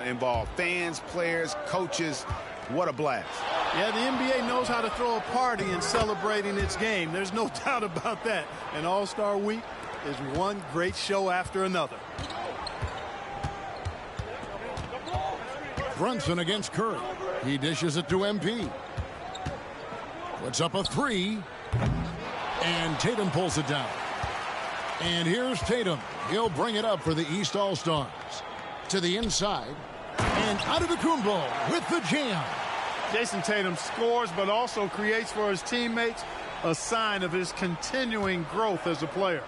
involved. Fans, players, coaches, what a blast. Yeah, the NBA knows how to throw a party in celebrating its game. There's no doubt about that. And All-Star Week is one great show after another. Brunson against Curry. He dishes it to MP. Puts up a three. And Tatum pulls it down. And here's Tatum. He'll bring it up for the East All-Stars. To the inside. And Antetokounmpo with the jam. Jason Tatum scores but also creates for his teammates, a sign of his continuing growth as a player.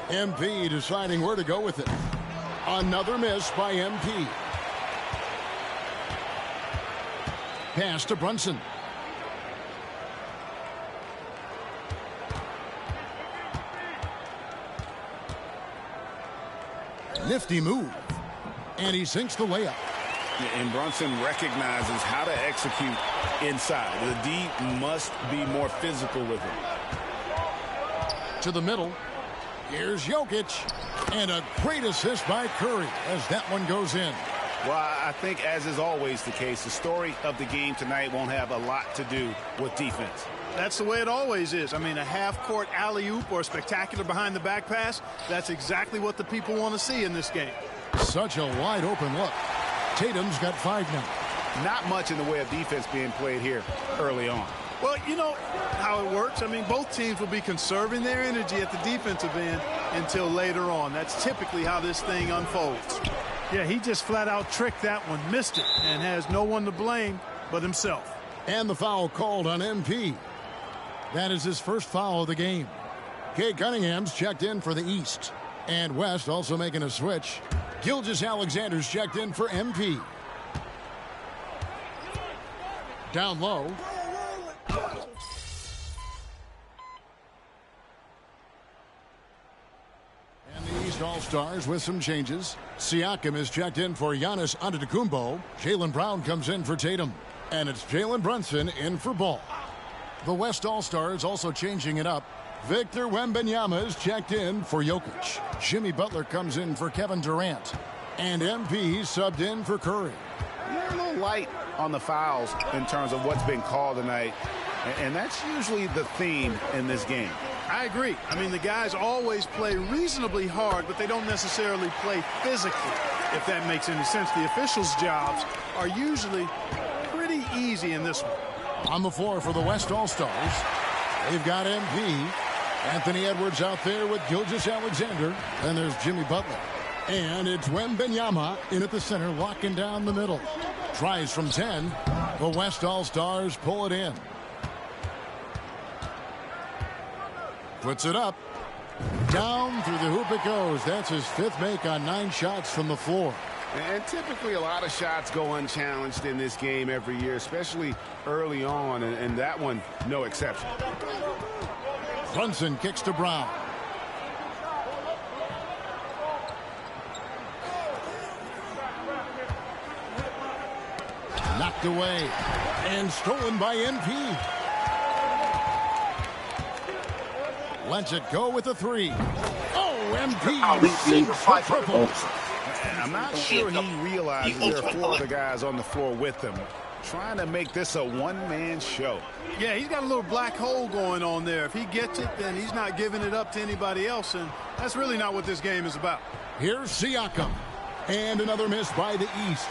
MP deciding where to go with it. Another miss by MP. Pass to Brunson. Nifty move. And he sinks the layup. And Brunson recognizes how to execute inside. The D must be more physical with him. To the middle. Here's Jokic. And a great assist by Curry as that one goes in. Well, I think, as is always the case, the story of the game tonight won't have a lot to do with defense. That's the way it always is. I mean, a half-court alley-oop or a spectacular behind-the-back pass, that's exactly what the people want to see in this game. Such a wide-open look. Tatum's got 5 now. Not much in the way of defense being played here early on. Well, you know how it works. I mean, both teams will be conserving their energy at the defensive end until later on. That's typically how this thing unfolds. Yeah, he just flat-out tricked that one, missed it, and has no one to blame but himself. And the foul called on MP. That is his first foul of the game. Cade Cunningham's checked in for the East. And West also making a switch. Gilgeous-Alexander's checked in for MP. Down low. And the East All-Stars with some changes. Siakam is checked in for Giannis Antetokounmpo. Jaylen Brown comes in for Tatum. And it's Jalen Brunson in for Ball. The West All-Stars also changing it up. Victor Wembanyama is checked in for Jokic. Jimmy Butler comes in for Kevin Durant. And MP subbed in for Curry. You're a little light on the fouls in terms of what's been called tonight. And that's usually the theme in this game. I agree. I mean, the guys always play reasonably hard, but they don't necessarily play physically, if that makes any sense. The officials' jobs are usually pretty easy in this one. On the floor for the West All-Stars, they've got MP. Anthony Edwards out there with Gilgeous-Alexander. And there's Jimmy Butler. And it's Wembanyama in at the center, locking down the middle. Tries from 10. The West All-Stars pull it in. Puts it up. Down through the hoop it goes. That's his 5th make on 9 shots from the floor. And typically a lot of shots go unchallenged in this game every year, especially early on, and that one, no exception. Brunson kicks to Brown. Knocked away and stolen by MP. Lets it go with a 3. Oh, MP sinks for triple. I'm not sure he realizes there are 4 other guys on the floor with him, trying to make this a one-man show. Yeah, he's got a little black hole going on there. If he gets it, then he's not giving it up to anybody else, and that's really not what this game is about. Here's Siakam. And another miss by the East.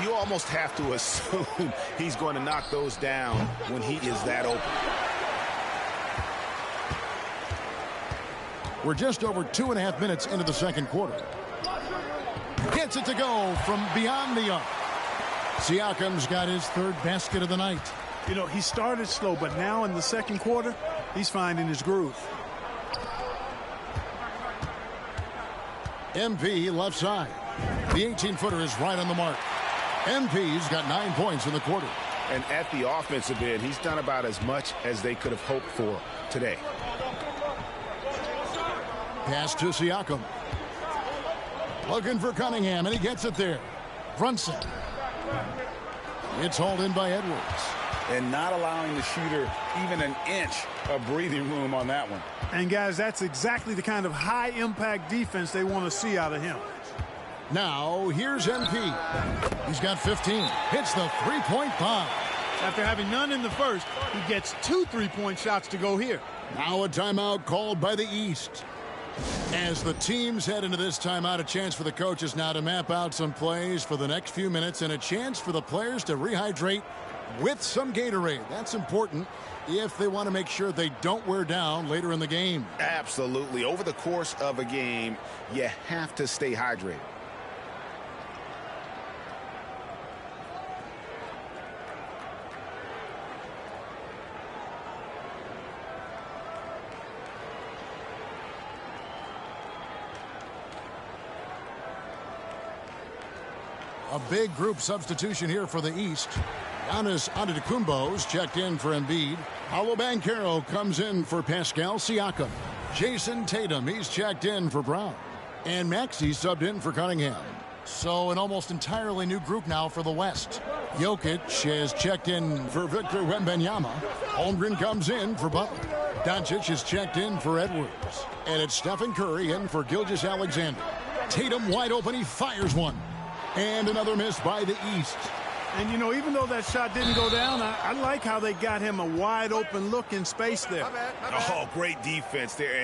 You almost have to assume he's going to knock those down when he is that open. We're just over 2.5 minutes into the second quarter. Gets it to go from beyond the arc. Siakam's got his 3rd basket of the night. You know, he started slow, but now in the second quarter, he's finding his groove. MP left side. The 18-footer is right on the mark. MP's got 9 points in the quarter. And at the offensive end, he's done about as much as they could have hoped for today. Pass to Siakam. Looking for Cunningham, and he gets it there. Brunson. It's hauled in by Edwards. and not allowing the shooter even an inch of breathing room on that one. And, guys, that's exactly the kind of high-impact defense they want to see out of him. Now, here's MP. He's got 15. Hits the three-point bomb. After having none in the first, he gets 2 3-point shots to go here. Now a timeout called by the East. As the teams head into this timeout, a chance for the coaches now to map out some plays for the next few minutes and a chance for the players to rehydrate with some Gatorade. That's important if they want to make sure they don't wear down later in the game. Absolutely. Over the course of a game, you have to stay hydrated. A big group substitution here for the East. Giannis Antetokounmpo's checked in for Embiid. Paolo Banchero comes in for Pascal Siakam. Jason Tatum, he's checked in for Brown. And Maxey subbed in for Cunningham. So an almost entirely new group now for the West. Jokic has checked in for Victor Wembanyama. Holmgren comes in for Butler. Doncic is checked in for Edwards. And it's Stephen Curry in for Gilgeous-Alexander. Tatum wide open, he fires one. And another miss by the East. And, you know, even though that shot didn't go down, I like how they got him a wide-open look in space there. My bad. Oh, great defense there.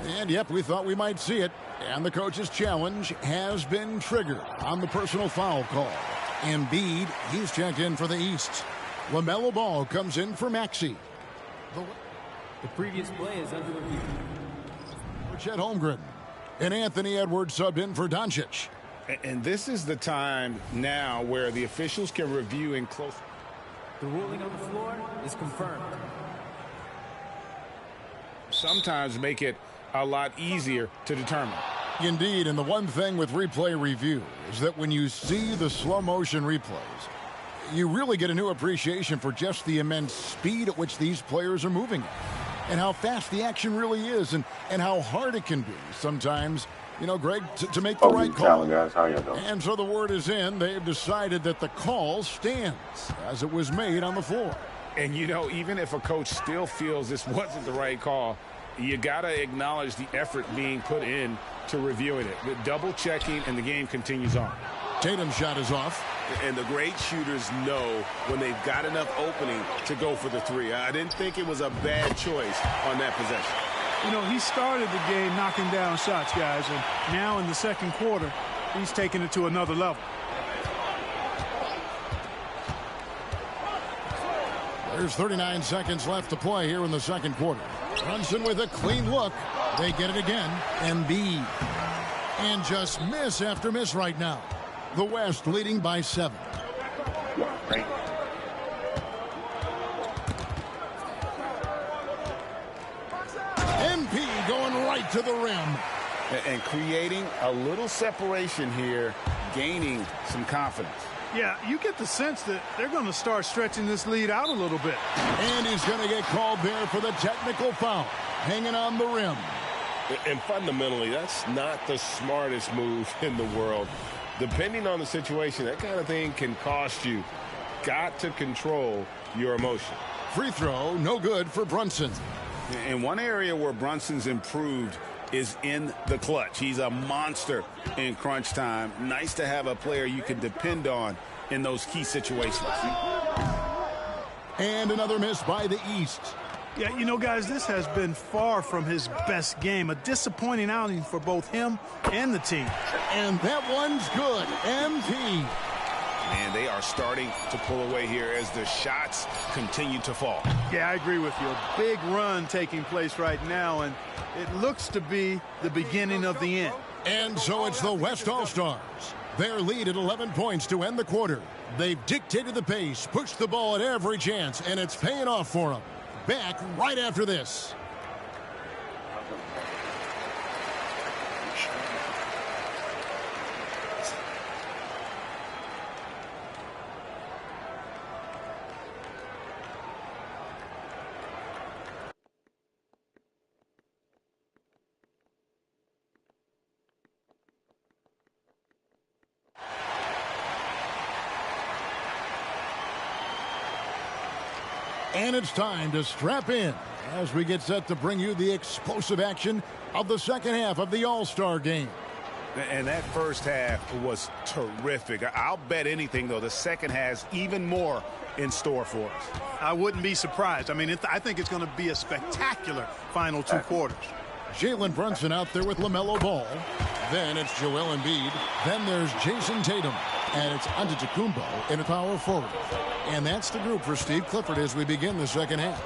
And, yep, we thought we might see it. And the coach's challenge has been triggered on the personal foul call. Embiid, he's checked in for the East. LaMelo Ball comes in for Maxey. The previous play is under review. Chet Holmgren. And Anthony Edwards subbed in for Doncic. And this is the time now where the officials can review in close. The ruling on the floor is confirmed. Sometimes make it a lot easier to determine. Indeed, and the one thing with replay review is that when you see the slow motion replays, you really get a new appreciation for just the immense speed at which these players are moving at, and how fast the action really is, and how hard it can be sometimes. You know, Greg, to make the right call. Guys. How you doing? And so the word is in. They've decided that the call stands as it was made on the floor. And, you know, even if a coach still feels this wasn't the right call, you got to acknowledge the effort being put in to reviewing it. The double checking, and the game continues on. Tatum's shot is off. And the great shooters know when they've got enough opening to go for the three. I didn't think it was a bad choice on that possession. You know, he started the game knocking down shots, guys, and now in the second quarter, he's taking it to another level. There's 39 seconds left to play here in the second quarter. Brunson with a clean look. They get it again. Embiid. And just miss after miss right now. The West leading by 7. Great. MP going right to the rim. And creating a little separation here, gaining some confidence. Yeah, you get the sense that they're going to start stretching this lead out a little bit. And he's going to get called there for the technical foul. Hanging on the rim. And fundamentally, that's not the smartest move in the world. Depending on the situation, that kind of thing can cost you. Got to control your emotion. Free throw, no good for Brunson. And one area where Brunson's improved is in the clutch. He's a monster in crunch time. Nice to have a player you can depend on in those key situations. And another miss by the East. Yeah, you know, guys, this has been far from his best game. A disappointing outing for both him and the team. And that one's good. MP. And they are starting to pull away here as the shots continue to fall. Yeah, I agree with you. A big run taking place right now, and it looks to be the beginning of the end. And so it's the West All-Stars. Their lead at 11 points to end the quarter. They've dictated the pace, pushed the ball at every chance, and it's paying off for them. Back right after this. And it's time to strap in as we get set to bring you the explosive action of the second half of the All-Star game. And that first half was terrific. I'll bet anything, though, the second has even more in store for us. I wouldn't be surprised. I mean, I think it's going to be a spectacular final 2 quarters. Jalen Brunson out there with LaMelo Ball. Then it's Joel Embiid. Then there's Jason Tatum. And it's Antetokounmpo in a power forward. And that's the group for Steve Clifford as we begin the second half.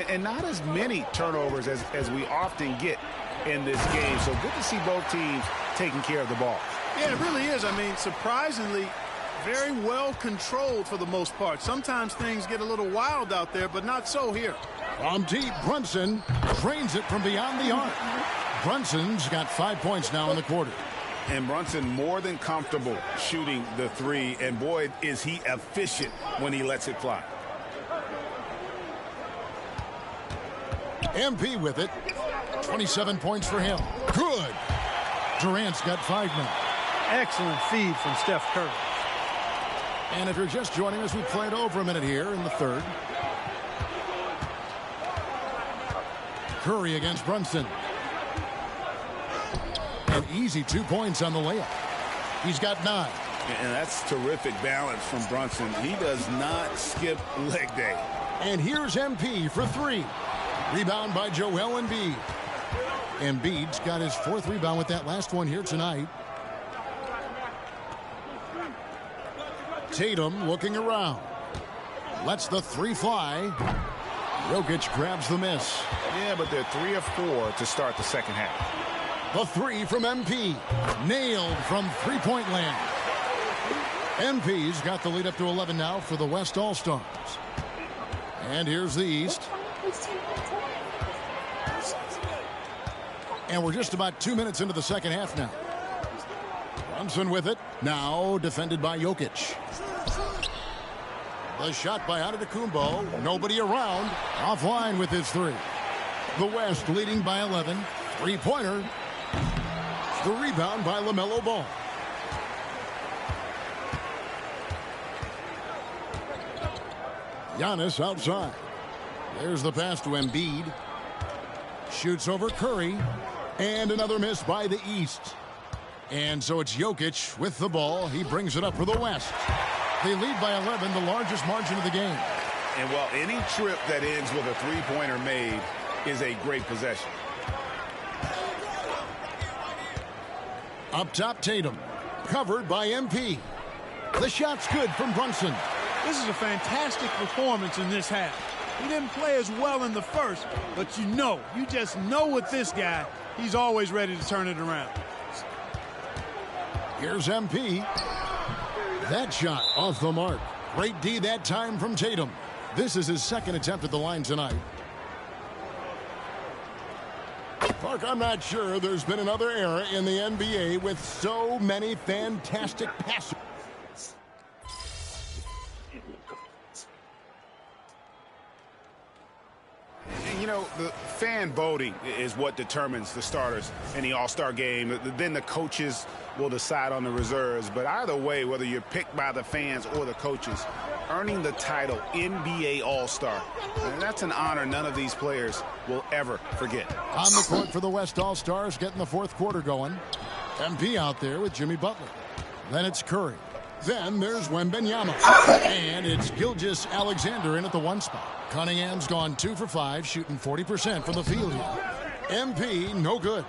And not as many turnovers as we often get in this game. So good to see both teams taking care of the ball. Yeah, it really is. I mean, surprisingly, very well controlled for the most part. Sometimes things get a little wild out there, but not so here. From deep, Brunson drains it from beyond the arc. Brunson's got 5 points now in the quarter. And Brunson more than comfortable shooting the 3. And boy, is he efficient when he lets it fly. MP with it. 27 points for him. Good. Durant's got 5 now. Excellent feed from Steph Curry. And if you're just joining us, we played over a minute here in the third. Curry against Brunson. An easy 2 points on the layup. He's got 9. And that's terrific balance from Brunson. He does not skip leg day. And here's MP for 3. Rebound by Joel Embiid. Embiid's got his 4th rebound with that last one here tonight. Tatum looking around. Lets the 3 fly. Jokic grabs the miss. Yeah, but they're 3 of 4 to start the second half. The 3 from MP. Nailed from three-point land. MP's got the lead up to 11 now for the West All-Stars. And here's the East. And we're just about 2 minutes into the second half now. Brunson with it. Now defended by Jokic. The shot by Antetokounmpo. Nobody around. Offline with his 3. The West leading by 11. 3-pointer. The rebound by LaMelo Ball. Giannis outside. There's the pass to Embiid. Shoots over Curry. And another miss by the East. And so it's Jokic with the ball. He brings it up for the West. They lead by 11, the largest margin of the game. And while any trip that ends with a 3-pointer made is a great possession. Up top, Tatum. Covered by MP. The shot's good from Brunson. This is a fantastic performance in this half. He didn't play as well in the first, but you just know with this guy, he's always ready to turn it around. Here's MP. That shot off the mark. Great D that time from Tatum. This is his 2nd attempt at the line tonight. Mark, I'm not sure there's been another era in the NBA with so many fantastic passes. You know, the fan voting is what determines the starters in the All-Star game. Then the coaches will decide on the reserves. But either way, whether you're picked by the fans or the coaches, earning the title NBA All-Star, that's an honor none of these players will ever forget. On the court for the West All-Stars, getting the 4th quarter going. MP out there with Jimmy Butler. Then it's Curry. Then there's Wembanyama. And it's Gilgeous-Alexander in at the 1 spot. Cunningham's gone 2 for 5, shooting 40% from the field here. MP, no good.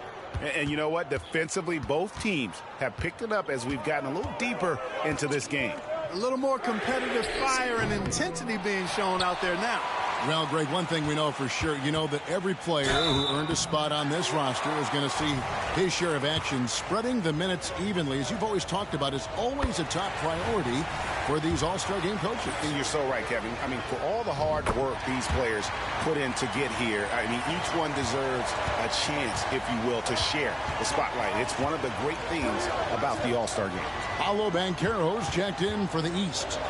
And you know what? Defensively, both teams have picked it up as we've gotten a little deeper into this game. A little more competitive fire and intensity being shown out there now. Well, Greg, one thing we know for sure, you know that every player who earned a spot on this roster is going to see his share of action. Spreading the minutes evenly, as you've always talked about, is always a top priority for these All-Star game coaches. And you're so right, Kevin. I mean, for all the hard work these players put in to get here, I mean, each one deserves a chance, if you will, to share the spotlight. It's one of the great things about the All-Star game. Paolo Banchero's checked in for the East.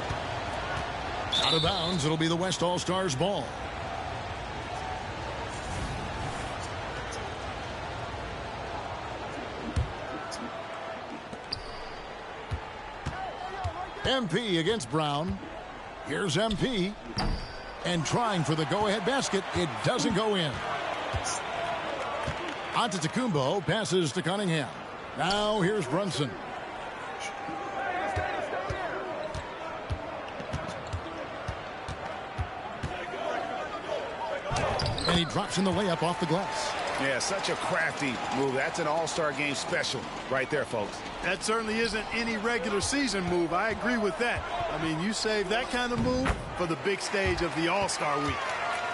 Out of bounds, it'll be the West All-Stars ball. MP against Brown. Here's MP. And trying for the go-ahead basket, it doesn't go in. Antetokounmpo passes to Cunningham. Now here's Brunson. And he drops in the layup off the glass. Yeah, such a crafty move. That's an all-star game special right there, folks. That certainly isn't any regular season move. I agree with that. I mean, you save that kind of move for the big stage of the All-Star week.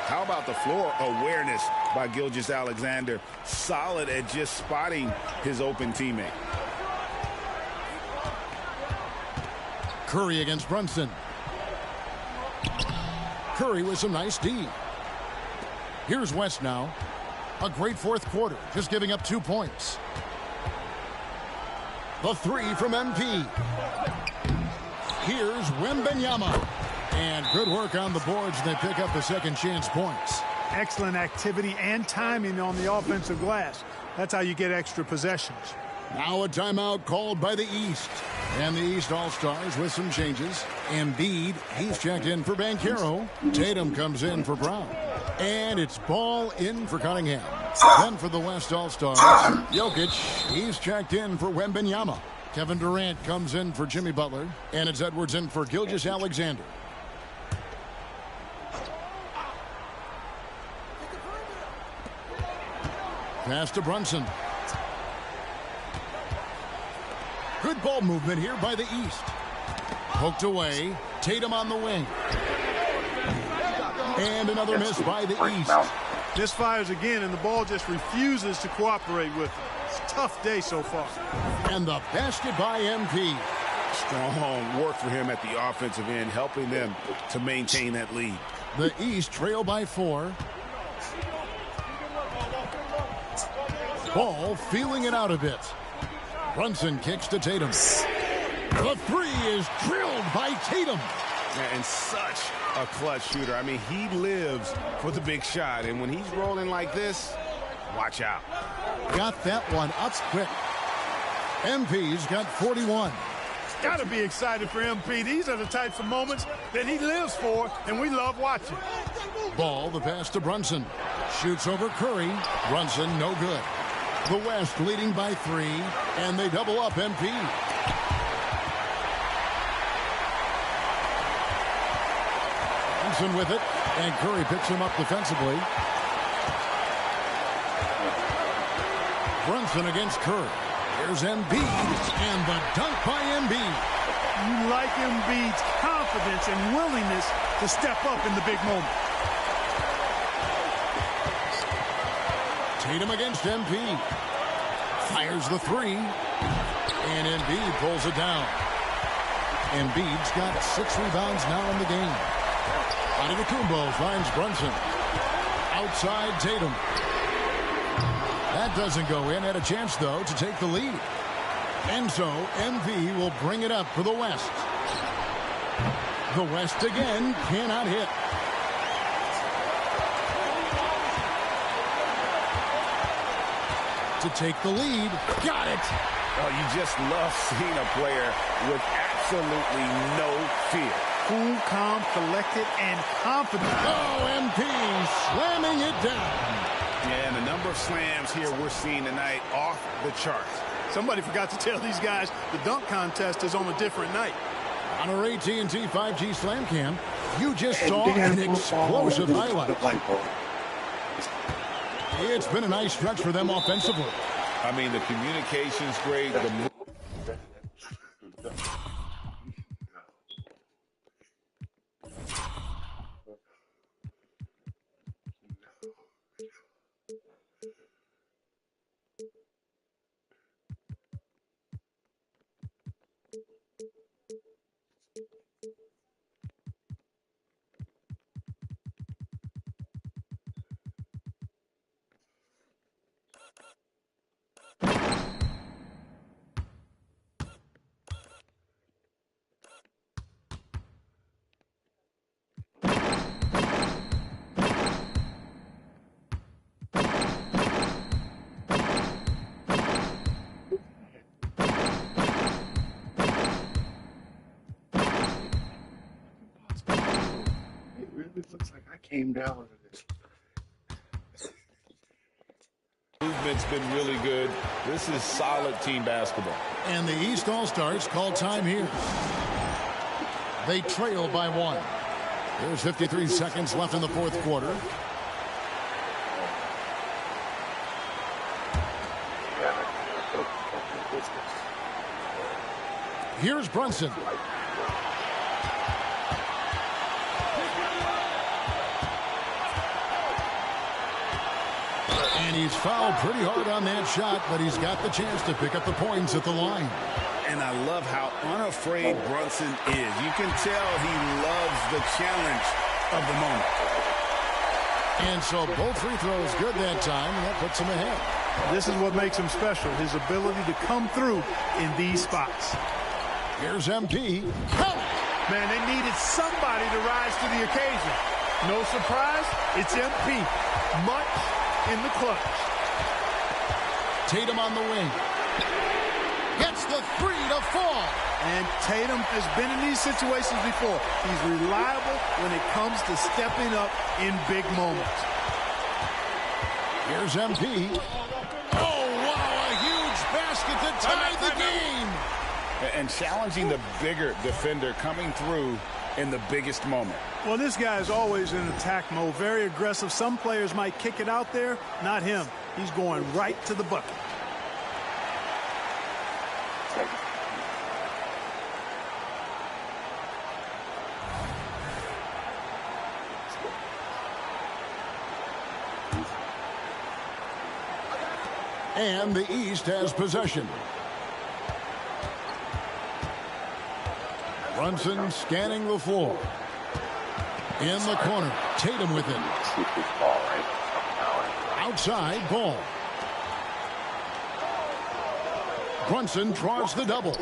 How about the floor awareness by Gilgeous-Alexander? Solid at just spotting his open teammate. Curry against Brunson. Curry with some nice D. Here's West now. A great fourth quarter, just giving up 2 points. The three from MP. Here's Wembanyama. And good work on the boards. They pick up the second chance points. Excellent activity and timing on the offensive glass. That's how you get extra possessions. Now a timeout called by the East. And the East All-Stars with some changes. Embiid, he's checked in for Banchero. Tatum comes in for Brown. And it's Ball in for Cunningham. Then for the West All-Stars, Jokic, he's checked in for Wembanyama. Kevin Durant comes in for Jimmy Butler. And it's Edwards in for Gilgeous-Alexander. Pass to Brunson. Good ball movement here by the East. Poked away. Tatum on the wing. And another miss by the East. Misfires again, and the ball just refuses to cooperate with him. It's a tough day so far. And the basket by MP. Strong work for him at the offensive end, helping them to maintain that lead. The East trail by 4. Ball feeling it out a bit. Brunson kicks to Tatum. The three is drilled by Tatum. And such a clutch shooter. I mean, he lives for the big shot. And when he's rolling like this, watch out. Got that one up quick. MP's got 41. Got to be excited for MP. These are the types of moments that he lives for, and we love watching. Ball, the pass to Brunson. Shoots over Curry. Brunson, no good. The West leading by 3, and they double up MP. Brunson with it, and Curry picks him up defensively. Brunson against Curry. Here's Embiid, and the dunk by Embiid. You like Embiid's confidence and willingness to step up in the big moment. Tatum against MP. Fires the 3. And Embiid pulls it down. Embiid's got 6 rebounds now in the game. Antetokounmpo finds Brunson. Outside Tatum. That doesn't go in. Had a chance, though, to take the lead. And so MP will bring it up for the West. The West again cannot hit. To take the lead. Got it. Oh, you just love seeing a player with absolutely no fear. Cool, calm, collected, and confident. Oh, MP slamming it down. Yeah, and the number of slams here we're seeing tonight off the charts. Somebody forgot to tell these guys the dunk contest is on a different night. On our AT&T 5G Slam Cam, you just saw an explosive highlight. It's been a nice stretch for them offensively. I mean, the communication's great. came down to this. Movement's been really good. This is solid team basketball. And the East All-Stars call time here. They trail by 1. There's 53 seconds left in the fourth quarter. Here's Brunson. And he's fouled pretty hard on that shot, but he's got the chance to pick up the points at the line. And I love how unafraid Brunson is. You can tell he loves the challenge of the moment. And so both free throws good that time, and that puts him ahead. This is what makes him special, his ability to come through in these spots. Here's MP. Man, they needed somebody to rise to the occasion. No surprise, it's MP. Much in the clutch. Tatum on the wing. Gets the 3 to fall. And Tatum has been in these situations before. He's reliable when it comes to stepping up in big moments. Here's MP. Oh, wow, a huge basket to tie the game. And challenging the bigger defender coming through in the biggest moment. Well, this guy is always in attack mode, very aggressive. Some players might kick it out there, not him. He's going right to the bucket. And the East has possession. Brunson scanning the floor. In the corner, Tatum with it. Outside, Ball. Brunson draws the double.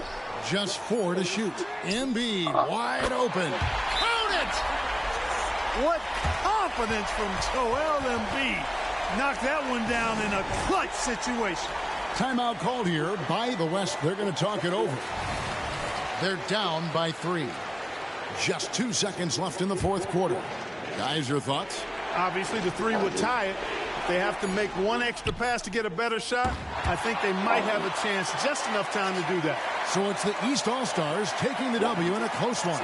Just 4 to shoot. Embiid wide open. Count it! What confidence from Joel Embiid. Knocked that one down in a clutch situation. Timeout called here by the West. They're going to talk it over. They're down by 3. Just 2 seconds left in the fourth quarter. Guys, your thoughts? Obviously, the 3 would tie it. If they have to make one extra pass to get a better shot, I think they might have a chance, just enough time to do that. So it's the East All-Stars taking the W in a close one.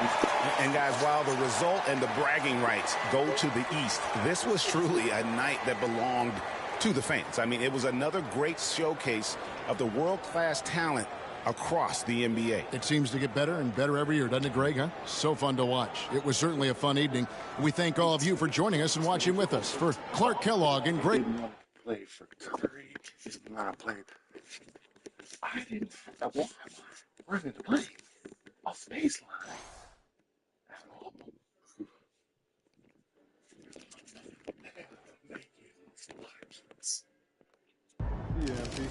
And guys, while the result and the bragging rights go to the East, this was truly a night that belonged to the fans. I mean, it was another great showcase of the world-class talent across the NBA. It seems to get better and better every year, doesn't it, Greg? Huh? So fun to watch. It was certainly a fun evening. We thank all of you for joining us and watching with us. For Clark Kellogg and Greg. Play for Curry. It's not a play. I didn't. I want running the play off the baseline at all. Yeah, Pete.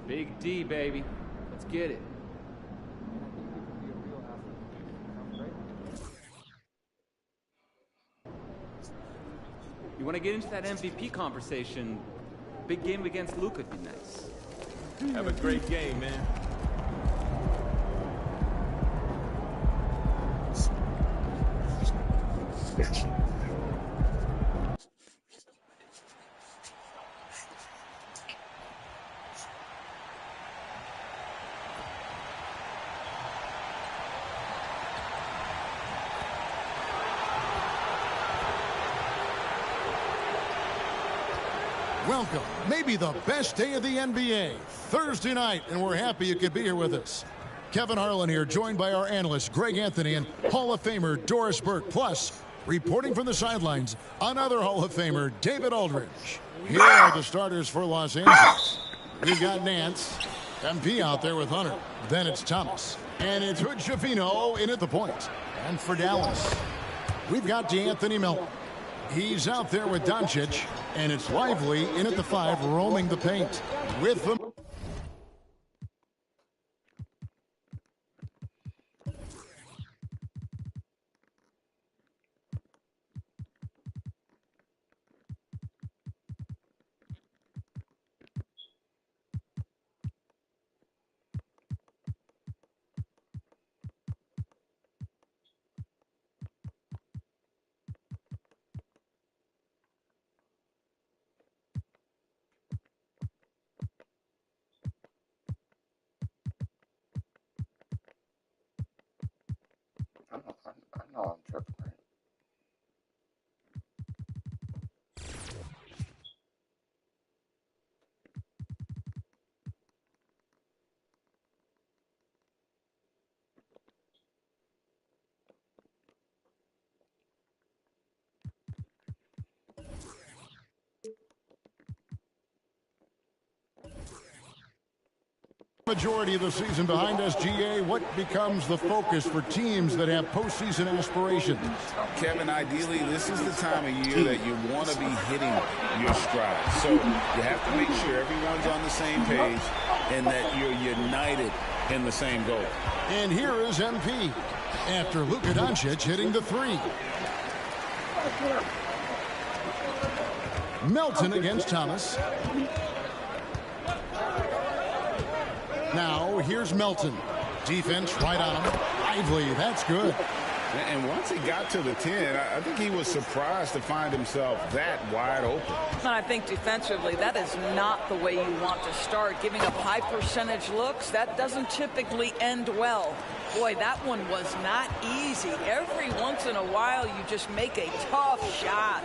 Big D, baby. Let's get it. You want to get into that MVP conversation? Big game against Luka would be nice. Have a great game, man. Welcome, maybe the best day of the NBA, Thursday night, and we're happy you could be here with us. Kevin Harlan here, joined by our analysts Greg Anthony and Hall of Famer Doris Burke. Plus, reporting from the sidelines, another Hall of Famer, David Aldridge. Here are the starters for Los Angeles. We've got Nance, MP out there with Hunter. Then it's Thomas. And it's Hood-Schifino in at the point. And for Dallas, we've got DeAnthony Melton. He's out there with Doncic. And it's Lively in at the 5, roaming the paint. With the I know I'm tripping, right? majority of the season behind us, GA, what becomes the focus for teams that have postseason aspirations? Kevin, ideally, this is the time of year that you want to be hitting your stride. So you have to make sure everyone's on the same page and that you're united in the same goal. And here is MP after Luka Doncic hitting the 3. Melton against Thomas. Now, here's Melton. Defense right on him. Lively, that's good. And once he got to the 10, I think he was surprised to find himself that wide open. And I think defensively, that is not the way you want to start. Giving up high percentage looks, that doesn't typically end well. Boy, that one was not easy. Every once in a while, you just make a tough shot.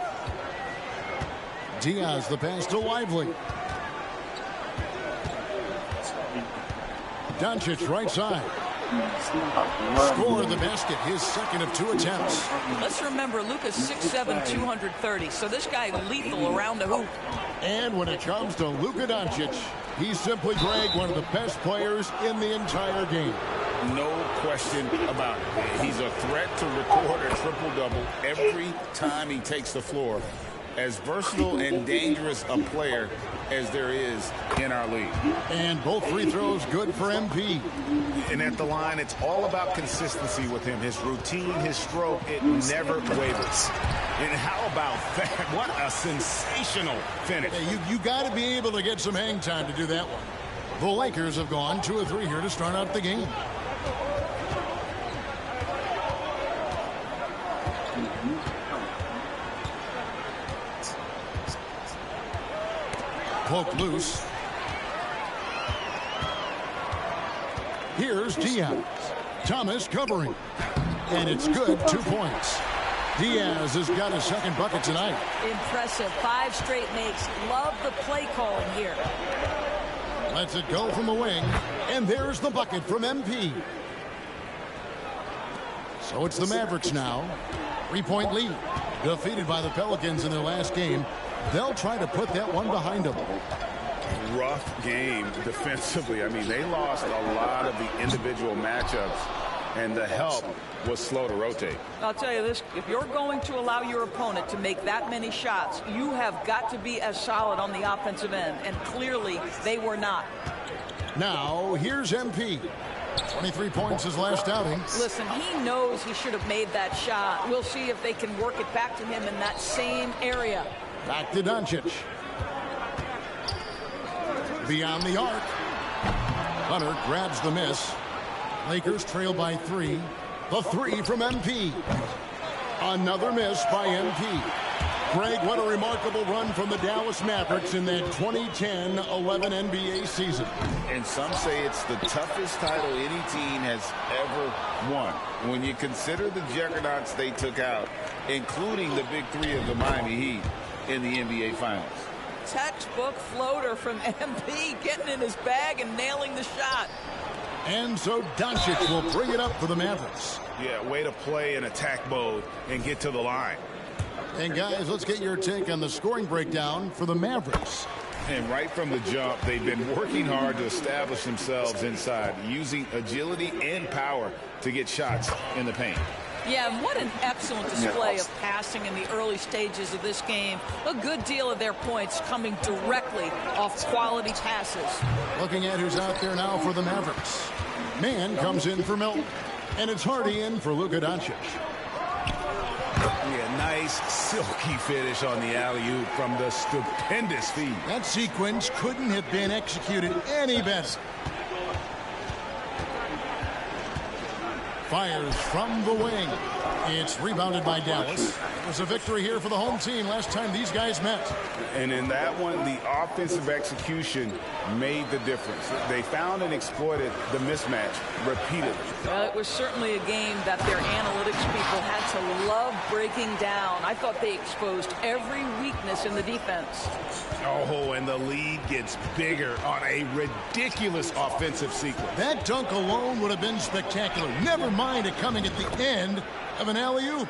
Diaz, the pass to Lively. Doncic right side. Score the basket, his second of 2 attempts. Let's remember, Luka's 6'7", 230, so this guy lethal around the hoop. And when it comes to Luka Doncic, he's simply, Greg, one of the best players in the entire game. No question about it. He's a threat to record a triple-double every time he takes the floor. As versatile and dangerous a player as there is in our league. And both free throws good for MP. And at the line, it's all about consistency with him. His routine, his stroke, it never wavers. And how about that? What a sensational finish. Hey, you got to be able to get some hang time to do that one. The Lakers have gone 2 of 3 here to start out the game. Poke loose. Here's Diaz. Thomas covering. And it's good, 2 points. Diaz has got his second bucket tonight. Impressive. 5 straight makes. Love the play calling here. Lets it go from the wing. And there's the bucket from MP. So it's the Mavericks now. 3-point lead. Defeated by the Pelicans in their last game. They'll try to put that one behind them. Rough game defensively. I mean, they lost a lot of the individual matchups, and the help was slow to rotate. I'll tell you this, if you're going to allow your opponent to make that many shots, you have got to be as solid on the offensive end, and clearly they were not. Now, here's MP. 23 points his last outing. Listen, he knows he should have made that shot. We'll see if they can work it back to him in that same area. Back to Doncic. Beyond the arc. Hunter grabs the miss. Lakers trail by 3. The 3 from MP. Another miss by MP. Greg, what a remarkable run from the Dallas Mavericks in that 2010-11 NBA season. And some say it's the toughest title any team has ever won. When you consider the juggernauts they took out, including the big 3 of the Miami Heat in the NBA Finals. Textbook floater from MP, getting in his bag and nailing the shot. And so Doncic will bring it up for the Mavericks. Yeah, way to play in attack mode and get to the line. And guys, let's get your take on the scoring breakdown for the Mavericks. And right from the jump, they've been working hard to establish themselves inside, using agility and power to get shots in the paint. Yeah, and what an excellent display of passing in the early stages of this game. A good deal of their points coming directly off quality passes. Looking at who's out there now for the Mavericks. Mann comes in for Milton. And it's Hardy in for Luka Doncic. Yeah, nice silky finish on the alley-oop from the stupendous feed. That sequence couldn't have been executed any better. Fires from the wing. It's rebounded by Dallas. It was a victory here for the home team last time these guys met. And in that one, the offensive execution made the difference. They found and exploited the mismatch repeatedly. Well, it was certainly a game that their analytics people had to love breaking down. I thought they exposed every weakness in the defense. Oh, and the lead gets bigger on a ridiculous offensive sequence. That dunk alone would have been spectacular. Never mind it coming at the end of an alley-oop.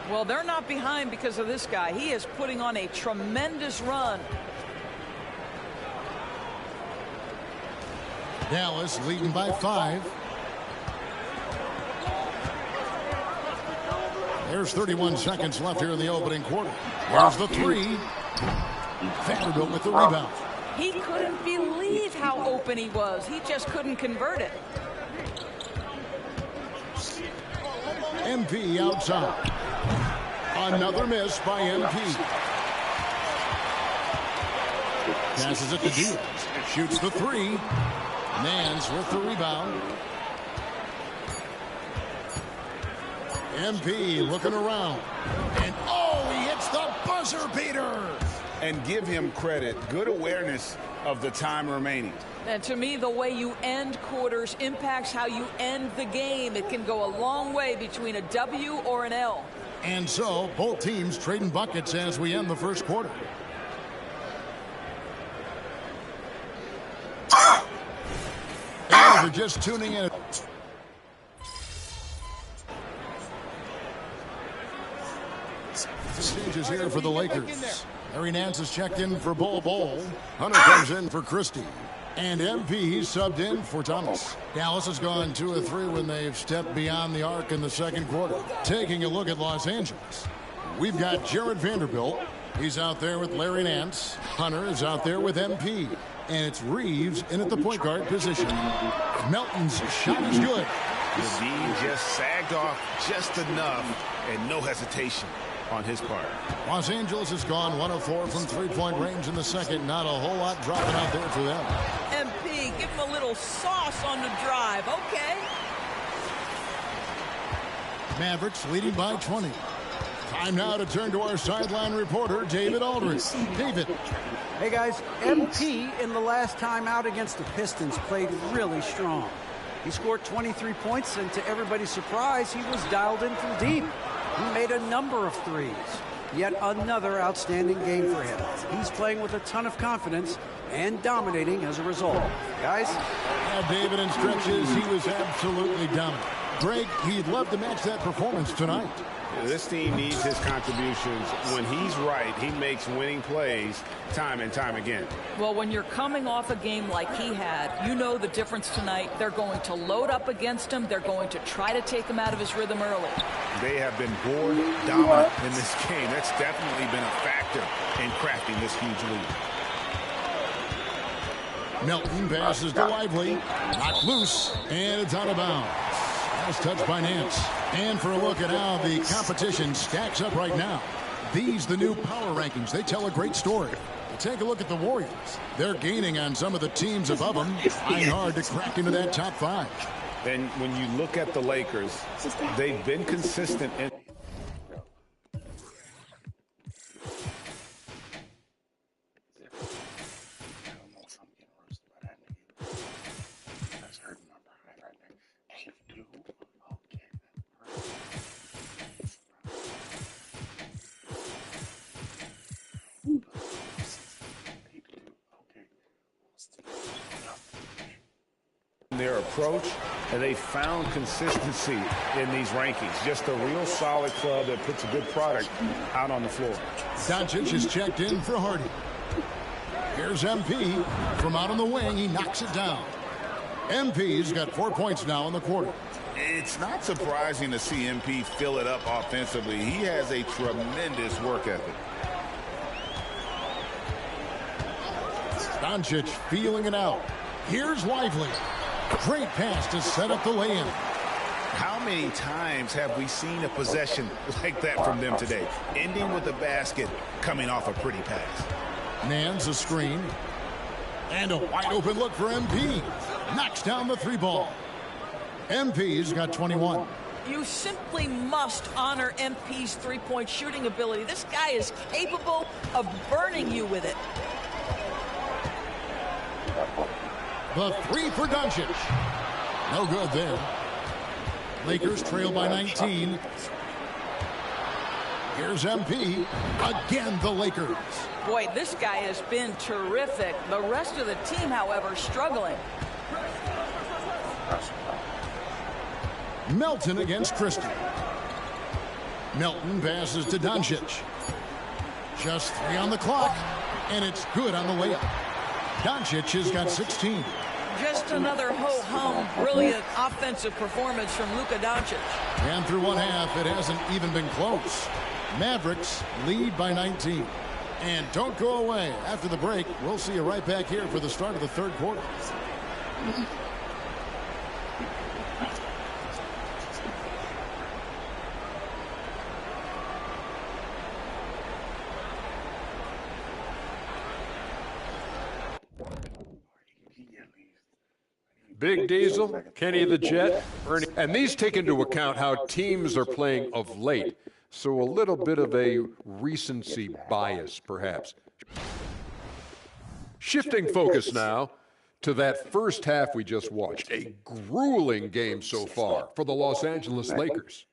Well, they're not behind because of this guy. He is putting on a tremendous run. Dallas leading by 5. There's 31 seconds left here in the opening quarter. There's the 3. Vanderbilt with the rebound. He couldn't believe how open he was. He just couldn't convert it. MP outside. Another miss by MP. Passes it to Diaz. Shoots the 3. Nance with the rebound. MP looking around. And oh, he hits the buzzer beater. And give him credit. Good awareness of the time remaining. And to me, the way you end quarters impacts how you end the game. It can go a long way between a W or an L. And so, both teams trading buckets as we end the first quarter. And if you're just tuning in. Changes here for the Lakers. Larry Nance is checked in for Bol. Hunter comes in for Christie. And MP subbed in for Thomas. Dallas has gone 2 of 3 when they've stepped beyond the arc in the second quarter. Taking a look at Los Angeles. We've got Jared Vanderbilt. He's out there with Larry Nance. Hunter is out there with MP. And it's Reeves in at the point guard position. Melton's shot is good. Dean just sagged off just enough and no hesitation on his part. Los Angeles has gone 1 of 4 from three-point range in the second. Not a whole lot dropping out there for them. MP, give him a little sauce on the drive. Okay. Mavericks leading by 20. Time now to turn to our sideline reporter, David Aldridge. David. Hey, guys. MP in the last time out against the Pistons played really strong. He scored 23 points, and to everybody's surprise, he was dialed in from deep. He made a number of threes. Yet another outstanding game for him. He's playing with a ton of confidence and dominating as a result. Guys? Yeah, David, in stretches, he was absolutely dominant. Greg, he'd love to match that performance tonight. This team needs his contributions. When he's right, he makes winning plays time and time again. Well, when you're coming off a game like he had, you know the difference tonight. They're going to load up against him. They're going to try to take him out of his rhythm early. They have been board dominant in this game. That's definitely been a factor in crafting this huge lead. Melton passes to Lively. Knocked loose, and it's out of bounds. Nice touch by Nance. And for a look at how the competition stacks up right now. These, the new power rankings, they tell a great story. Take a look at the Warriors. They're gaining on some of the teams above them. Trying hard to crack into that top 5. And when you look at the Lakers, they've been consistent in their approach, and they found consistency in these rankings. Just a real solid club that puts a good product out on the floor. Doncic is checked in for Hardy. Here's MP from out on the wing. He knocks it down. MP's got 4 points now in the quarter. It's not surprising to see MP fill it up offensively. He has a tremendous work ethic. Doncic feeling it out. Here's Lively. Great pass to set up the lay-in. How many times have we seen a possession like that from them today? Ending with a basket, coming off a pretty pass. Nance a screen. And a wide open look for MP. Knocks down the 3 ball. MP's got 21. You simply must honor MP's three-point shooting ability. This guy is capable of burning you with it. The 3 for Doncic. No good there. Lakers trail by 19. Here's MP. Again, the Lakers. Boy, this guy has been terrific. The rest of the team, however, struggling. Melton against Christie. Melton passes to Doncic. Just 3 on the clock, and it's good on the layup. Doncic has got 16. Just another ho-hum, brilliant offensive performance from Luka Doncic. And through one half, it hasn't even been close. Mavericks lead by 19. And don't go away. After the break, we'll see you right back here for the start of the third quarter. Big Diesel, Kenny the Jet, Ernie. And these take into account how teams are playing of late. So a little bit of a recency bias, perhaps. Shifting focus now to that first half we just watched. A grueling game so far for the Los Angeles Lakers.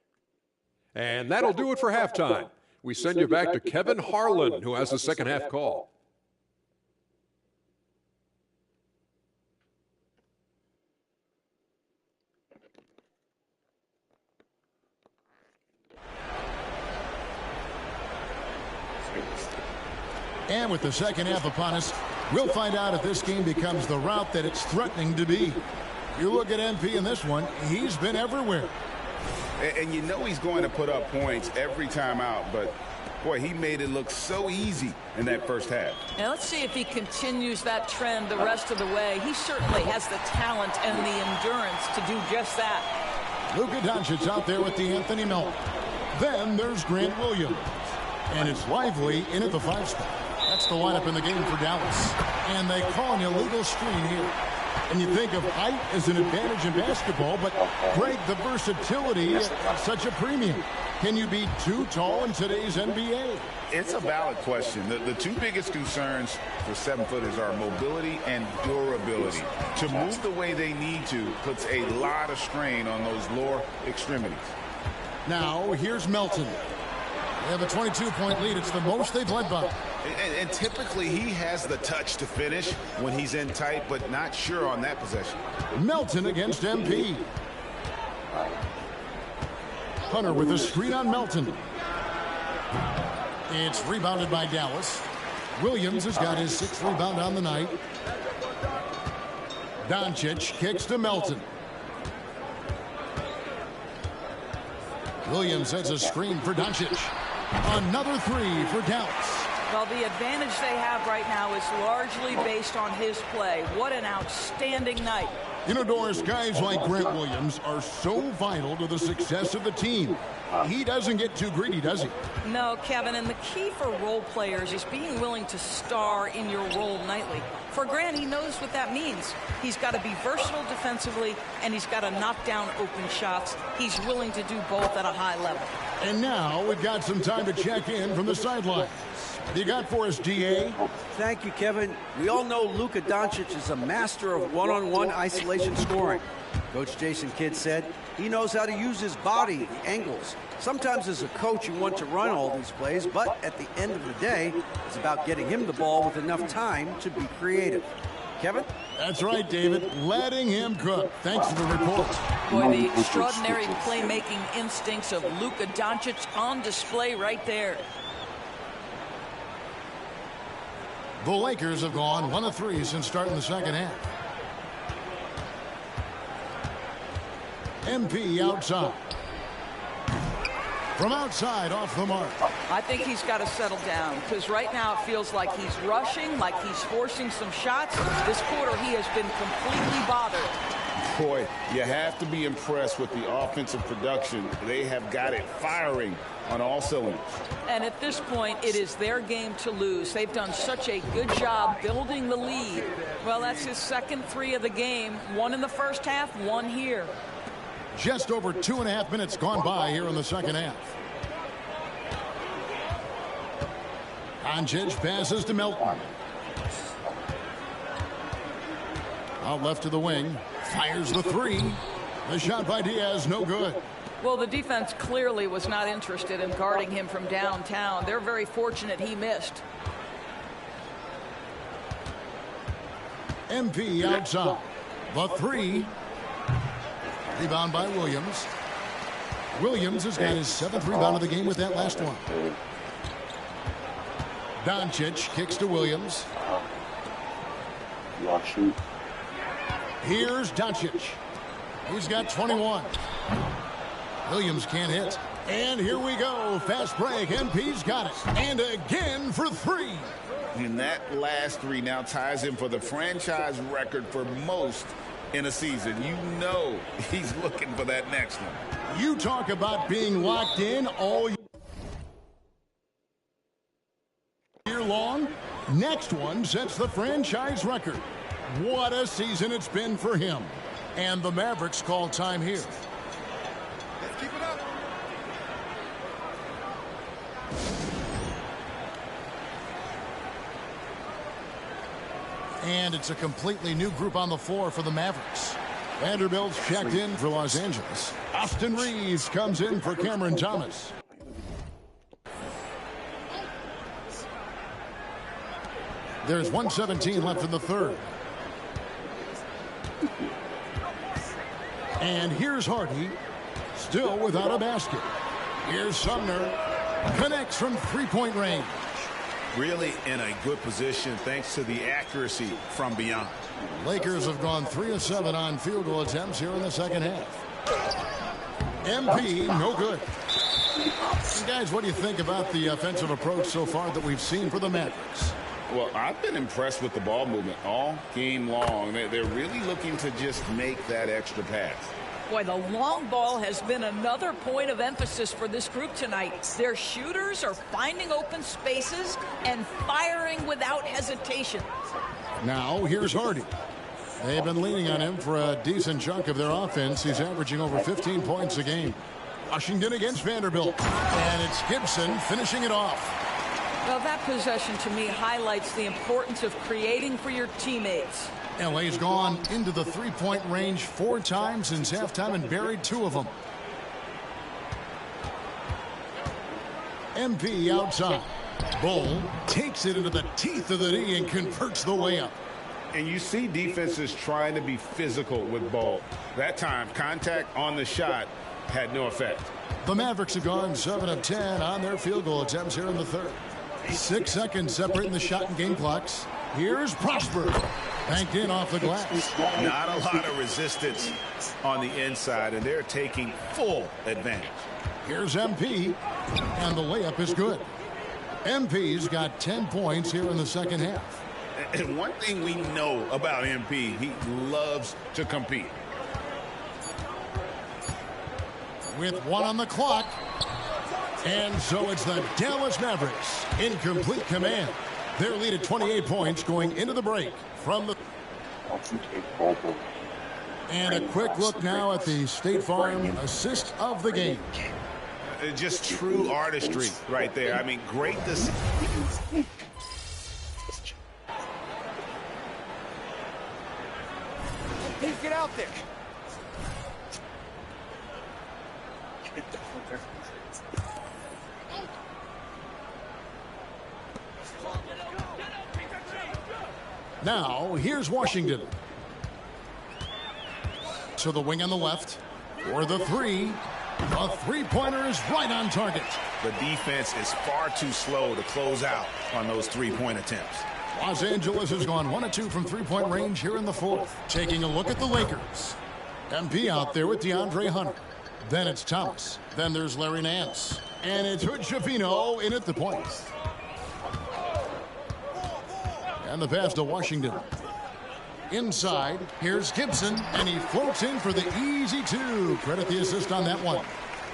And that'll do it for halftime. We send you back to Kevin Harlan, who has the second half call. And with the second half upon us, we'll find out if this game becomes the route that it's threatening to be. You look at MP in this one, he's been everywhere. And you know he's going to put up points every time out, but boy, he made it look so easy in that first half. Now let's see if he continues that trend the rest of the way. He certainly has the talent and the endurance to do just that. Luka Doncic out there with D'Anthony Melton. Then there's Grant Williams. And it's Lively in at the 5 spot. That's the lineup in the game for Dallas. And they call an illegal screen here. And you think of height as an advantage in basketball, but Greg, the versatility is such a premium. Can you be too tall in today's NBA? It's a valid question. The 2 biggest concerns for 7-footers are mobility and durability. To move the way they need to puts a lot of strain on those lower extremities. Now, here's Melton. They have a 22-point lead. It's the most they've led by. And typically he has the touch to finish when he's in tight, but not sure on that possession. Melton against MP. Hunter with a screen on Melton. It's rebounded by Dallas. Williams has got his 6th rebound on the night. Doncic kicks to Melton. Williams has a screen for Doncic. Another 3 for Dallas. Well, the advantage they have right now is largely based on his play. What an outstanding night. You know, Doris, guys like Grant Williams are so vital to the success of the team. He doesn't get too greedy, does he? No, Kevin, and the key for role players is being willing to star in your role nightly. For Grant, he knows what that means. He's got to be versatile defensively, and he's got to knock down open shots. He's willing to do both at a high level. And now we've got some time to check in from the sidelines. What do you got for us, D.A.? Thank you, Kevin. We all know Luka Doncic is a master of one-on-one isolation scoring. Coach Jason Kidd said he knows how to use his body, the angles. Sometimes as a coach you want to run all these plays, but at the end of the day, it's about getting him the ball with enough time to be creative. Kevin? That's right, David. Letting him cook. Thanks for the report. Boy, the extraordinary playmaking instincts of Luka Doncic on display right there. The Lakers have gone 1 of 3 since starting the second half. MP outside. From outside, off the mark. I think he's got to settle down because right now it feels like he's rushing, like he's forcing some shots. This quarter he has been completely bothered. Boy, you have to be impressed with the offensive production. They have got it firing on all cylinders. And at this point, it is their game to lose. They've done such a good job building the lead. Well, that's his second 3 of the game. 1 in the first half, 1 here. Just over 2.5 minutes gone by here in the second half. Doncic passes to Melton. Out left to the wing. Fires the 3. The shot by Diaz, no good. Well, the defense clearly was not interested in guarding him from downtown. They're very fortunate he missed. MP outside. The 3. Rebound by Williams. Williams has got his 7th rebound of the game with that last one. Doncic kicks to Williams. Here's Doncic. He's got 21. Williams can't hit. And here we go. Fast break. MP's got it. And again for 3. And that last 3 now ties him for the franchise record for most in a season. You know he's looking for that next one. You talk about being locked in all year long. Next one sets the franchise record. What a season it's been for him. And the Mavericks call time here. Let's keep it up. And it's a completely new group on the floor for the Mavericks. Vanderbilt's checked in for Los Angeles. Austin Reeves comes in for Cameron Thomas. There's 1:17 left in the third. And here's Hardy, still without a basket. Here's Sumner, connects from three-point range. Really in a good position thanks to the accuracy from beyond. Lakers have gone 3 of 7 on field goal attempts here in the second half. MP, no good. And guys, what do you think about the offensive approach so far that we've seen for the Mavericks? Well, I've been impressed with the ball movement all game long. They're really looking to just make that extra pass. Boy, the long ball has been another point of emphasis for this group tonight. Their shooters are finding open spaces and firing without hesitation. Now, here's Hardy. They've been leaning on him for a decent chunk of their offense. He's averaging over 15 points a game. Washington against Vanderbilt. And it's Gibson finishing it off. Well, that possession to me highlights the importance of creating for your teammates. LA's gone into the three-point range 4 times since halftime and buried 2 of them. MP outside. Bull takes it into the teeth of the D and converts the layup. And you see defenses trying to be physical with ball. That time, contact on the shot had no effect. The Mavericks have gone 7 of 10 on their field goal attempts here in the third. 6 seconds separating the shot and game clocks. Here's Prosper. Banked in off the glass. Not a lot of resistance on the inside, and they're taking full advantage. Here's MP, and the layup is good. MP's got 10 points here in the second half. And one thing we know about MP, he loves to compete. With 1 on the clock. And so it's the Dallas Mavericks in complete command. Their lead at 28 points going into the break from the... And a quick look now at the State Farm assist of the game. Just true artistry right there. I mean, great to see. Please get out there. Now, here's Washington. To the wing on the left. For the three. The three-pointer is right on target. The defense is far too slow to close out on those three-point attempts. Los Angeles has gone 1 of 2 from three-point range here in the fourth. Taking a look at the Lakers. MP out there with DeAndre Hunter. Then it's Thomas. Then there's Larry Nance. And it's Hood-Schifino in at the point. And the pass to Washington. Inside, here's Gibson, and he floats in for the easy two. Credit the assist on that one.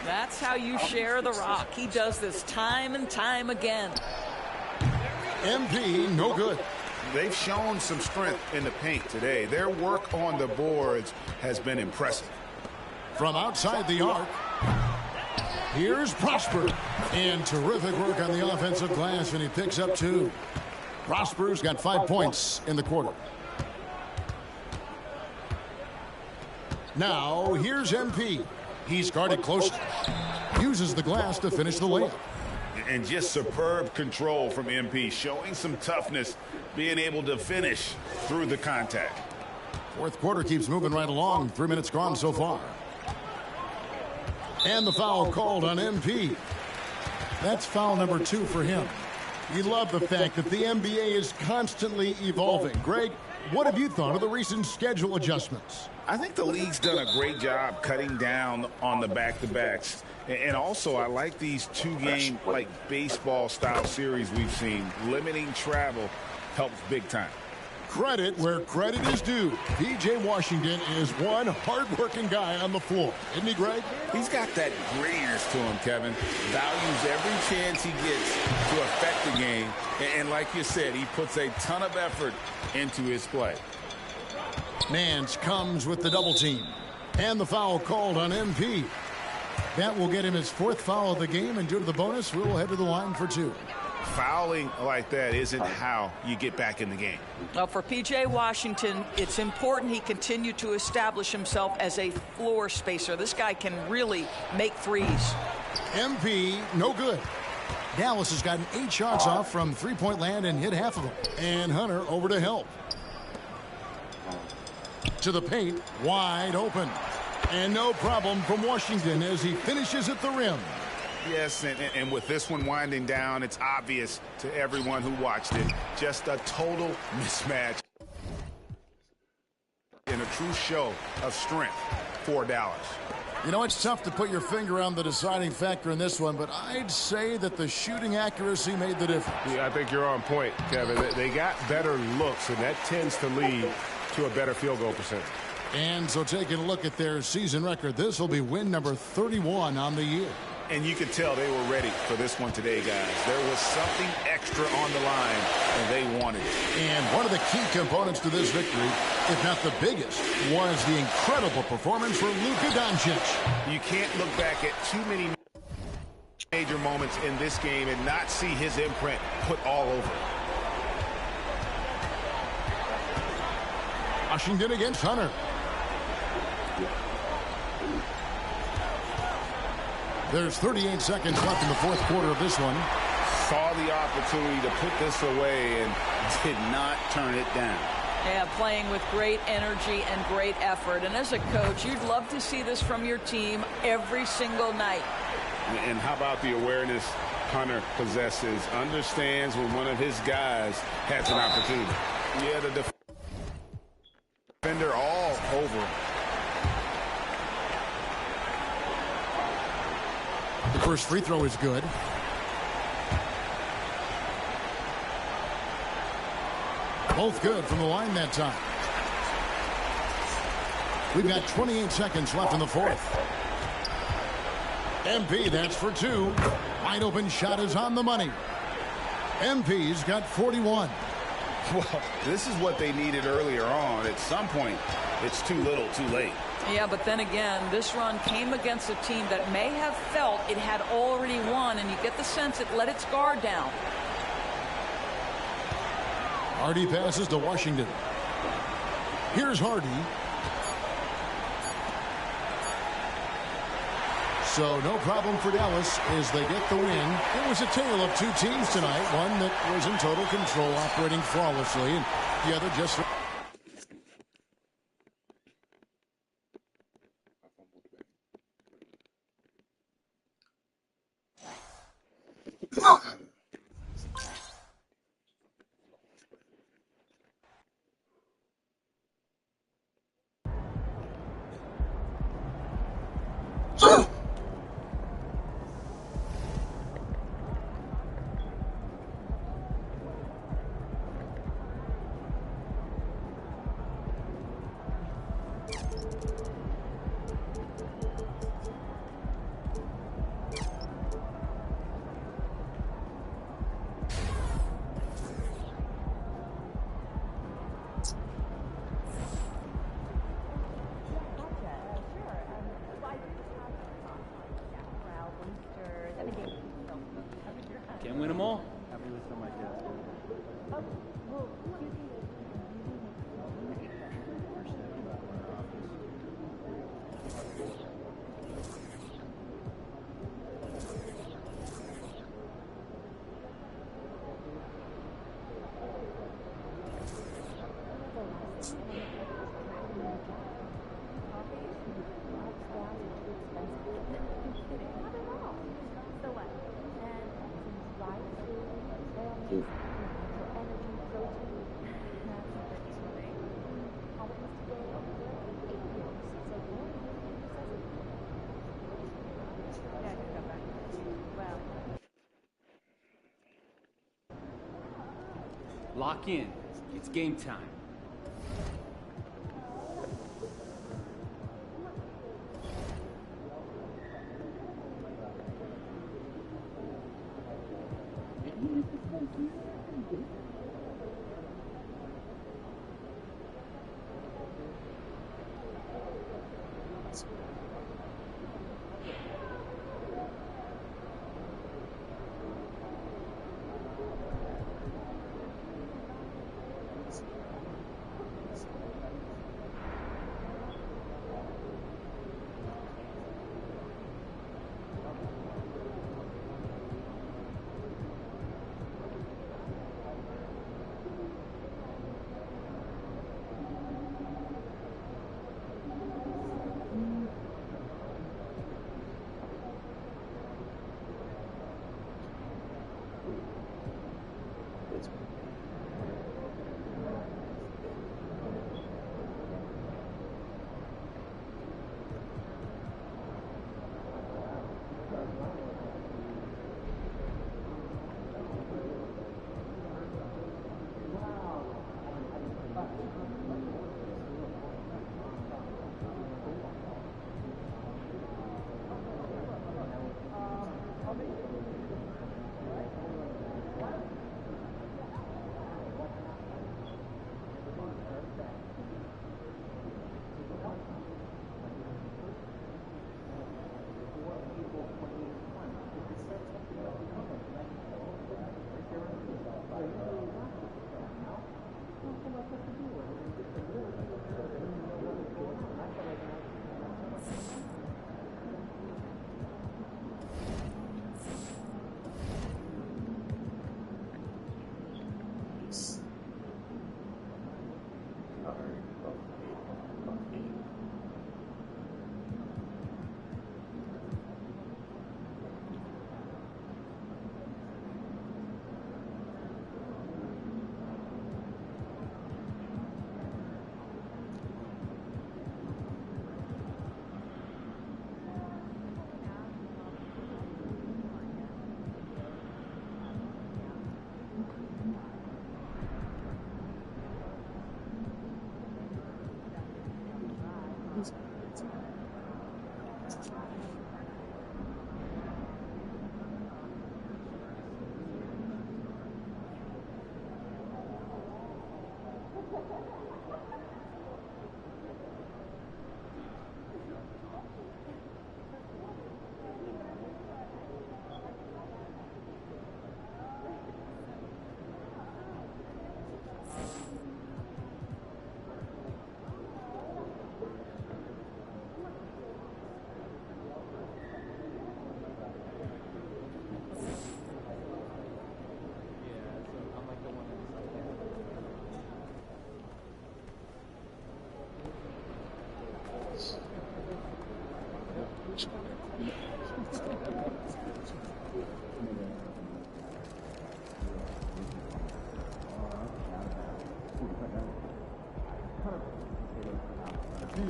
That's how you share the rock. He does this time and time again. MP, no good. They've shown some strength in the paint today. Their work on the boards has been impressive. From outside the arc, here's Prosper. And terrific work on the offensive glass, and he picks up 2. Prosper's got 5 points in the quarter. Now, here's MP. He's guarded closely. Uses the glass to finish the layup. And just superb control from MP, showing some toughness, being able to finish through the contact. Fourth quarter keeps moving right along. 3 minutes gone so far. And the foul called on MP. That's foul number 2 for him. You love the fact that the NBA is constantly evolving. Greg, what have you thought of the recent schedule adjustments? I think the league's done a great job cutting down on the back-to-backs. And also, I like these two-game, like, baseball-style series we've seen. Limiting travel helps big time. Credit where credit is due. P.J. Washington is one hard-working guy on the floor. Isn't he, Greg? He's got that grittiness to him, Kevin. Values every chance he gets to affect the game. And like you said, he puts a ton of effort into his play. Nance comes with the double team. And the foul called on MP. That will get him his 4th foul of the game, and due to the bonus, we'll head to the line for 2. Fouling like that isn't how you get back in the game. Well, for P.J. Washington, it's important he continue to establish himself as a floor spacer. This guy can really make threes. MP, no good. Dallas has gotten 8 shots off from three-point land and hit half of them. And Hunter over to help. To the paint, wide open. And no problem from Washington as he finishes at the rim. Yes, and with this one winding down, it's obvious to everyone who watched it. Just a total mismatch. And a true show of strength for Dallas. You know, it's tough to put your finger on the deciding factor in this one, but I'd say that the shooting accuracy made the difference. Yeah, I think you're on point, Kevin. They got better looks, and that tends to lead to a better field goal percentage. And so taking a look at their season record, this will be win number 31 on the year. And you could tell they were ready for this one today, guys. There was something extra on the line, and they wanted it. And one of the key components to this victory, if not the biggest, was the incredible performance for Luka Doncic. You can't look back at too many major moments in this game and not see his imprint put all over it. Washington against Hunter. There's 38 seconds left in the 4th quarter of this one. Saw the opportunity to put this away and did not turn it down. Yeah, playing with great energy and great effort. And as a coach, you'd love to see this from your team every single night. And how about the awareness Hunter possesses? Understands when one of his guys has an opportunity. Yeah, the defender all over him. The first free throw is good. Both good from the line that time. We've got 28 seconds left in the 4th. MP, that's for 2. Wide open shot is on the money. MP's got 41. Well, this is what they needed earlier on. At some point, it's too little, too late. Yeah, but then again, this run came against a team that may have felt it had already won, and you get the sense it let its guard down. Hardy passes to Washington. Here's Hardy. So no problem for Dallas as they get the win. It was a tale of two teams tonight. One that was in total control, operating flawlessly, and the other just... Can't win them all. Lock in. It's game time.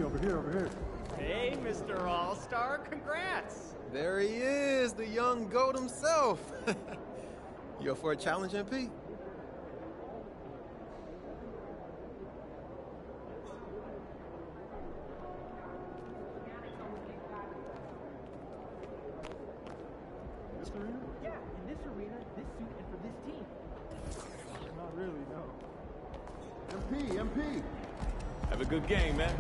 Over here. Hey, Mr. All-Star, congrats. There he is, the young GOAT himself. You up for a challenge, MP? This arena? Yeah, in this arena, this suit, and for this team. Not really, no. MP. Have a good game, man.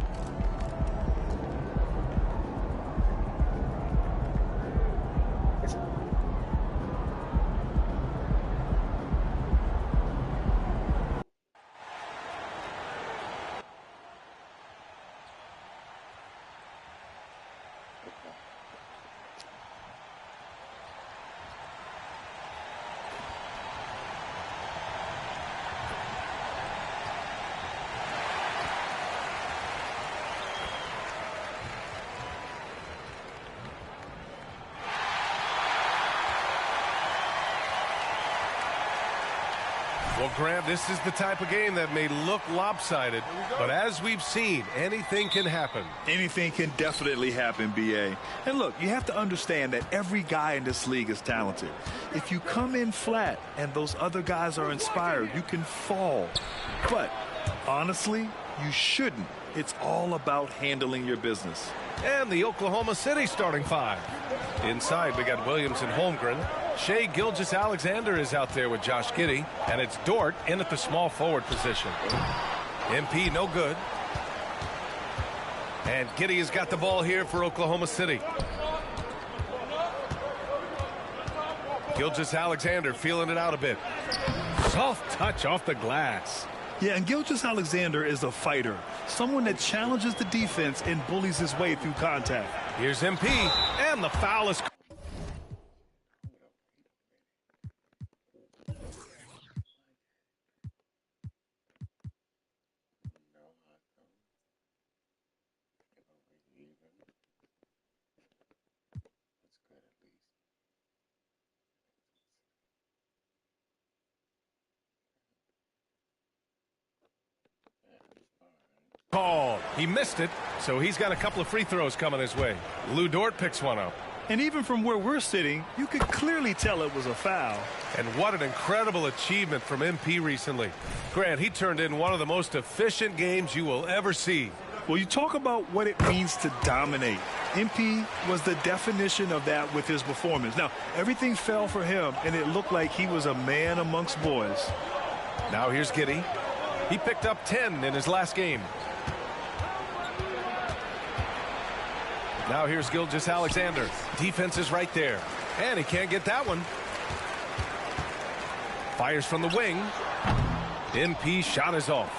Well, Grant, this is the type of game that may look lopsided, but as we've seen, anything can happen. Anything can definitely happen, B.A. And look, you have to understand that every guy in this league is talented. If you come in flat and those other guys are inspired, you can fall. But honestly, you shouldn't. It's all about handling your business. And the Oklahoma City starting five. Inside, we got Williams and Holmgren. Shai Gilgeous-Alexander is out there with Josh Giddey, and it's Dort in at the small forward position. MP no good. And Giddey has got the ball here for Oklahoma City. Gilgeous-Alexander feeling it out a bit. Soft touch off the glass. Yeah, and Gilgeous-Alexander is a fighter, someone that challenges the defense and bullies his way through contact. Here's MP, and the foul is... Called. He missed it, so he's got a couple of free throws coming his way. Lou Dort picks one up. And even from where we're sitting, you could clearly tell it was a foul. And what an incredible achievement from MP recently. Grant, he turned in one of the most efficient games you will ever see. Well, you talk about what it means to dominate. MP was the definition of that with his performance. Now, everything fell for him, and it looked like he was a man amongst boys. Now here's Giddey. He picked up 10 in his last game. Now here's Gilgeous-Alexander. Defense is right there. And he can't get that one. Fires from the wing. MP shot is off.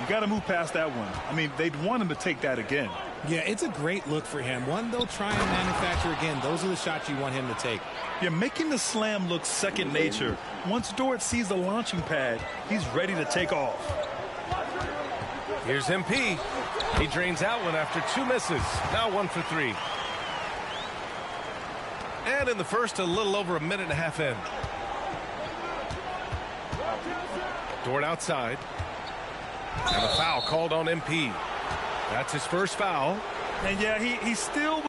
You got to move past that one. I mean, they'd want him to take that again. Yeah, it's a great look for him. One they'll try and manufacture again. Those are the shots you want him to take. You're making the slam look second nature. Once Dort sees the launching pad, he's ready to take off. Here's MP. He drains out one after two misses. Now 1 for 3. And in the first, a little over a minute and a half in. Dort outside. And a foul called on MP. That's his first foul. And yeah, he's still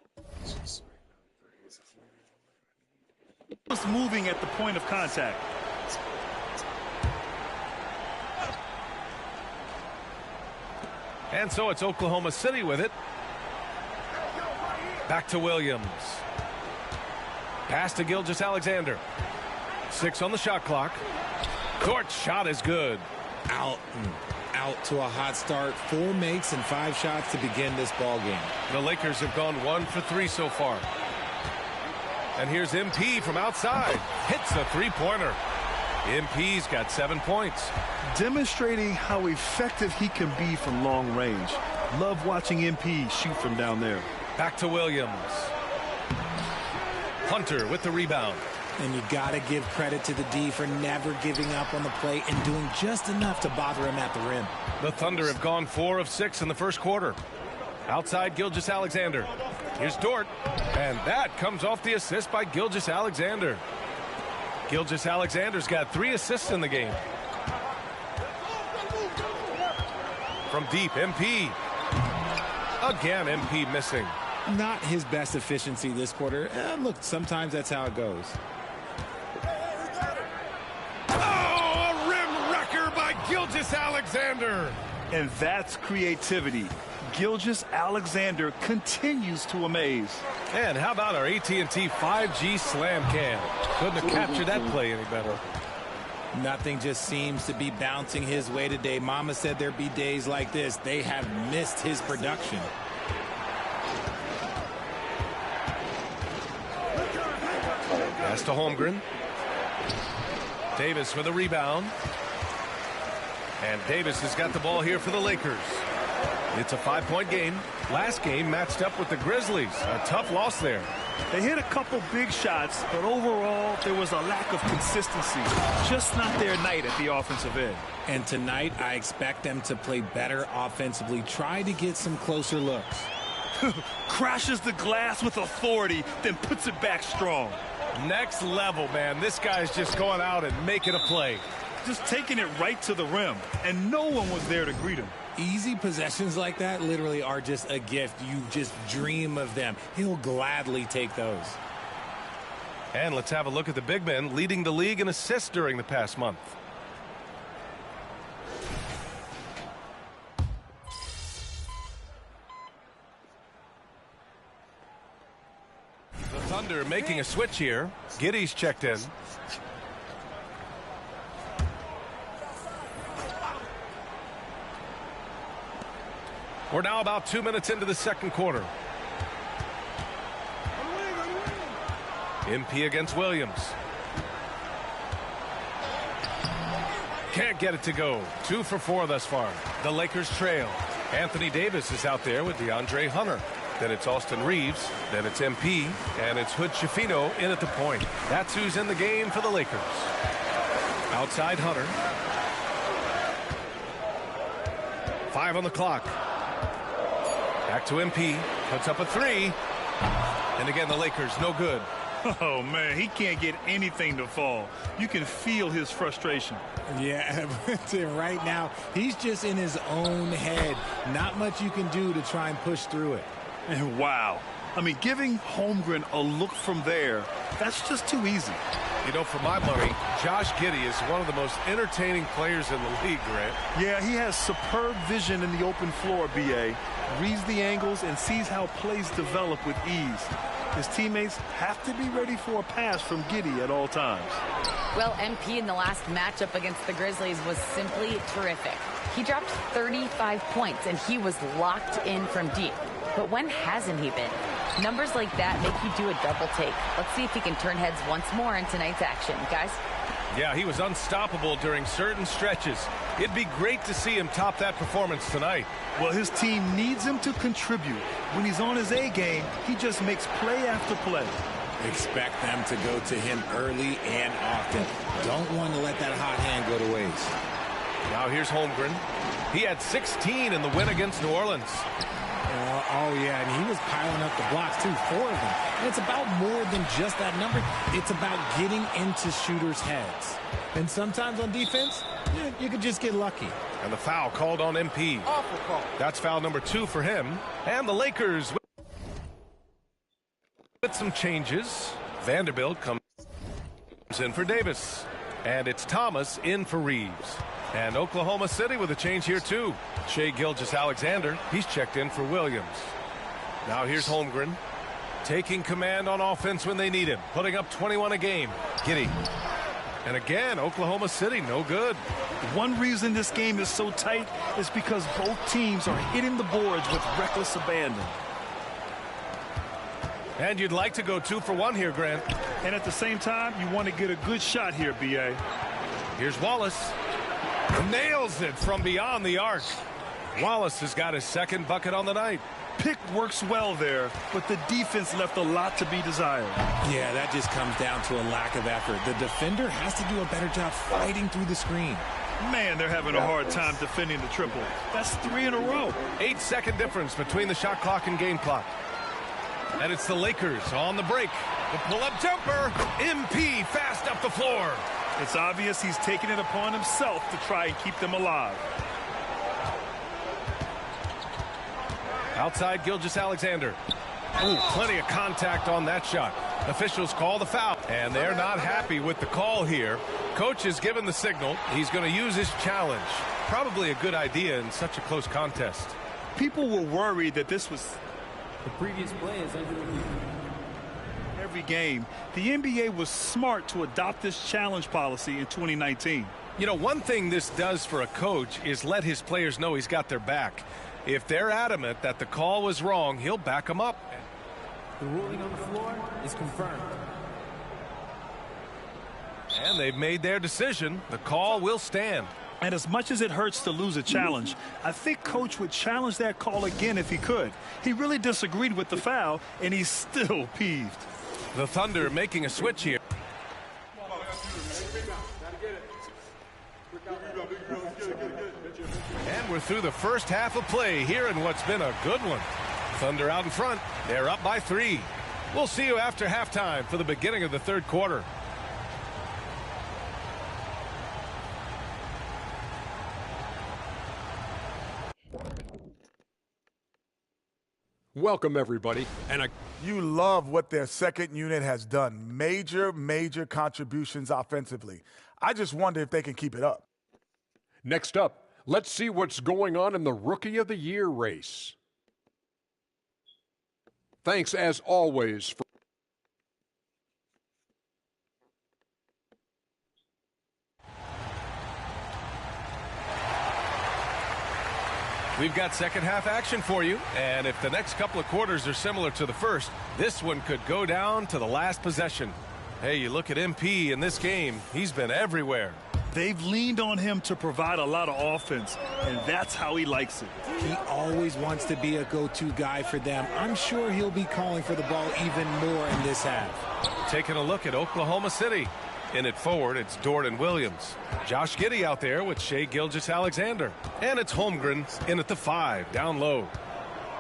moving at the point of contact. And so it's Oklahoma City with it. Back to Williams. Pass to Gilgeous-Alexander. 6 on the shot clock. Dort's shot is good. Out to a hot start. 4 makes and 5 shots to begin this ball game. The Lakers have gone 1 for 3 so far. And here's MP from outside. Hits a three-pointer. MP's got 7 points. Demonstrating how effective he can be from long range. Love watching MP shoot from down there. Back to Williams. Hunter with the rebound. And you got to give credit to the D for never giving up on the play and doing just enough to bother him at the rim. The Thunder have gone 4 of 6 in the first quarter. Outside Gilgeous-Alexander. Here's Dort. And that comes off the assist by Gilgeous-Alexander. Gilgeous-Alexander's got 3 assists in the game. From deep, MP. Again, MP missing. Not his best efficiency this quarter. Look, sometimes that's how it goes. Oh, a rim wrecker by Gilgeous-Alexander. And that's creativity. Gilgeous-Alexander continues to amaze. And how about our AT&T 5G Slam Cam? Couldn't have captured that play any better. Nothing just seems to be bouncing his way today. Mama said there'd be days like this. They have missed his production. Pass to Holmgren. Davis with a rebound. And Davis has got the ball here for the Lakers. It's a 5-point game. Last game matched up with the Grizzlies. A tough loss there. They hit a couple big shots, but overall, there was a lack of consistency. Just not their night at the offensive end. And tonight, I expect them to play better offensively. Try to get some closer looks. Crashes the glass with authority, then puts it back strong. Next level, man. This guy's just going out and making a play. Just taking it right to the rim, and no one was there to greet him. Easy possessions like that literally are just a gift. You just dream of them. He'll gladly take those. And let's have a look at the big men leading the league in assists during the past month. The Thunder making a switch here. Giddey's checked in. We're now about 2 minutes into the second quarter. MP against Williams. Can't get it to go. 2 for 4 thus far. The Lakers trail. Anthony Davis is out there with DeAndre Hunter. Then it's Austin Reeves. Then it's MP. And it's Hood Schifino in at the point. That's who's in the game for the Lakers. Outside Hunter. 5 on the clock. Back to MP. Puts up a 3. And again, the Lakers no good. Oh, man, he can't get anything to fall. You can feel his frustration. Yeah, right now, he's just in his own head. Not much you can do to try and push through it. And wow. I mean, giving Holmgren a look from there, that's just too easy. You know, for my money, Josh Giddey is one of the most entertaining players in the league, Grant. Yeah, he has superb vision in the open floor, B.A. Reads the angles and sees how plays develop with ease. His teammates have to be ready for a pass from Giddey at all times. Well, MP in the last matchup against the Grizzlies was simply terrific. He dropped 35 points, and he was locked in from deep. But when hasn't he been? Numbers like that make you do a double take. Let's see if he can turn heads once more in tonight's action. Guys? Yeah, he was unstoppable during certain stretches. It'd be great to see him top that performance tonight. Well, his team needs him to contribute. When he's on his A game, he just makes play after play. Expect them to go to him early and often. Don't want to let that hot hand go to waste. Now here's Holmgren. He had 16 in the win against New Orleans. Oh, yeah, and he was piling up the blocks, too, 4 of them. And it's about more than just that number. It's about getting into shooters' heads. And sometimes on defense, you could just get lucky. And the foul called on MP. Awful call. That's foul number 2 for him. And the Lakers with some changes. Vanderbilt comes in for Davis. And it's Thomas in for Reeves. And Oklahoma City with a change here, too. Shai Gilgeous-Alexander, he's checked in for Williams. Now here's Holmgren, taking command on offense when they need him, putting up 21 a game. Giddey. And again, Oklahoma City, no good. One reason this game is so tight is because both teams are hitting the boards with reckless abandon. And you'd like to go 2 for 1 here, Grant. And at the same time, you want to get a good shot here, B.A. Here's Wallace. Nails it from beyond the arc. Wallace has got his second bucket on the night. Pick works well there, but the defense left a lot to be desired. Yeah, that just comes down to a lack of effort. The defender has to do a better job fighting through the screen. Man, they're having a hard time defending the triple. That's 3 in a row. 8-second difference between the shot clock and game clock. And it's the Lakers on the break. The pull-up jumper. MP fast up the floor. It's obvious he's taking it upon himself to try and keep them alive. Outside Gilgeous-Alexander. Ooh, plenty of contact on that shot. Officials call the foul, and they're not happy with the call here. Coach has given the signal. He's going to use his challenge. Probably a good idea in such a close contest. People were worried that this was the previous play is under review. Every game, the NBA was smart to adopt this challenge policy in 2019. You know, one thing this does for a coach is let his players know he's got their back. If they're adamant that the call was wrong, he'll back them up. The ruling on the floor is confirmed. And they've made their decision. The call will stand. And as much as it hurts to lose a challenge, I think Coach would challenge that call again if he could. He really disagreed with the foul, and he's still peeved. The Thunder making a switch here. And we're through the first half of play here in what's been a good one. Thunder out in front. They're up by 3. We'll see you after halftime for the beginning of the third quarter. Welcome, everybody. And you love what their second unit has done. Major contributions offensively. I just wonder if they can keep it up. Next up, let's see what's going on in the Rookie of the Year race. Thanks, as always, for We've got second half action for you, and if the next couple of quarters are similar to the first, this one could go down to the last possession. Hey, you look at MP in this game, he's been everywhere. They've leaned on him to provide a lot of offense, and that's how he likes it. He always wants to be a go-to guy for them. I'm sure he'll be calling for the ball even more in this half. Taking a look at Oklahoma City. In it forward, it's Dort and Williams. Josh Giddey out there with Shai Gilgeous-Alexander. And it's Holmgren in at the 5, down low.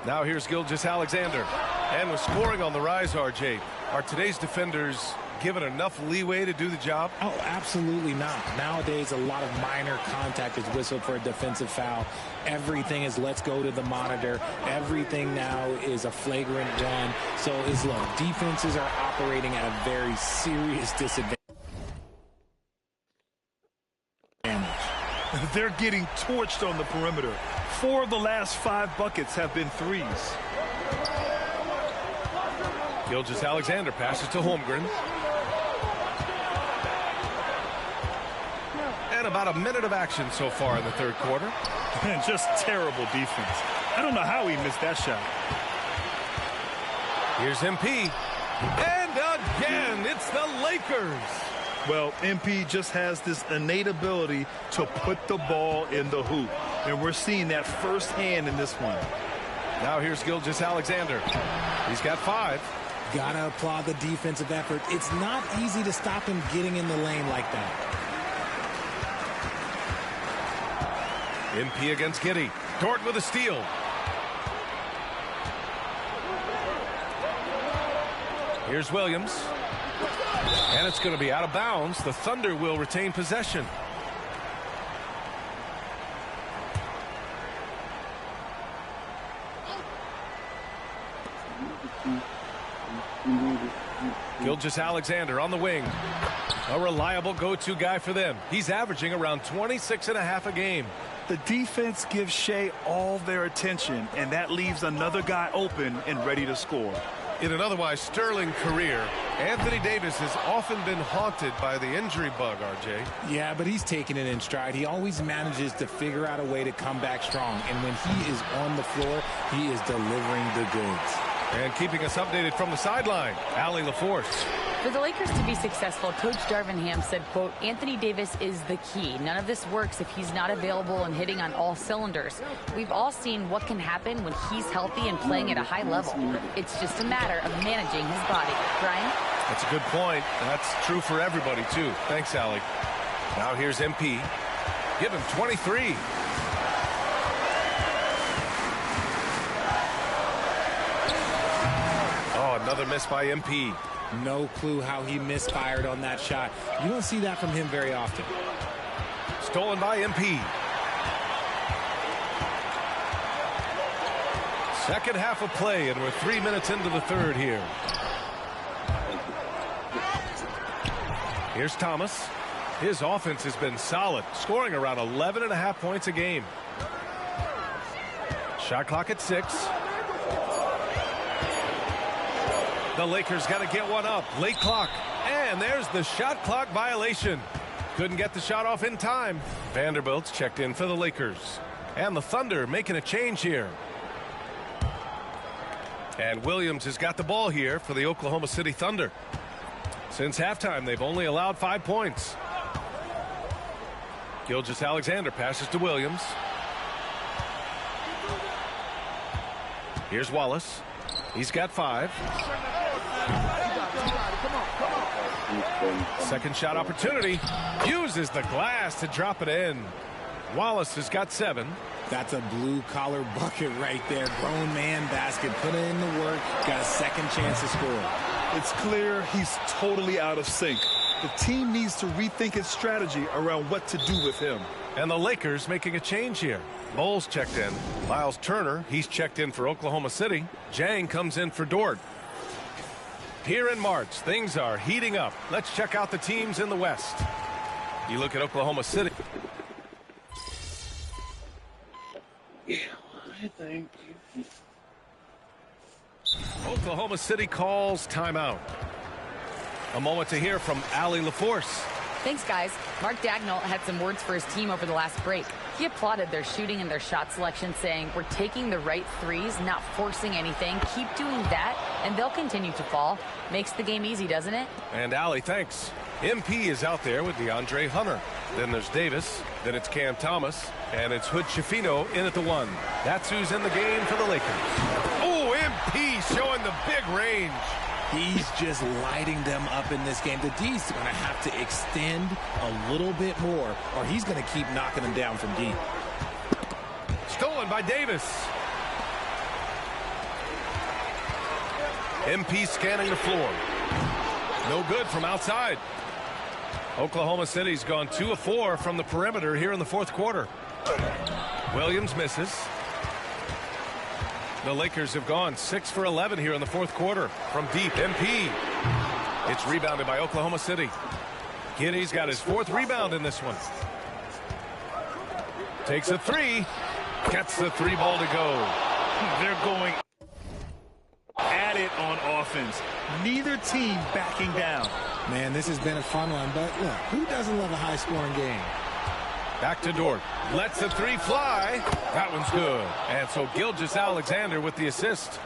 Now here's Gilgeous-Alexander. And with scoring on the rise, RJ, are today's defenders given enough leeway to do the job? Oh, absolutely not. Nowadays, a lot of minor contact is whistled for a defensive foul. Everything is let's go to the monitor. Everything now is a flagrant one. So, look, defenses are operating at a very serious disadvantage. They're getting torched on the perimeter. 4 of the last 5 buckets have been threes. Gilgeous-Alexander passes to Holmgren. And about a minute of action so far in the third quarter. Man, just terrible defense. I don't know how he missed that shot. Here's MP. And again, it's the Lakers. Well, MP just has this innate ability to put the ball in the hoop. And we're seeing that firsthand in this one. Now here's Gilgeous-Alexander. He's got 5. Gotta applaud the defensive effort. It's not easy to stop him getting in the lane like that. MP against Giddey. Dort with a steal. Here's Williams. And it's going to be out of bounds. The Thunder will retain possession. Gilgeous-Alexander on the wing. A reliable go-to guy for them. He's averaging around 26.5 a game. The defense gives Shai all their attention, and that leaves another guy open and ready to score. In an otherwise sterling career, Anthony Davis has often been haunted by the injury bug, RJ. Yeah, but he's taking it in stride. He always manages to figure out a way to come back strong. And when he is on the floor, he is delivering the goods. And keeping us updated from the sideline, Allie LaForce. For the Lakers to be successful, Coach Darvin Ham said, quote, Anthony Davis is the key. None of this works if he's not available and hitting on all cylinders. We've all seen what can happen when he's healthy and playing at a high level. It's just a matter of managing his body. Brian? That's a good point. That's true for everybody, too. Thanks, Allie. Now here's MP. Give him 23. Oh, another miss by MP. No clue how he misfired on that shot. You don't see that from him very often. Stolen by MP. Second half of play, and we're 3 minutes into the third here. Here's Thomas. His offense has been solid, scoring around 11.5 points a game. Shot clock at 6. The Lakers got to get one up. Late clock. And there's the shot clock violation. Couldn't get the shot off in time. Vanderbilt's checked in for the Lakers. And the Thunder making a change here. And Williams has got the ball here for the Oklahoma City Thunder. Since halftime, they've only allowed 5 points. Gilgeous-Alexander passes to Williams. Here's Wallace. He's got 5. Second shot opportunity. Uses the glass to drop it in. Wallace has got 7. That's a blue-collar bucket right there. Grown man basket. Put in the work. Got a second chance to score. It's clear he's totally out of sync. The team needs to rethink its strategy around what to do with him. And the Lakers making a change here. Bowles checked in. Miles Turner, he's checked in for Oklahoma City. Jang comes in for Dort. Here in March, things are heating up. Let's check out the teams in the West. You look at Oklahoma City. Yeah, I think. Oklahoma City calls timeout. A moment to hear from Allie LaForce. Thanks, guys. Mark Dagnall had some words for his team over the last break. He applauded their shooting and their shot selection, saying, "We're taking the right threes, not forcing anything. Keep doing that, and they'll continue to fall." Makes the game easy, doesn't it? And Allie, thanks. MP is out there with DeAndre Hunter. Then there's Davis. Then it's Cam Thomas. And it's Hood Schifino in at the 1. That's who's in the game for the Lakers. Oh, MP showing the big range. He's just lighting them up in this game. The D's going to have to extend a little bit more, or he's going to keep knocking them down from deep. Stolen by Davis. MP scanning the floor. No good from outside. Oklahoma City's gone 2 of 4 from the perimeter here in the fourth quarter. Williams misses. The Lakers have gone 6 for 11 here in the fourth quarter from deep. MP. It's rebounded by Oklahoma City. Giddey's got his 4th rebound in this one. Takes a 3. Gets the 3 ball to go. They're going at it on offense. Neither team backing down. Man, this has been a fun one, but look, who doesn't love a high-scoring game? Back to Dort. Lets the 3 fly. That one's good. And so Gilgeous-Alexander with the assist.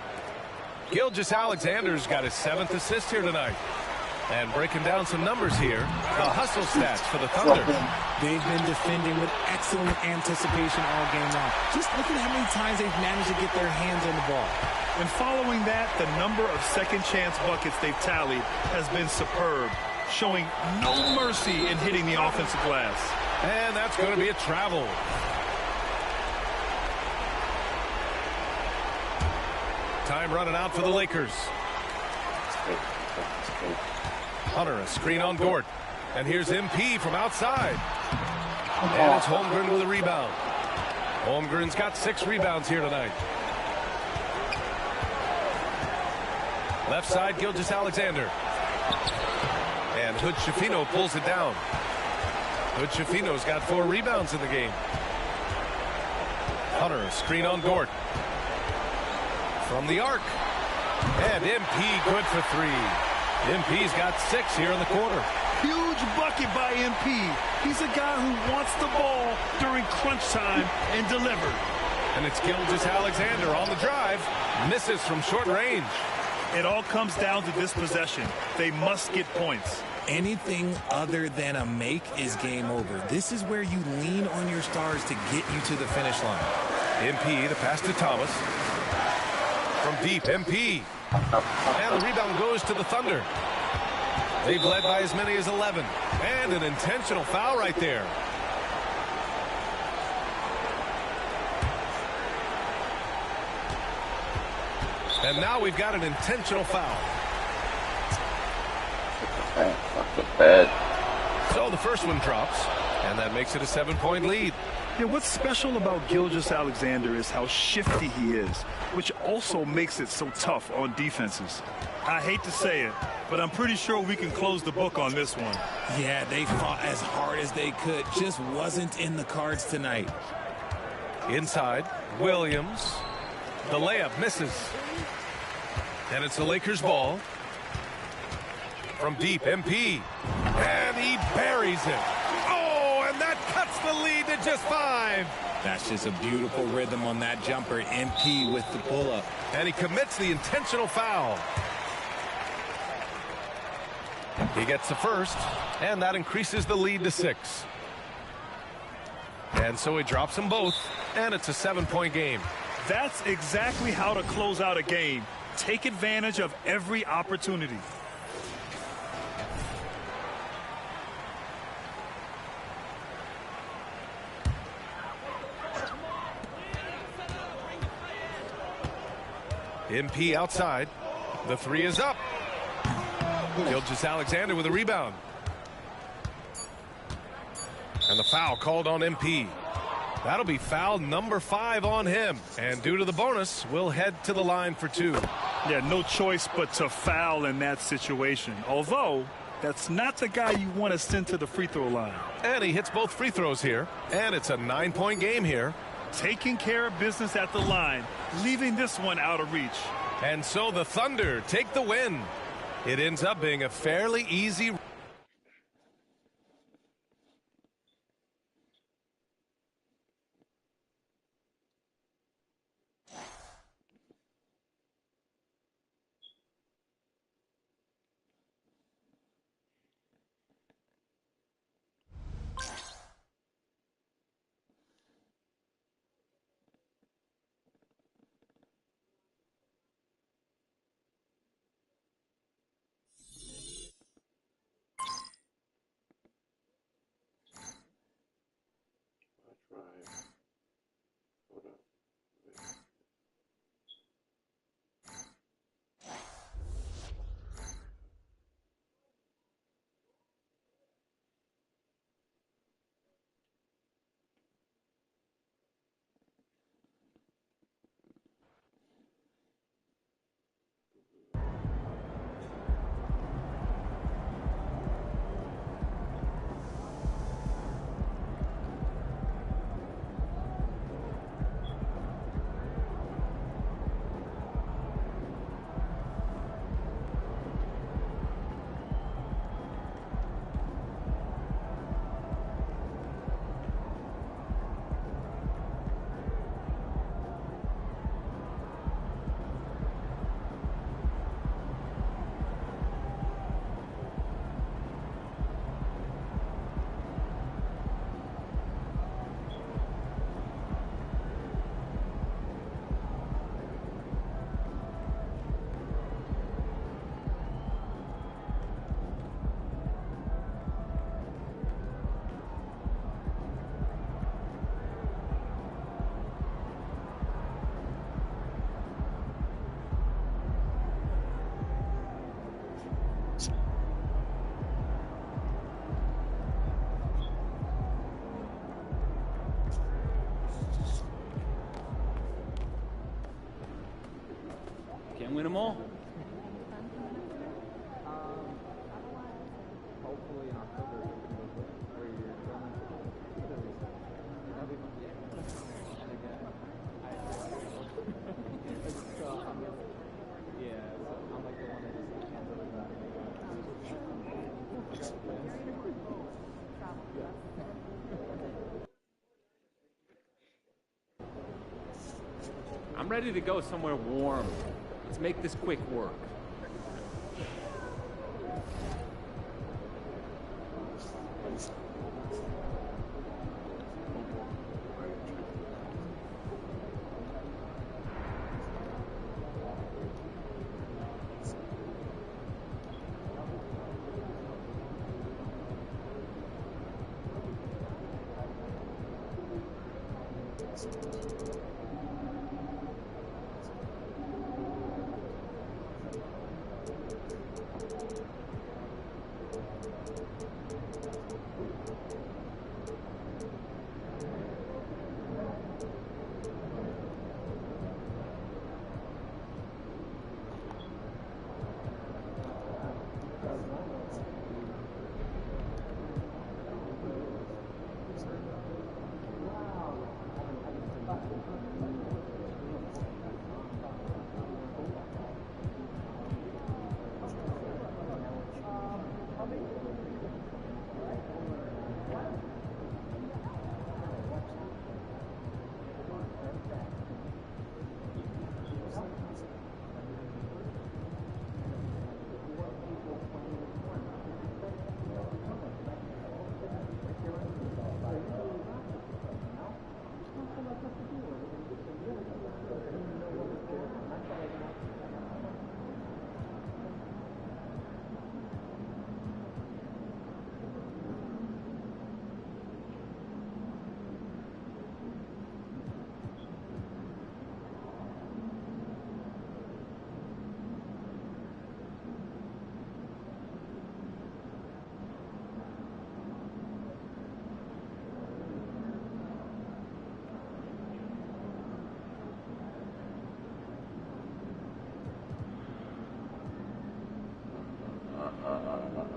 Gilgeous-Alexander's got his 7th assist here tonight. And breaking down some numbers here, the hustle stats for the Thunder. They've been defending with excellent anticipation all game long. Just look at how many times they've managed to get their hands on the ball. And following that, the number of second chance buckets they've tallied has been superb, showing no mercy in hitting the offensive glass. And that's going to be a travel. Time running out for the Lakers. Hunter, a screen on Dort. And here's MP from outside. And it's Holmgren with a rebound. Holmgren's got 6 rebounds here tonight. Left side, Gilgeous-Alexander. And Hood Schifino pulls it down. Hood Schifino's got 4 rebounds in the game. Hunter, a screen on Dort. From the arc. And MP good for 3. MP's got 6 here in the quarter. Huge bucket by MP. He's a guy who wants the ball during crunch time and deliver. And it's Gilgeous-Alexander on the drive. Misses from short range. It all comes down to this possession. They must get points. Anything other than a make is game over. This is where you lean on your stars to get you to the finish line. MP, the pass to Thomas. From deep, MP. And the rebound goes to the Thunder. They've led by as many as 11. And an intentional foul right there. And now we've got an intentional foul. So the first one drops, and that makes it a 7-point lead. Yeah, what's special about Gilgeous-Alexander is how shifty he is, which also makes it so tough on defenses. I hate to say it, but I'm pretty sure we can close the book on this one. Yeah, they fought as hard as they could. Just wasn't in the cards tonight. Inside, Williams. The layup misses. And it's the Lakers' ball. From deep, MP. And he buries it. Oh, and that cuts the lead to just 5. That's just a beautiful rhythm on that jumper. MP with the pull-up. And he commits the intentional foul. He gets the first, and that increases the lead to 6. And so he drops them both, and it's a 7-point game. That's exactly how to close out a game. Take advantage of every opportunity. MP outside. The 3 is up. Gilgeous-Alexander with a rebound. And the foul called on MP. That'll be foul number 5 on him. And due to the bonus, we'll head to the line for 2. Yeah, no choice but to foul in that situation. Although, that's not the guy you want to send to the free throw line. And he hits both free throws here. And it's a 9-point game here. Taking care of business at the line, leaving this one out of reach. And so the Thunder take the win. It ends up being a fairly easy. Can't win them all. I'm ready to go somewhere warm. Let's make this quick work.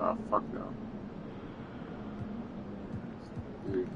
Oh, fuck no. Dude.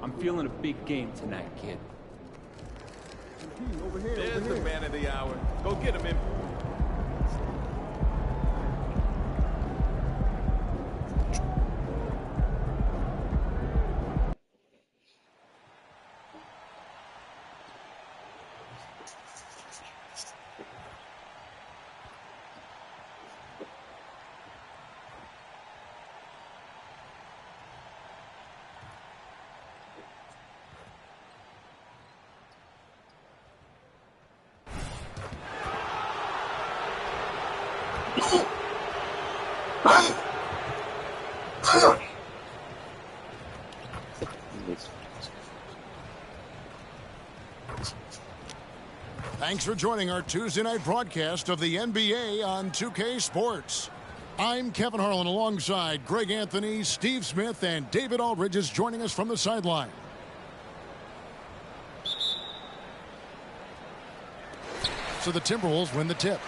I'm feeling a big game tonight, kid. There's the man of the hour. Go get him, MP. Thanks for joining our Tuesday night broadcast of the NBA on 2K Sports. I'm Kevin Harlan alongside Greg Anthony, Steve Smith, and David Aldridge is joining us from the sideline. So the Timberwolves win the tip.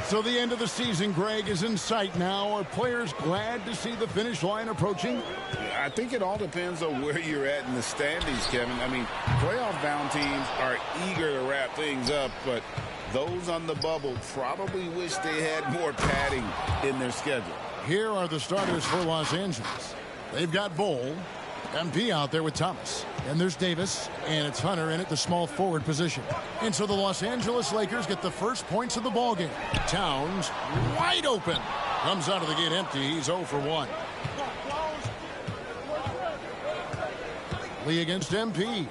So the end of the season, Greg, is in sight now. Are players glad to see the finish line approaching? I think it all depends on where you're at in the standings, Kevin. I mean, playoff-bound teams are eager to wrap things up, but those on the bubble probably wish they had more padding in their schedule. Here are the starters for Los Angeles. They've got Bol, MP out there with Thomas. And there's Davis, and it's Hunter in at the small forward position. And so the Los Angeles Lakers get the first points of the ballgame. Towns, wide open. Comes out of the gate empty. He's 0 for 1. Lee against MP.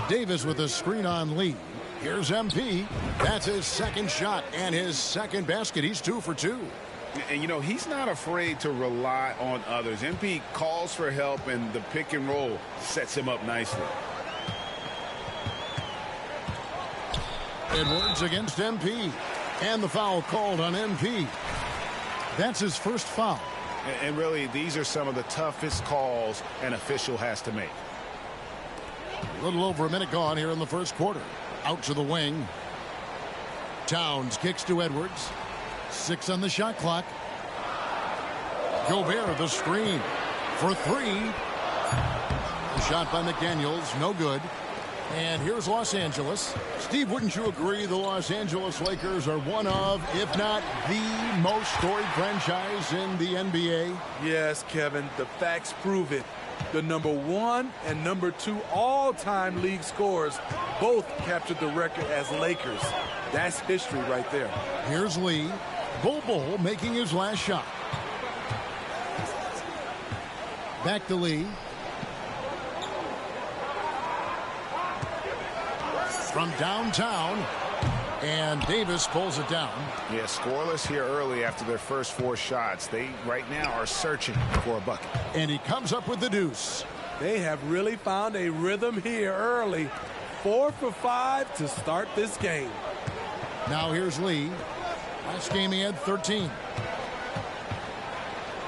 Davis with a screen on Lee. Here's MP. That's his second shot and his second basket. He's 2 for 2. And, you know, he's not afraid to rely on others. MP calls for help, and the pick and roll sets him up nicely. Edwards against MP. And the foul called on MP. That's his first foul. And really, these are some of the toughest calls an official has to make. A little over a minute gone here in the first quarter. Out to the wing. Towns kicks to Edwards. 6 on the shot clock. Gobert the screen for 3. The shot by McDaniels, no good. And here's Los Angeles. Steve, wouldn't you agree the Los Angeles Lakers are one of, if not the most storied franchise in the NBA? Yes, Kevin. The facts prove it. The #1 and #2 all-time league scorers both captured the record as Lakers. That's history right there. Here's Lee. Bol making his last shot. Back to Lee. From downtown, and Davis pulls it down. Yeah, scoreless here early after their first 4 shots. They right now are searching for a bucket. And he comes up with the deuce. They have really found a rhythm here early. 4 for 5 to start this game. Now here's Lee. Last game he had 13.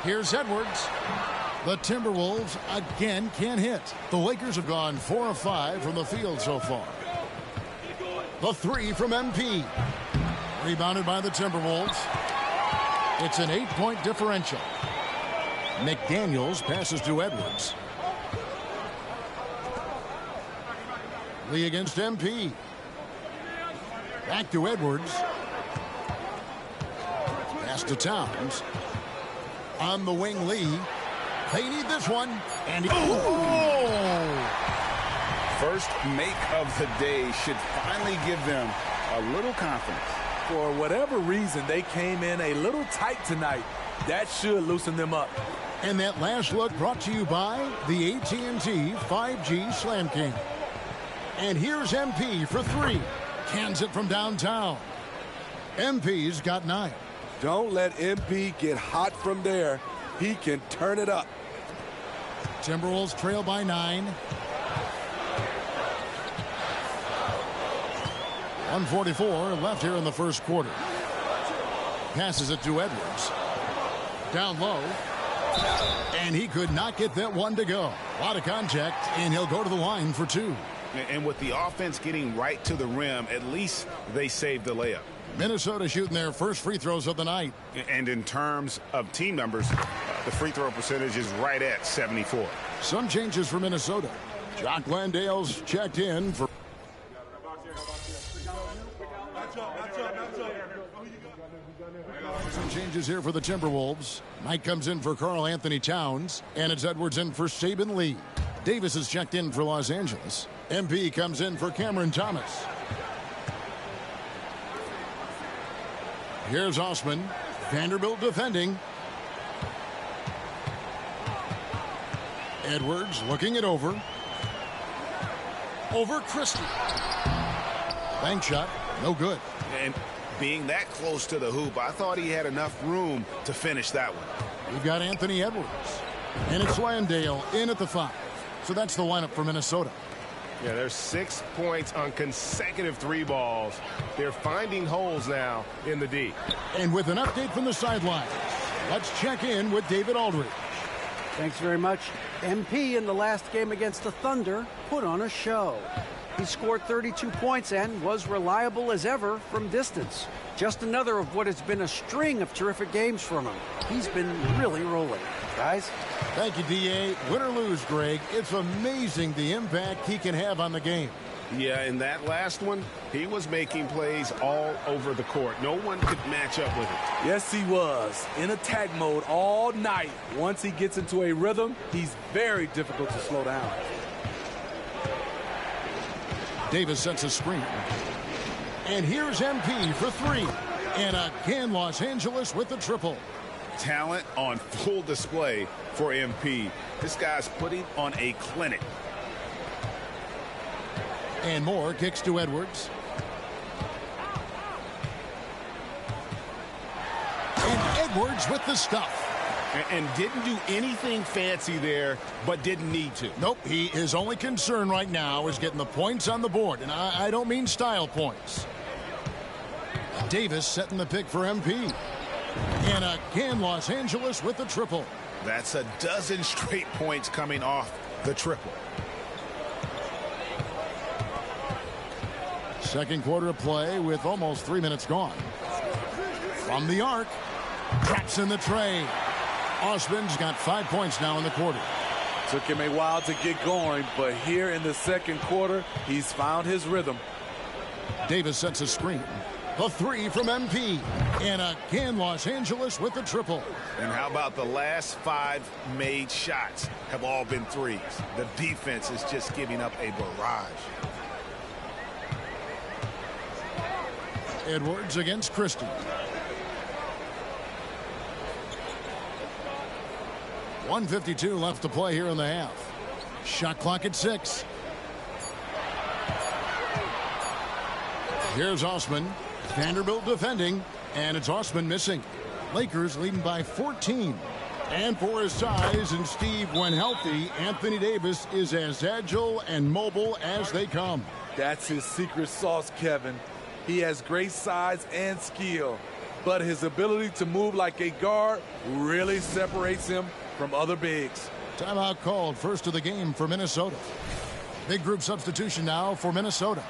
Here's Edwards. The Timberwolves again can't hit. The Lakers have gone 4 of 5 from the field so far. The 3 from MP. Rebounded by the Timberwolves. It's an 8-point differential. McDaniels passes to Edwards. Lee against MP. Back to Edwards. Pass to Towns. On the wing, Lee. They need this one. And First make of the day should finally give them a little confidence. For whatever reason, they came in a little tight tonight. That should loosen them up. And that last look brought to you by the AT&T 5G Slam King. And here's MP for 3. Cans it from downtown. MP's got 9. Don't let MP get hot from there. He can turn it up. Timberwolves trail by 9. 1:44 left here in the first quarter. Passes it to Edwards. Down low. And he could not get that one to go. A lot of contact, and he'll go to the line for 2. And with the offense getting right to the rim, at least they saved the layup. Minnesota shooting their first free throws of the night. And in terms of team numbers, the free throw percentage is right at 74. Some changes for Minnesota. Jock Landale's checked in for... Some changes here for the Timberwolves. Knight comes in for Karl Anthony Towns, and it's Edwards in for Saben Lee. Davis is checked in for Los Angeles. MP comes in for Cameron Thomas. Here's Osman. Vanderbilt defending. Edwards looking it over. Over Christie. Bank shot, no good. And being that close to the hoop, I thought he had enough room to finish that one. We've got Anthony Edwards. And it's Landale in at the 5. So that's the lineup for Minnesota. Yeah, there's 6 points on consecutive 3 balls. They're finding holes now in the D. And with an update from the sidelines, let's check in with David Aldridge. Thanks very much. MP in the last game against the Thunder put on a show. He scored 32 points and was reliable as ever from distance. Just another of what has been a string of terrific games from him. He's been really rolling. Guys? Thank you, D.A. Win or lose, Greg, it's amazing the impact he can have on the game. Yeah, in that last one, he was making plays all over the court. No one could match up with it. Yes, he was. In attack mode all night. Once he gets into a rhythm, he's very difficult to slow down. Davis sets a screen. And here's MP for 3. And again, Los Angeles with the triple. Talent on full display for MP. This guy's putting on a clinic. And Moore kicks to Edwards. And Edwards with the stuff. And didn't do anything fancy there, but didn't need to. Nope, his only concern right now is getting the points on the board. And I don't mean style points. Davis setting the pick for MP. And again, Los Angeles with the triple. That's a dozen straight points coming off the triple. Second quarter of play with almost 3 minutes gone. From the arc, traps in the tray. Osman's got 5 points now in the quarter. Took him a while to get going, but here in the second quarter, he's found his rhythm. Davis sets a screen. The 3 from MP. And again, Los Angeles with the triple. And how about the last 5 made shots have all been threes. The defense is just giving up a barrage. Edwards against Christie. 1:52 left to play here in the half. Shot clock at 6. Here's Osman. Vanderbilt defending, and it's Osman missing. Lakers leading by 14. And for his size and Steve, when healthy, Anthony Davis is as agile and mobile as they come. That's his secret sauce, Kevin. He has great size and skill, but his ability to move like a guard really separates him from other bigs. Timeout called, first of the game for Minnesota. Big group substitution now for Minnesota.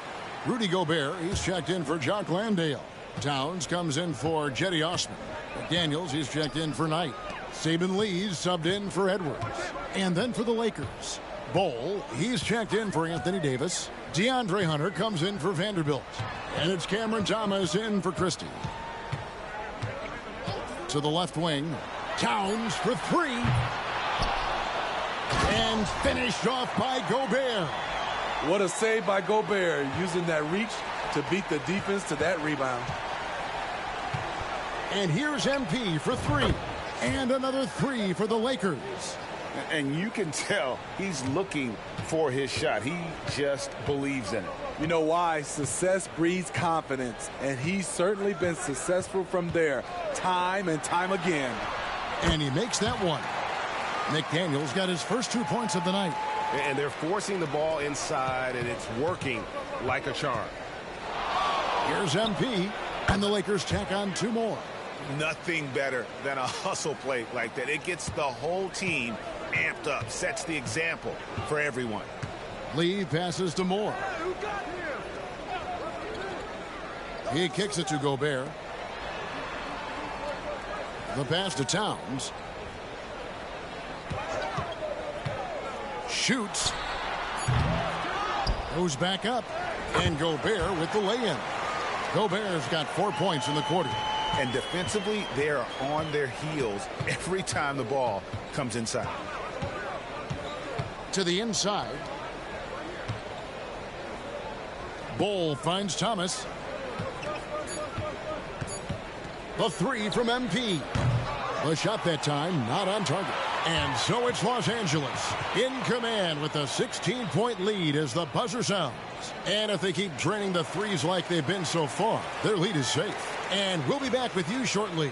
Rudy Gobert, he's checked in for Jock Landale. Towns comes in for Jetty Osman. McDaniels, he's checked in for Knight. Saben Lee's subbed in for Edwards. And then for the Lakers, Bol, he's checked in for Anthony Davis. DeAndre Hunter comes in for Vanderbilt. And it's Cameron Thomas in for Christie. To the left wing. Towns for three. And finished off by Gobert. What a save by Gobert, using that reach to beat the defense to that rebound. And here's MP for three. And another three for the Lakers. And you can tell he's looking for his shot. He just believes in it. You know why? Success breeds confidence, and he's certainly been successful from there time and time again. And he makes that one. McDaniels got his first 2 points of the night. And they're forcing the ball inside, and it's working like a charm. Here's MP, and the Lakers tack on 2 more. Nothing better than a hustle play like that. It gets the whole team amped up, sets the example for everyone. Lee passes to Moore. He kicks it to Gobert. The pass to Towns. Shoots. Goes back up. And Gobert with the lay-in. Gobert's got 4 points in the quarter. And defensively, they are on their heels every time the ball comes inside. To the inside. Bol finds Thomas. The three from MP. The shot that time not on target. And so it's Los Angeles in command with a 16-point lead as the buzzer sounds. And if they keep draining the threes like they've been so far, their lead is safe. And we'll be back with you shortly.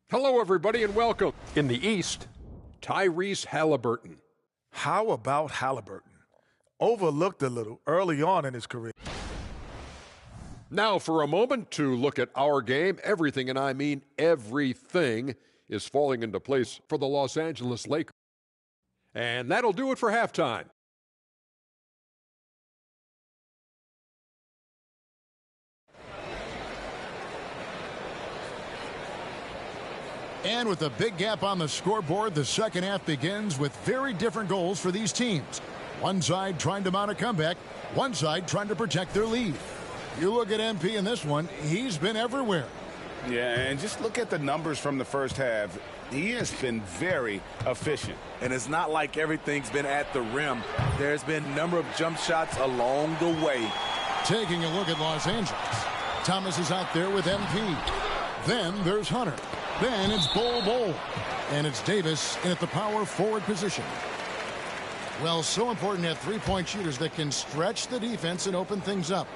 Hello, everybody, and welcome. In the East, Tyrese Halliburton. How about Halliburton? Overlooked a little early on in his career. Now for a moment to look at our game. Everything, and I mean everything, is falling into place for the Los Angeles Lakers. And that'll do it for halftime. And with a big gap on the scoreboard, the second half begins with very different goals for these teams. One side trying to mount a comeback, one side trying to protect their lead. You look at MP in this one, he's been everywhere. Yeah, and just look at the numbers from the first half. He has been very efficient. And it's not like everything's been at the rim. There's been a number of jump shots along the way. Taking a look at Los Angeles. Thomas is out there with MP. Then there's Hunter. Then it's Bol. And it's Davis in at the power forward position. Well, so important to have three-point shooters that can stretch the defense and open things up.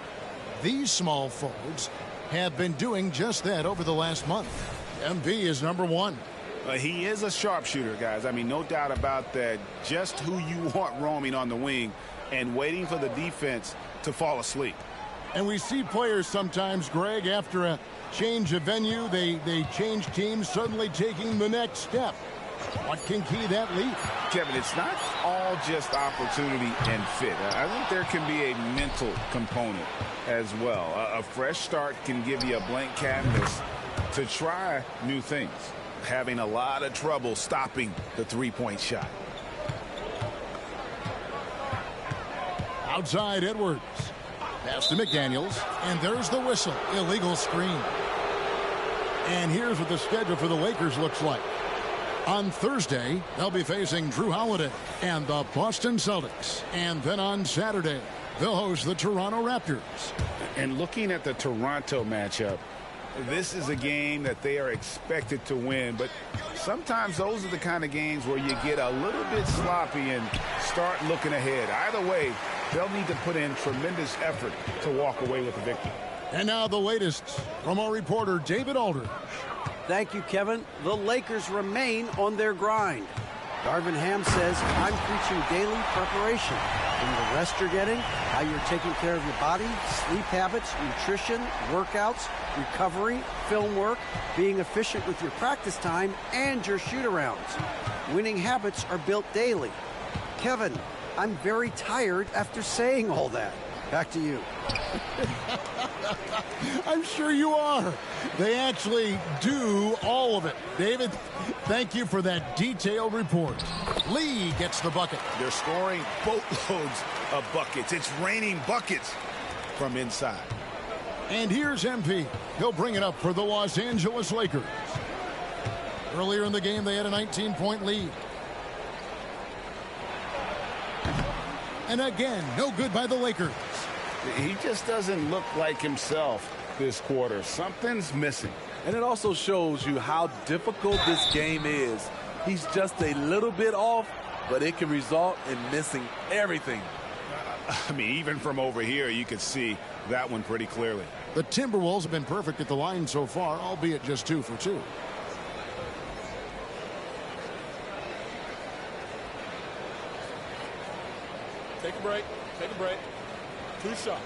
These small forwards have been doing just that over the last month. MP is number one. He is a sharpshooter, guys. I mean, no doubt about that. Just who you want roaming on the wing and waiting for the defense to fall asleep. And we see players sometimes, Greg, after a change of venue, they change teams, suddenly taking the next step. What can key that lead? Kevin, it's not all just opportunity and fit. I think there can be a mental component as well. A fresh start can give you a blank canvas to try new things. Having a lot of trouble stopping the three-point shot. Outside Edwards. Pass to McDaniels. And there's the whistle. Illegal screen. And here's what the schedule for the Lakers looks like. On Thursday, they'll be facing Drew Holiday and the Boston Celtics. And then on Saturday, they'll host the Toronto Raptors. And looking at the Toronto matchup, this is a game that they are expected to win. But sometimes those are the kind of games where you get a little bit sloppy and start looking ahead. Either way, they'll need to put in tremendous effort to walk away with the victory. And now the latest from our reporter, David Aldridge. Thank you, Kevin. The Lakers remain on their grind. Darvin Ham says, I'm preaching daily preparation. From the rest you're getting, how you're taking care of your body, sleep habits, nutrition, workouts, recovery, film work, being efficient with your practice time, and your shoot-arounds. Winning habits are built daily. Kevin, I'm very tired after saying all that. Back to you. I'm sure you are. They actually do all of it. David, thank you for that detailed report. Lee gets the bucket. They're scoring boatloads of buckets. It's raining buckets from inside. And here's MP. He'll bring it up for the Los Angeles Lakers. Earlier in the game, they had a 19-point lead. And again, no good by the Lakers. He just doesn't look like himself this quarter. Something's missing. And it also shows you how difficult this game is. He's just a little bit off, but it can result in missing everything. I mean, even from over here, you could see that one pretty clearly. The Timberwolves have been perfect at the line so far, albeit just 2 for 2. Take a break. Take a break. 2 shots.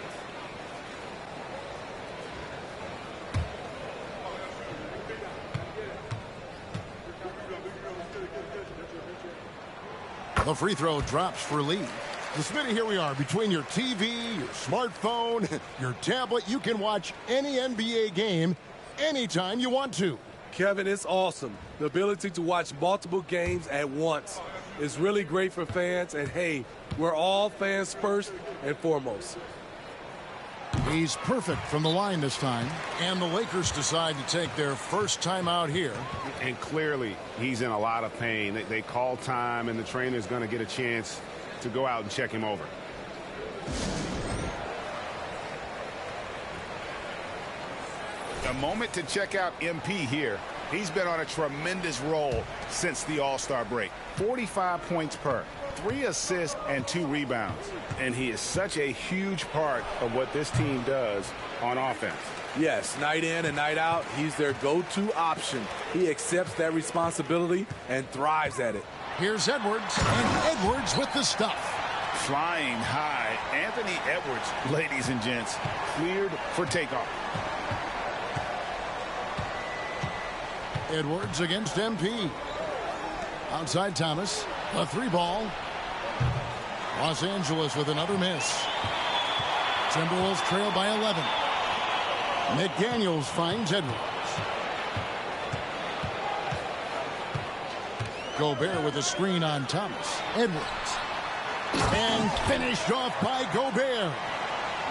The free throw drops for Lee. Smitty, here we are between your TV, your smartphone, your tablet. You can watch any NBA game anytime you want to. Kevin, it's awesome. The ability to watch multiple games at once is really great for fans. And, hey, we're all fans first and foremost. He's perfect from the line this time. And the Lakers decide to take their first time out here. And clearly, he's in a lot of pain. They call time, and the trainer's going to get a chance to go out and check him over. A moment to check out MP here. He's been on a tremendous roll since the All-Star break. 45 points per, 3 assists, and 2 rebounds. And he is such a huge part of what this team does on offense. Yes, night in and night out, he's their go-to option. He accepts that responsibility and thrives at it. Here's Edwards, and Edwards with the stuff. Flying high, Anthony Edwards, ladies and gents, cleared for takeoff. Edwards against MP. Outside Thomas, a 3-ball. Los Angeles with another miss. Timberwolves trail by 11. McDaniels finds Edwards. Gobert with a screen on Thomas. Edwards. And finished off by Gobert.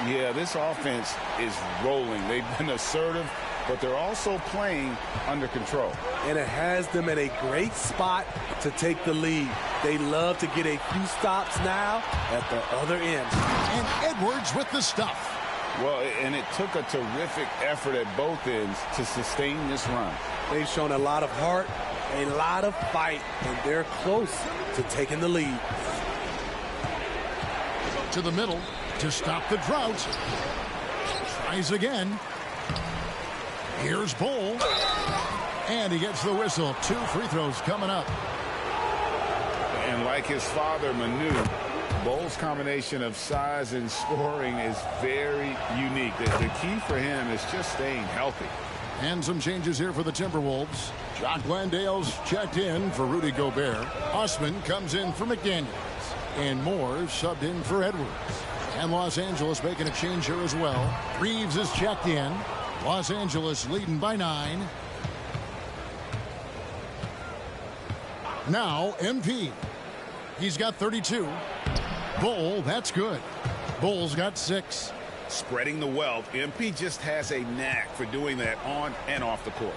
Yeah, this offense is rolling. They've been assertive, but they're also playing under control. And it has them in a great spot to take the lead. They love to get a few stops now at the other end. And Edwards with the stuff. Well, and it took a terrific effort at both ends to sustain this run. They've shown a lot of heart, a lot of fight, and they're close to taking the lead. To the middle to stop the drought. Tries again. Here's Bol. And he gets the whistle. 2 free throws coming up. And like his father, Manu, Bol's combination of size and scoring is very unique. The key for him is just staying healthy. And some changes here for the Timberwolves. Jock Landale's checked in for Rudy Gobert. Osman comes in for McDaniels. And Moore subbed in for Edwards. And Los Angeles making a change here as well. Reeves is checked in. Los Angeles leading by 9. Now MP. He's got 32. Bol, that's good. Bol's got 6. Spreading the wealth. MP just has a knack for doing that on and off the court.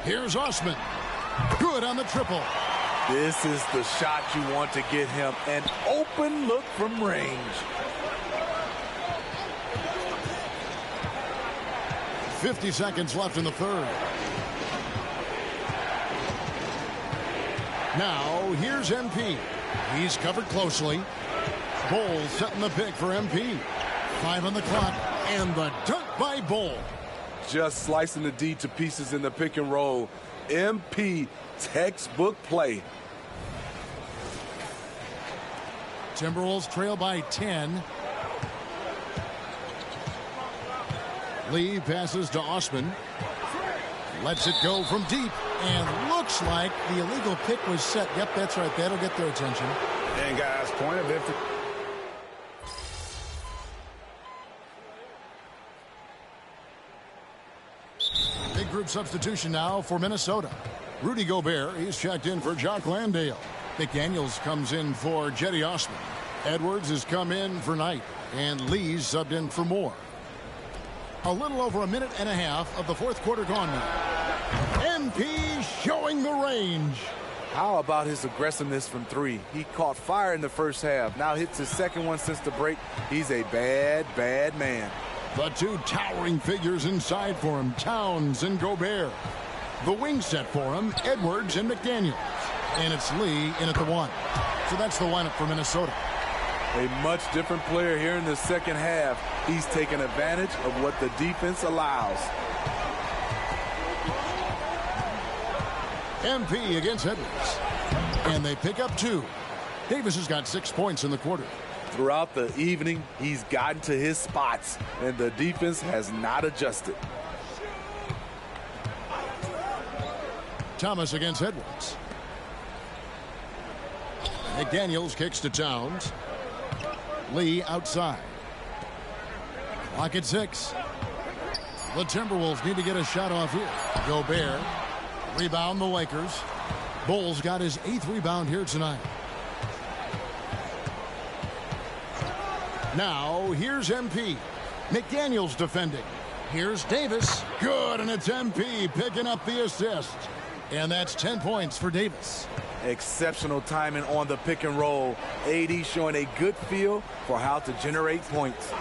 Here's Osman. Good on the triple. This is the shot you want to get him. An open look from range. 50 seconds left in the third. Now, here's MP. He's covered closely. Bol setting the pick for MP. 5 on the clock, and the dunk by Bol. Just slicing the D to pieces in the pick and roll. MP textbook play. Timberwolves trail by 10. Lee passes to Osman. Lets it go from deep. And looks like the illegal pick was set. Yep, that's right. That'll get their attention. And guys, point of emphasis. group substitution now for Minnesota. Rudy Gobert, he's checked in for Jock Landale. McDaniels comes in for Jetty Osman. Edwards has come in for Knight. And Lee's subbed in for Moore. A little over a minute and a half of the fourth quarter gone now. MP showing the range. How about his aggressiveness from three? He caught fire in the first half. Now hits his second one since the break. He's a bad, bad man. The two towering figures inside for him, Towns and Gobert. The wing set for him, Edwards and McDaniels. And it's Lee in at the one. So that's the lineup for Minnesota. A much different player here in the second half. He's taken advantage of what the defense allows. MP against Edwards. And they pick up 2. Davis has got 6 points in the quarter. Throughout the evening, he's gotten to his spots, and the defense has not adjusted. Thomas against Edwards. McDaniels kicks to Towns. Lee outside. Clock at 6. The Timberwolves need to get a shot off here. Gobert. Rebound the Lakers. Bulls got his 8th rebound here tonight. Now here's MP. McDaniels defending. Here's Davis. Good, and it's MP picking up the assist. And that's 10 points for Davis. Exceptional timing on the pick and roll. AD showing a good feel for how to generate points.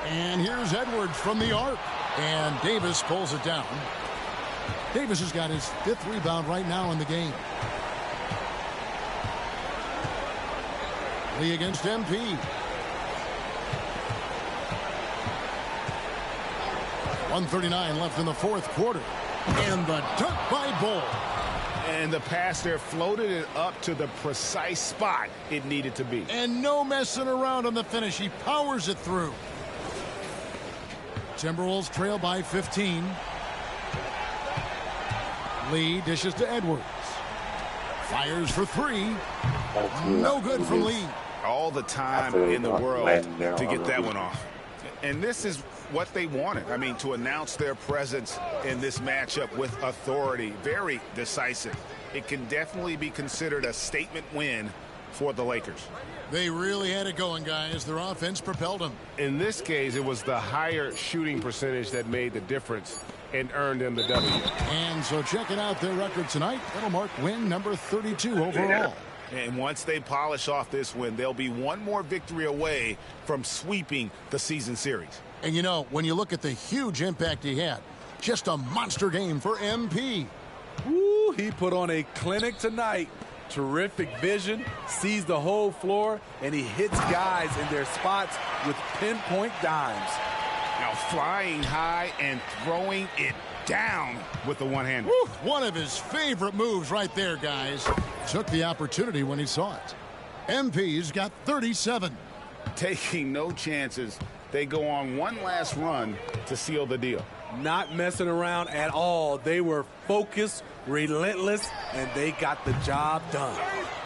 And here's Edwards from the arc. And Davis pulls it down. Davis has got his 5th rebound right now in the game. Lee against MP. .139 left in the fourth quarter. And the dunk by Bull. And the pass there floated it up to the precise spot it needed to be. And no messing around on the finish. He powers it through. Timberwolves trail by 15. Lee dishes to Edwards. Fires for 3. No good from Lee. All the time in the world to get that one off. And this is what they wanted. I mean, to announce their presence in this matchup with authority. Very decisive. It can definitely be considered a statement win for the Lakers. They really had it going, guys. Their offense propelled them. In this case, it was the higher shooting percentage that made the difference and earned them the W. And so checking out their record tonight, that'll mark win number 32 overall. And once they polish off this win, they'll be one more victory away from sweeping the season series. And you know, when you look at the huge impact he had, just a monster game for MP. Woo, he put on a clinic tonight. Terrific vision, sees the whole floor, and he hits guys in their spots with pinpoint dimes. Now flying high and throwing it down with the one-hander. One of his favorite moves right there, guys. Took the opportunity when he saw it. MP's got 37. Taking no chances. They go on one last run to seal the deal. Not messing around at all. They were focused, relentless, and they got the job done.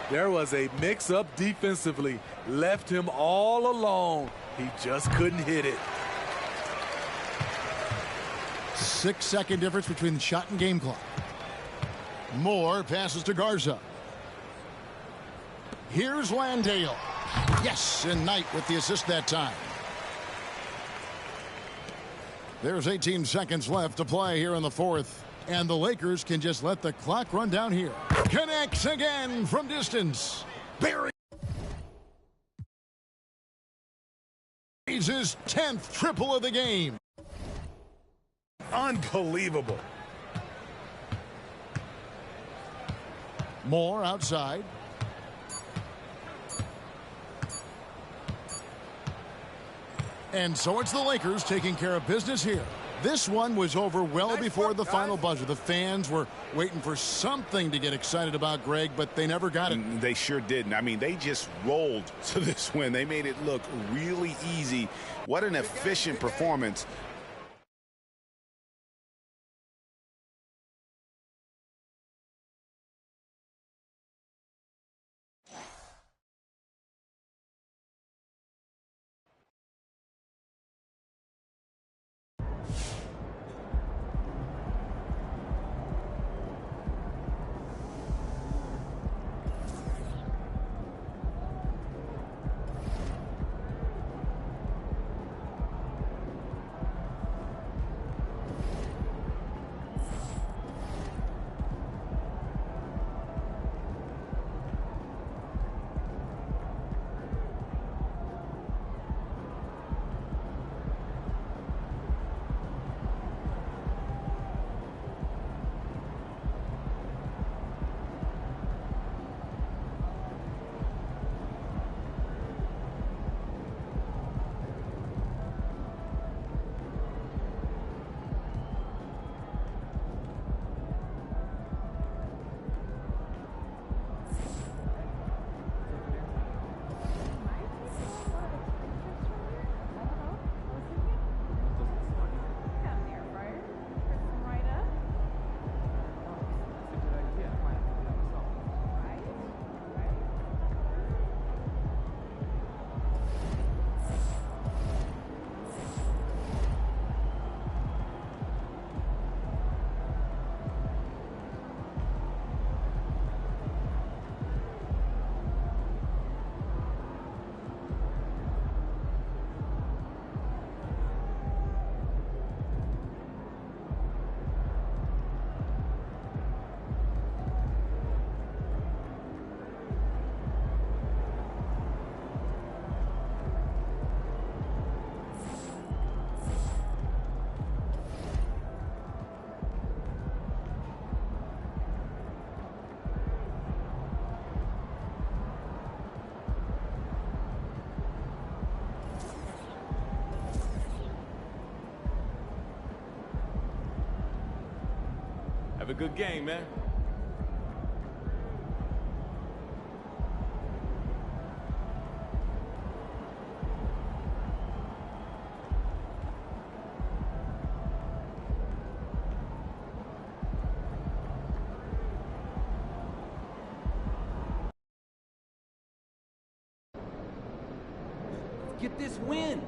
There was a mix-up defensively. Left him all alone. He just couldn't hit it. 6-second difference between the shot and game clock. Moore passes to Garza. Here's Landale. Yes, and Knight with the assist that time. There's 18 seconds left to play here in the fourth. And the Lakers can just let the clock run down here. Connects again from distance. Barry his 10th triple of the game. Unbelievable. Moore outside. And so it's the Lakers taking care of business here. This one was over well before the final buzzer. The fans were waiting for something to get excited about, Greg, but they never got it. They sure didn't. I mean, they just rolled to this win. They made it look really easy. What an efficient performance. Have a good game, man. Get this win.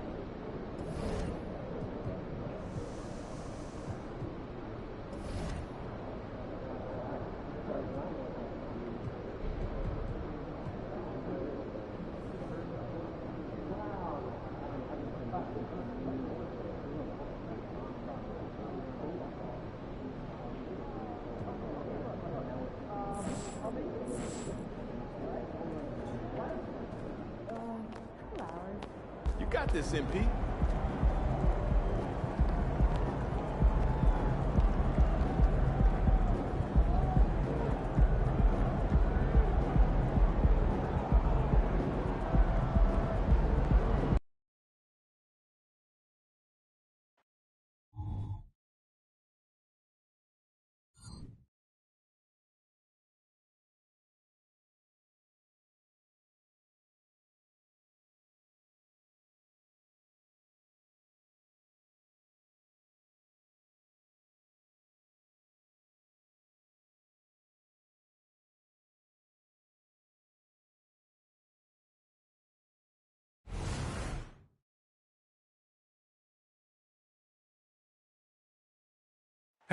You got this, MP.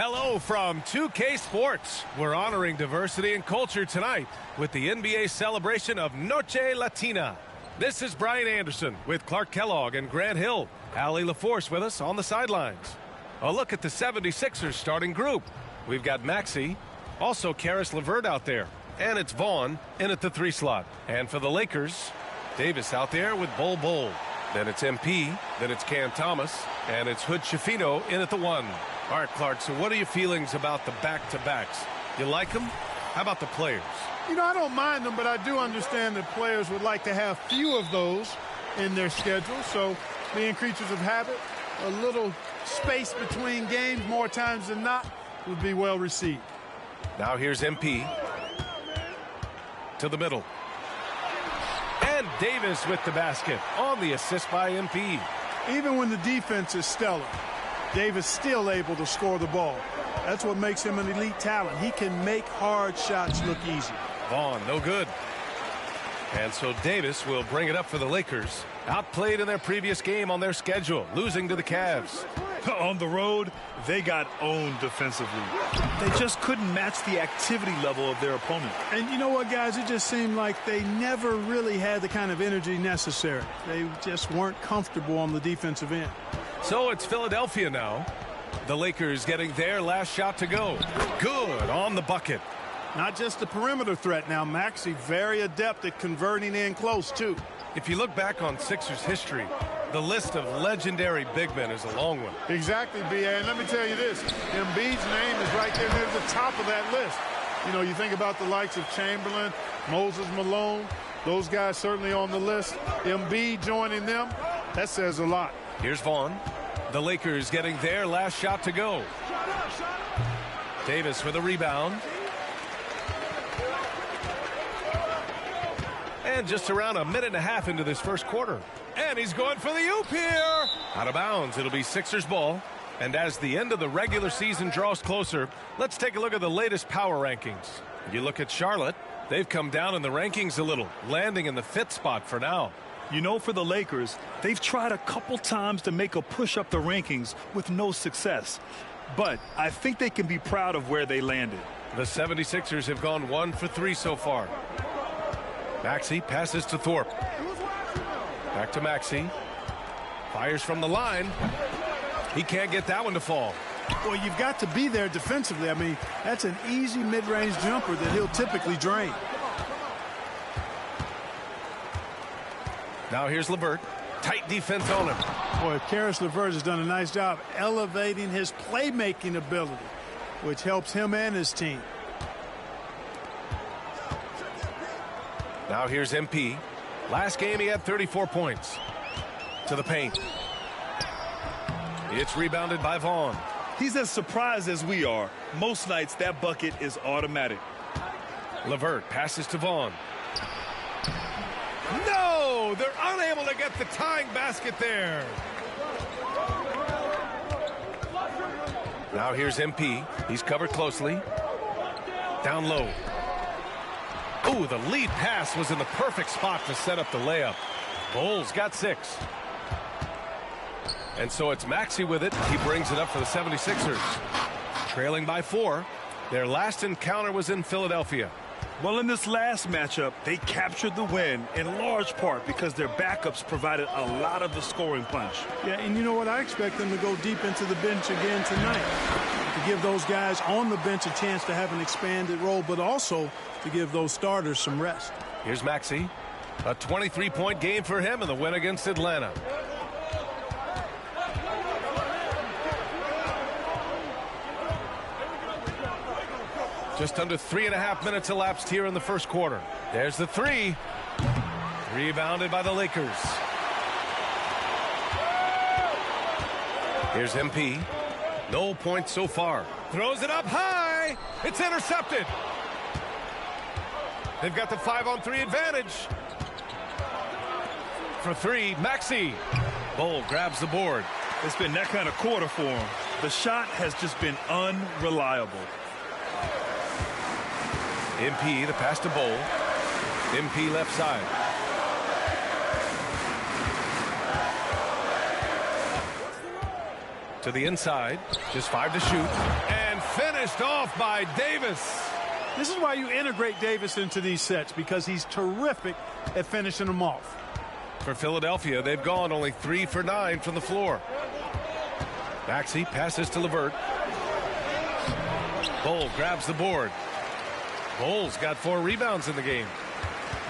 Hello from 2K Sports. We're honoring diversity and culture tonight with the NBA celebration of Noche Latina. This is Brian Anderson with Clark Kellogg and Grant Hill. Allie LaForce with us on the sidelines. A look at the 76ers starting group. We've got Maxey, also Karis LeVert out there, and it's Vaughn in at the 3 slot. And for the Lakers, Davis out there with Bol. Then it's MP, then it's Cam Thomas, and it's Hood Schifino in at the 1. All right, Clark, so what are your feelings about the back-to-backs? You like them? How about the players? You know, I don't mind them, but I do understand that players would like to have few of those in their schedule. So being creatures of habit, a little space between games more times than not would be well received. Now here's MP to the middle. And Davis with the basket on the assist by MP. Even when the defense is stellar, Davis still able to score the ball. That's what makes him an elite talent. He can make hard shots look easy. Vaughn, no good. And so Davis will bring it up for the Lakers. Outplayed in their previous game on their schedule, losing to the Cavs. On the road, they got owned defensively. They just couldn't match the activity level of their opponent. And you know what, guys? It just seemed like they never really had the kind of energy necessary. They just weren't comfortable on the defensive end. So it's Philadelphia now. The Lakers getting their last shot to go. Good on the bucket. Not just a perimeter threat now. Maxey very adept at converting in close, too. If you look back on Sixers history, the list of legendary big men is a long one. Exactly, B.A. And let me tell you this. Embiid's name is right there near the top of that list. You know, you think about the likes of Chamberlain, Moses Malone, those guys certainly on the list. Embiid joining them, that says a lot. Here's Vaughn. The Lakers getting their last shot to go. Davis with a rebound. And just around a minute and a half into this first quarter. And he's going for the oop here. Out of bounds. It'll be Sixers ball. And as the end of the regular season draws closer, let's take a look at the latest power rankings. You look at Charlotte. They've come down in the rankings a little, landing in the 5th spot for now. You know, for the Lakers, they've tried a couple times to make a push up the rankings with no success. But I think they can be proud of where they landed. The 76ers have gone 1 for 3 so far. Maxey passes to Thorpe. Back to Maxey. Fires from the line. He can't get that one to fall. Well, you've got to be there defensively. I mean, that's an easy mid-range jumper that he'll typically drain. Now here's LeVert. Tight defense on him. Boy, Karis LeVert has done a nice job elevating his playmaking ability, which helps him and his team. Now here's MP. Last game he had 34 points. To the paint. It's rebounded by Vaughn. He's as surprised as we are. Most nights, that bucket is automatic. LeVert passes to Vaughn. No! They're unable to get the tying basket there. Now here's MP. He's covered closely. Down low. Ooh, the lead pass was in the perfect spot to set up the layup. Bulls got 6. And so it's Maxey with it. He brings it up for the 76ers. Trailing by 4. Their last encounter was in Philadelphia. Well, in this last matchup, they captured the win in large part because their backups provided a lot of the scoring punch. Yeah, and you know what? I expect them to go deep into the bench again tonight, to give those guys on the bench a chance to have an expanded role, but also to give those starters some rest. Here's Maxey. A 23-point game for him in the win against Atlanta. Just under 3.5 minutes elapsed here in the first quarter. There's the 3. Rebounded by the Lakers. Here's MP. No points so far. Throws it up high. It's intercepted. They've got the 5-on-3 advantage. For 3, Maxey. Bull grabs the board. It's been that kind of quarter for him. The shot has just been unreliable. MP, the pass to Bull. MP left side. To the inside. Just 5 to shoot. And finished off by Davis. This is why you integrate Davis into these sets, because he's terrific at finishing them off. For Philadelphia, they've gone only 3 for 9 from the floor. Maxey passes to LeVert. Bull grabs the board. Bull's got 4 rebounds in the game.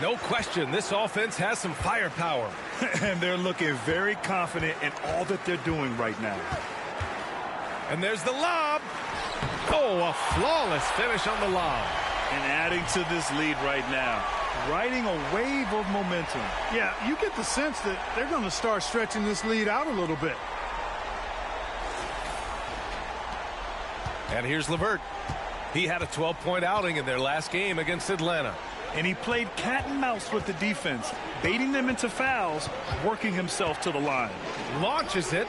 No question, this offense has some firepower. And they're looking very confident in all that they're doing right now. And there's the lob. Oh, a flawless finish on the lob. And adding to this lead right now. Riding a wave of momentum. Yeah, you get the sense that they're going to start stretching this lead out a little bit. And here's LeVert. He had a 12-point outing in their last game against Atlanta. And he played cat and mouse with the defense, baiting them into fouls, working himself to the line. Launches it.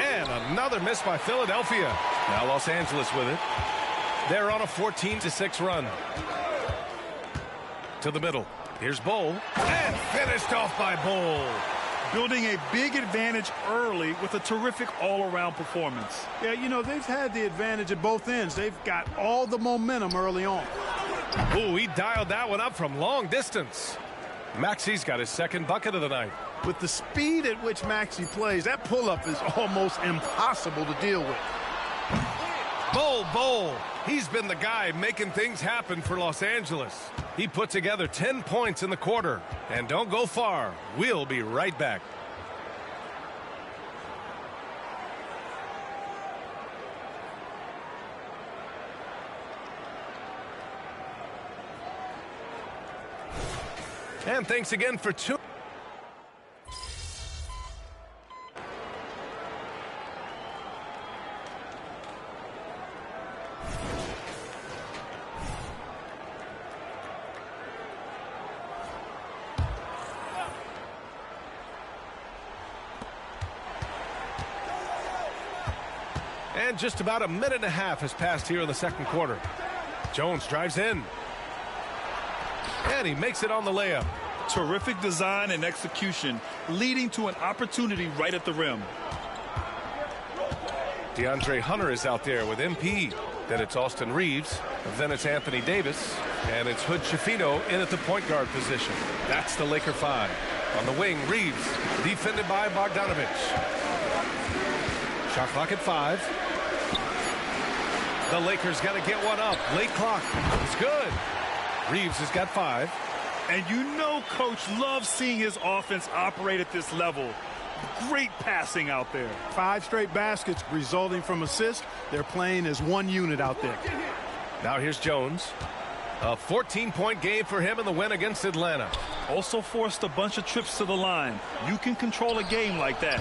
And another miss by Philadelphia. Now Los Angeles with it. They're on a 14-6 run. To the middle. Here's Bull. And finished off by Bull. Building a big advantage early with a terrific all-around performance. Yeah, you know, they've had the advantage at both ends. They've got all the momentum early on. Ooh, he dialed that one up from long distance. Maxey's got his second bucket of the night. With the speed at which Maxey plays, that pull-up is almost impossible to deal with. Bull. He's been the guy making things happen for Los Angeles. He put together 10 points in the quarter. And don't go far. We'll be right back. And thanks again for tuning. And just about a minute and a half has passed here in the second quarter. Jones drives in. And he makes it on the layup. Terrific design and execution, leading to an opportunity right at the rim. DeAndre Hunter is out there with MP. Then it's Austin Reeves. Then it's Anthony Davis. And it's Hood Schifino in at the point guard position. That's the Laker 5. On the wing, Reeves, defended by Bogdanovich. Shot clock at 5. The Lakers got to get one up. Late clock. It's good. Reeves has got 5. And you know Coach loves seeing his offense operate at this level. Great passing out there. 5 straight baskets resulting from assists. They're playing as one unit out there. Now here's Jones. A 14-point game for him in the win against Atlanta. Also forced a bunch of trips to the line. You can control a game like that.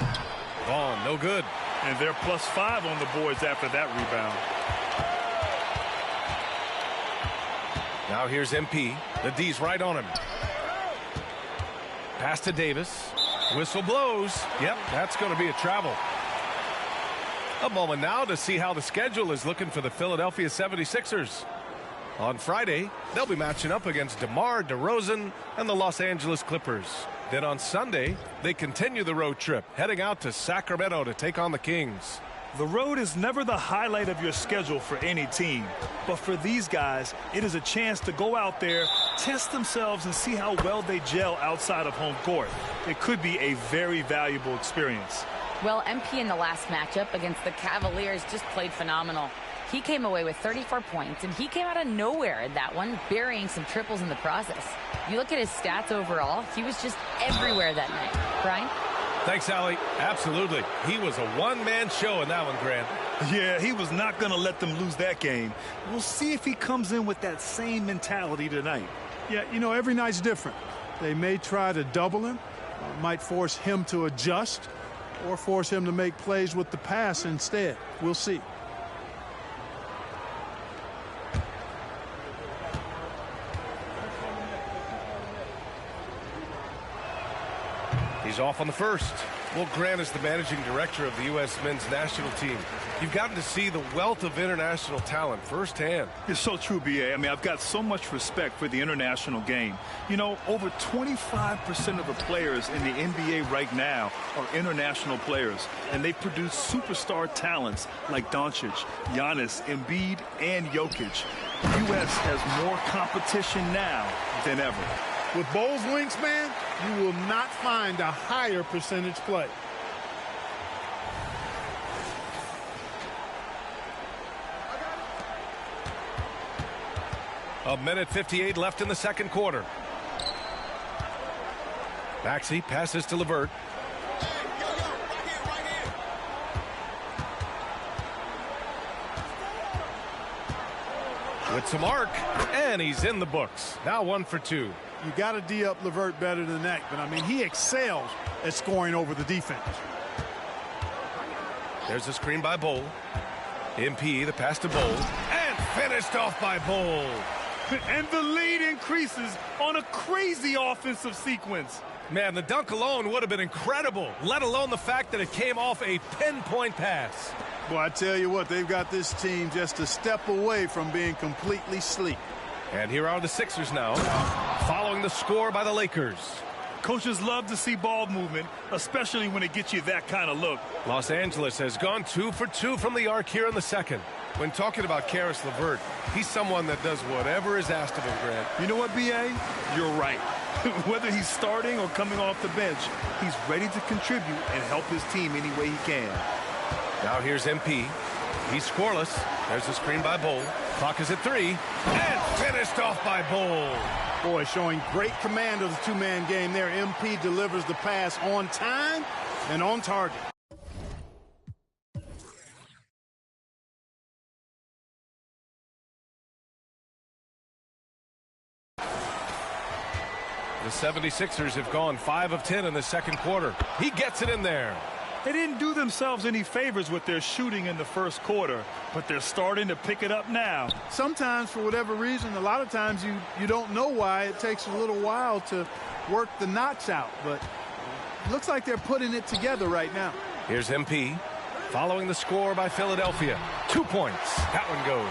Vaughn, no good. And they're +5 on the boards after that rebound. Now here's MP. The D's right on him. Pass to Davis. Whistle blows. Yep, that's going to be a travel. A moment now to see how the schedule is looking for the Philadelphia 76ers. On Friday, they'll be matching up against DeMar DeRozan and the Los Angeles Clippers. Then on Sunday, they continue the road trip, heading out to Sacramento to take on the Kings. The road is never the highlight of your schedule for any team. But for these guys, it is a chance to go out there, test themselves, and see how well they gel outside of home court. It could be a very valuable experience. Well, MP in the last matchup against the Cavaliers just played phenomenal. He came away with 34 points, and he came out of nowhere in that one, burying some triples in the process. You look at his stats overall, he was just everywhere that night. Brian? Thanks, Allie. Absolutely. He was a one-man show in that one, Grant. Yeah, he was not going to let them lose that game. We'll see if he comes in with that same mentality tonight. Yeah, you know, every night's different. They may try to double him, might force him to adjust, or force him to make plays with the pass instead. We'll see. He's off on the first. Well, Grant is the managing director of the U.S. men's national team. You've gotten to see the wealth of international talent firsthand. It's so true, B.A. I mean, I've got so much respect for the international game. You know, over 25% of the players in the NBA right now are international players, and they produce superstar talents like Doncic, Giannis, Embiid, and Jokic. The U.S. has more competition now than ever. With Bowles wingspan, you will not find a higher percentage play. A minute 58 left in the second quarter. Maxey passes to LeVert. With some arc, and he's in the books. Now 1 for 2. You got to D up LeVert better than that, but I mean, he excels at scoring over the defense. There's a screen by Bol. MP, the pass to Bol, and finished off by Bol. And the lead increases on a crazy offensive sequence. Man, the dunk alone would have been incredible, let alone the fact that it came off a pinpoint pass. Well, I tell you what, they've got this team just a step away from being completely sleep. And here are the Sixers now, following the score by the Lakers. Coaches love to see ball movement, especially when it gets you that kind of look. Los Angeles has gone 2 for 2 from the arc here in the second. When talking about Caris LeVert, he's someone that does whatever is asked of him, Grant. You know what, B.A.? You're right. Whether he's starting or coming off the bench, he's ready to contribute and help his team any way he can. Now here's MP. He's scoreless. There's a screen by Bol. Clock is at 3. And finished off by Bol. Boy, showing great command of the two-man game there. MP delivers the pass on time and on target. The 76ers have gone 5 of 10 in the second quarter. He gets it in there. They didn't do themselves any favors with their shooting in the first quarter, but they're starting to pick it up now. Sometimes, for whatever reason, a lot of times you don't know why. It takes a little while to work the knots out, but it looks like they're putting it together right now. Here's MP, following the score by Philadelphia. 2 points. That one goes.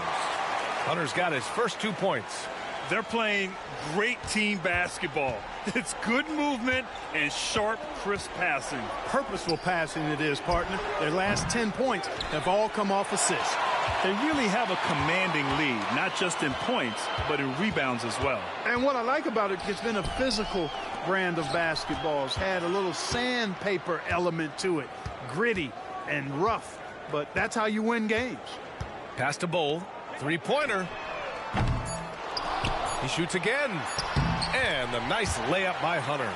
Hunter's got his first 2 points. They're playing great team basketball. It's good movement and sharp, crisp passing. Purposeful passing it is, partner. Their last 10 points have all come off assists. They really have a commanding lead, not just in points, but in rebounds as well. And what I like about it, it's been a physical brand of basketball. It's had a little sandpaper element to it, gritty and rough, but that's how you win games. Pass to Bol, 3-pointer. He shoots again. And the nice layup by Hunter.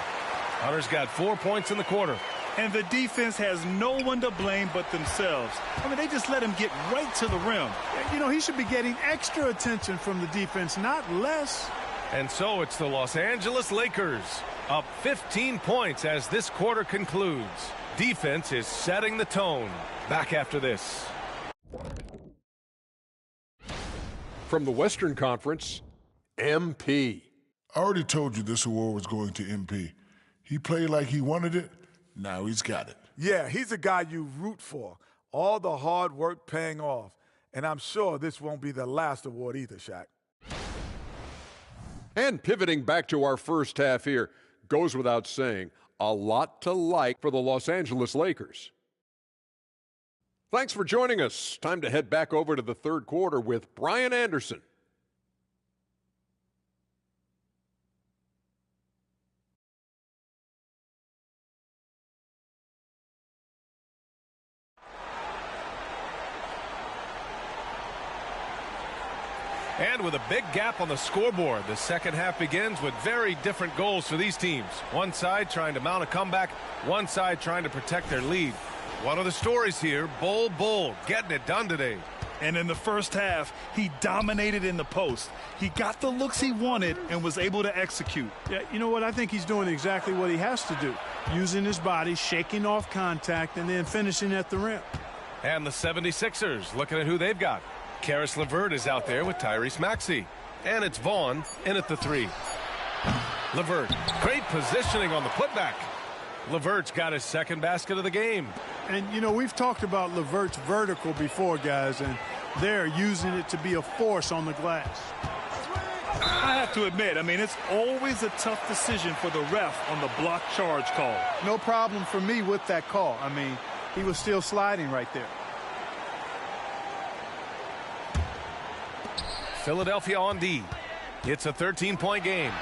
Hunter's got 4 points in the quarter. And the defense has no one to blame but themselves. I mean, they just let him get right to the rim. You know, he should be getting extra attention from the defense, not less. And so it's the Los Angeles Lakers up 15 points as this quarter concludes. Defense is setting the tone. Back after this. From the Western Conference, MP. I already told you this award was going to MP. He played like he wanted it. Now he's got it. Yeah, he's a guy you root for. All the hard work paying off. And I'm sure this won't be the last award either, Shaq. And pivoting back to our first half here, goes without saying, a lot to like for the Los Angeles Lakers. Thanks for joining us. Time to head back over to the third quarter with Brian Anderson. And with a big gap on the scoreboard, the second half begins with very different goals for these teams. One side trying to mount a comeback, one side trying to protect their lead. One of the stories here, Bol Bol getting it done today. And in the first half, he dominated in the post. He got the looks he wanted and was able to execute. Yeah, you know what? I think he's doing exactly what he has to do. Using his body, shaking off contact, and then finishing at the rim. And the 76ers looking at who they've got. Caris LeVert is out there with Tyrese Maxey. And it's Vaughn in at the three. LeVert, great positioning on the putback. LeVert's got his second basket of the game. And, you know, we've talked about LeVert's vertical before, guys, and they're using it to be a force on the glass. I have to admit, I mean, it's always a tough decision for the ref on the block charge call. No problem for me with that call. I mean, he was still sliding right there. Philadelphia on D. It's a 13-point game.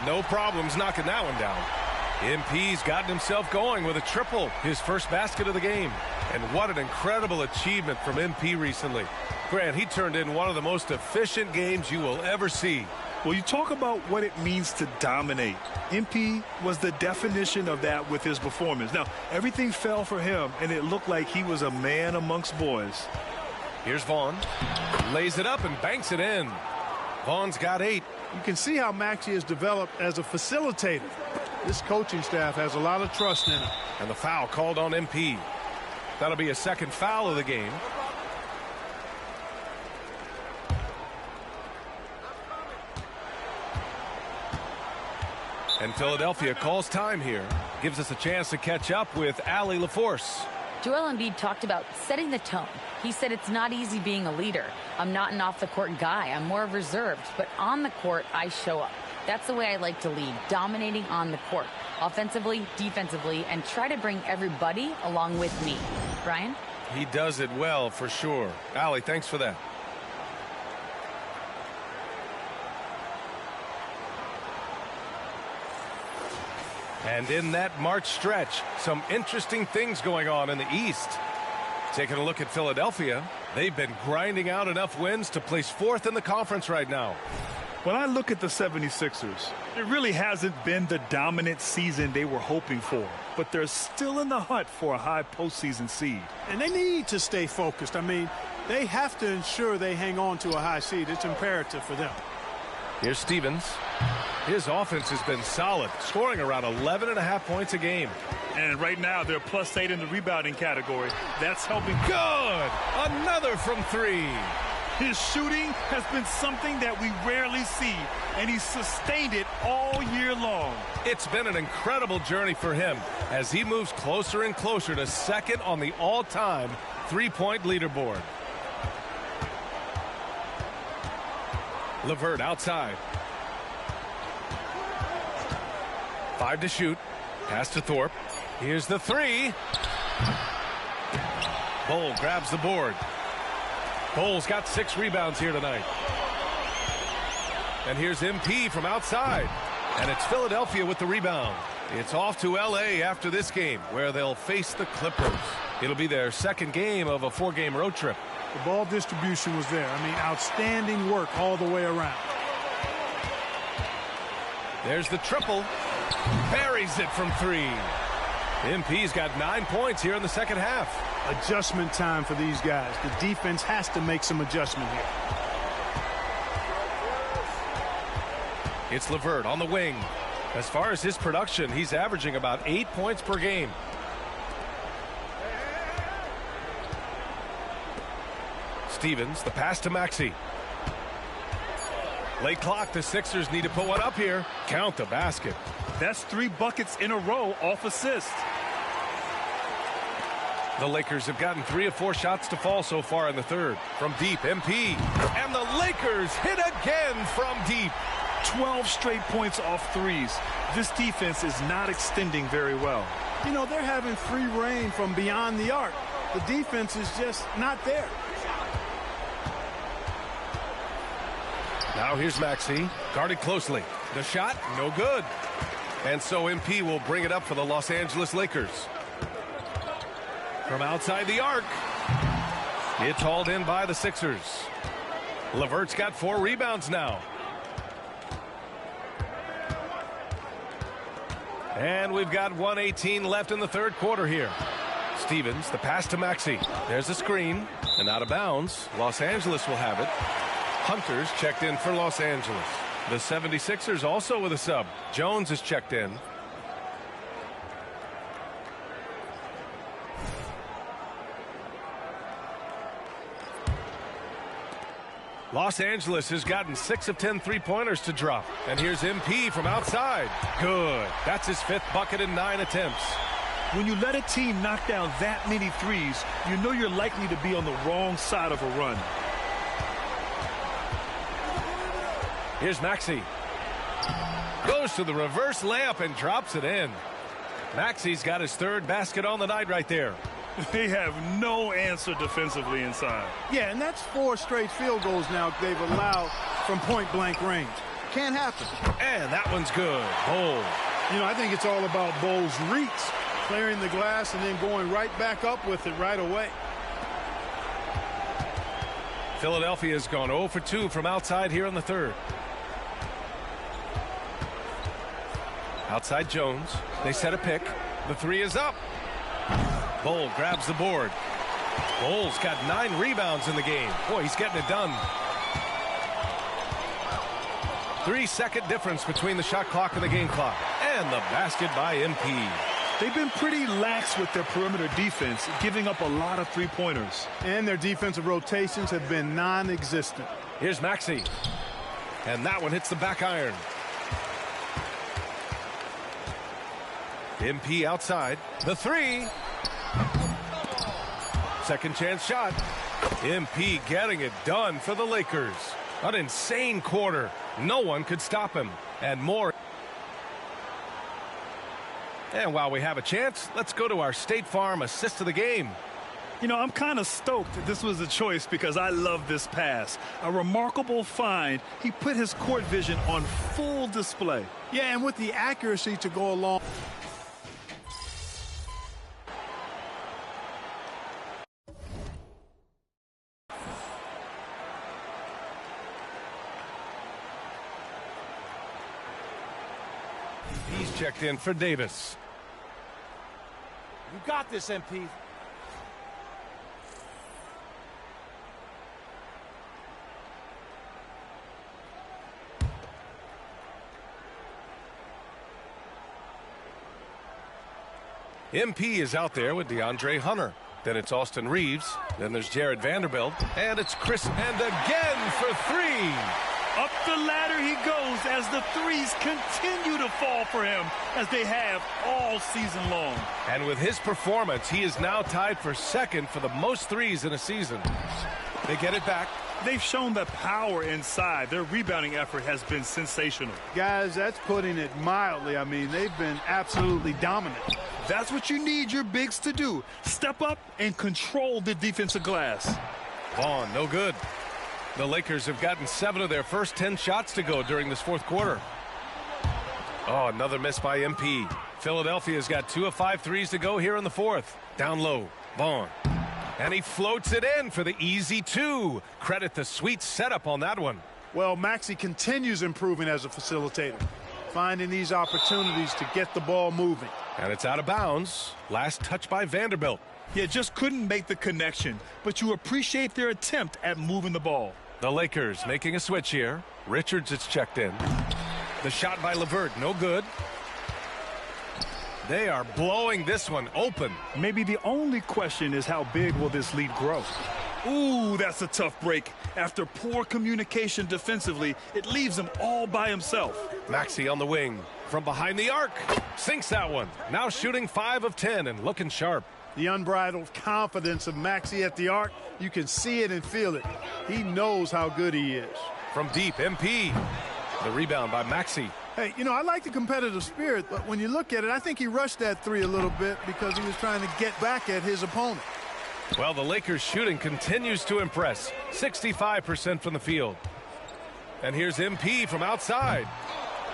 No problems knocking that one down. MP's gotten himself going with a triple, his first basket of the game. And what an incredible achievement from MP recently. Grant, he turned in one of the most efficient games you will ever see. Well, you talk about what it means to dominate. MP was the definition of that with his performance. Now, everything fell for him, and it looked like he was a man amongst boys. Here's Vaughn. Lays it up and banks it in. Vaughn's got 8. You can see how Maxey has developed as a facilitator. This coaching staff has a lot of trust in him. And the foul called on MP. That'll be a second foul of the game. And Philadelphia calls time here. Gives us a chance to catch up with Allie LaForce. Joel Embiid talked about setting the tone. He said it's not easy being a leader. I'm not an off-the-court guy. I'm more reserved. But on the court, I show up. That's the way I like to lead, dominating on the court, offensively, defensively, and try to bring everybody along with me. Brian? He does it well, for sure. Allie, thanks for that. And in that March stretch, some interesting things going on in the East. Taking a look at Philadelphia, they've been grinding out enough wins to place 4th in the conference right now. When I look at the 76ers, it really hasn't been the dominant season they were hoping for. But they're still in the hunt for a high postseason seed. And they need to stay focused. I mean, they have to ensure they hang on to a high seed. It's imperative for them. Here's Stevens. His offense has been solid, scoring around 11.5 points a game. And right now, they're +8 in the rebounding category. That's helping. Good! Another from 3. His shooting has been something that we rarely see, and he's sustained it all year long. It's been an incredible journey for him as he moves closer and closer to second on the all-time three-point leaderboard. LeVert outside. 5 to shoot. Pass to Thorpe. Here's the 3. Bol grabs the board. Bol's got 6 rebounds here tonight. And here's MP from outside. And it's Philadelphia with the rebound. It's off to L.A. after this game, where they'll face the Clippers. It'll be their second game of a 4-game road trip. The ball distribution was there. I mean, outstanding work all the way around. There's the triple. Buries it from 3. MP's got 9 points here in the second half. Adjustment time for these guys. The defense has to make some adjustment here. It's LeVert on the wing. As far as his production, he's averaging about 8 points per game. Stevens, the pass to Maxey. Late clock, the Sixers need to put one up here. Count the basket. That's 3 buckets in a row off assist. The Lakers have gotten 3 of 4 shots to fall so far in the third. From deep, MP. And the Lakers hit again from deep. 12 straight points off threes. This defense is not extending very well. You know, they're having free reign from beyond the arc. The defense is just not there. Now here's Maxey, guarded closely. The shot, no good. And so MP will bring it up for the Los Angeles Lakers. From outside the arc. It's hauled in by the Sixers. LeVert's got 4 rebounds now. And we've got 1:18 left in the third quarter here. Stevens, the pass to Maxey. There's a screen, and out of bounds. Los Angeles will have it. Hunter's checked in for Los Angeles. The 76ers also with a sub. Jones is checked in. Los Angeles has gotten 6 of 10 three-pointers to drop. And here's MP from outside. Good. That's his 5th bucket in 9 attempts. When you let a team knock down that many threes, you know you're likely to be on the wrong side of a run. Here's Maxey. Goes to the reverse layup and drops it in. Maxey's got his 3rd basket on the night right there. They have no answer defensively inside. Yeah, and that's 4 straight field goals now they've allowed from point-blank range. Can't happen. And that one's good. Bol. You know, I think it's all about Bol's reach, clearing the glass and then going right back up with it right away. Philadelphia's gone 0 for 2 from outside here in the third. Outside Jones. They set a pick. The 3 is up. Bol grabs the board. Bol's got 9 rebounds in the game. Boy, he's getting it done. 3-second difference between the shot clock and the game clock. And the basket by MP. They've been pretty lax with their perimeter defense, giving up a lot of three-pointers. And their defensive rotations have been non-existent. Here's Maxey. And that one hits the back iron. MP outside. The 3. Second chance shot. MP getting it done for the Lakers. An insane quarter. No one could stop him. And more. And while we have a chance, let's go to our State Farm assist of the game. You know, I'm kind of stoked that this was a choice because I love this pass. A remarkable find. He put his court vision on full display. Yeah, and with the accuracy to go along. He's checked in for Davis. You got this, MP. MP is out there with DeAndre Hunter. Then it's Austin Reeves. Then there's Jared Vanderbilt. And it's Chris. And again for 3. Up the ladder he goes as the threes continue to fall for him, as they have all season long. And with his performance, he is now tied for 2nd for the most threes in a season. They get it back. They've shown the power inside. Their rebounding effort has been sensational. Guys, that's putting it mildly. I mean, they've been absolutely dominant. That's what you need your bigs to do. Step up and control the defensive glass. Vaughn, no good. The Lakers have gotten 7 of their first 10 shots to go during this 4th quarter. Oh, another miss by MP. Philadelphia's got 2 of 5 threes to go here in the 4th. Down low, Vaughn. And he floats it in for the easy 2. Credit the sweet setup on that one. Well, Maxey continues improving as a facilitator, finding these opportunities to get the ball moving. And it's out of bounds. Last touch by Vanderbilt. Yeah, just couldn't make the connection, but you appreciate their attempt at moving the ball. The Lakers making a switch here. Richards is checked in. The shot by LeVert, no good. They are blowing this one open. Maybe the only question is how big will this lead grow? Ooh, that's a tough break. After poor communication defensively, it leaves him all by himself. Maxey on the wing. From behind the arc. Sinks that one. Now shooting 5 of 10 and looking sharp. The unbridled confidence of Maxey at the arc, you can see it and feel it. He knows how good he is. From deep, MP. The rebound by Maxey. Hey, you know, I like the competitive spirit, but when you look at it, I think he rushed that three a little bit because he was trying to get back at his opponent. Well, the Lakers shooting continues to impress. 65% from the field. And here's MP from outside.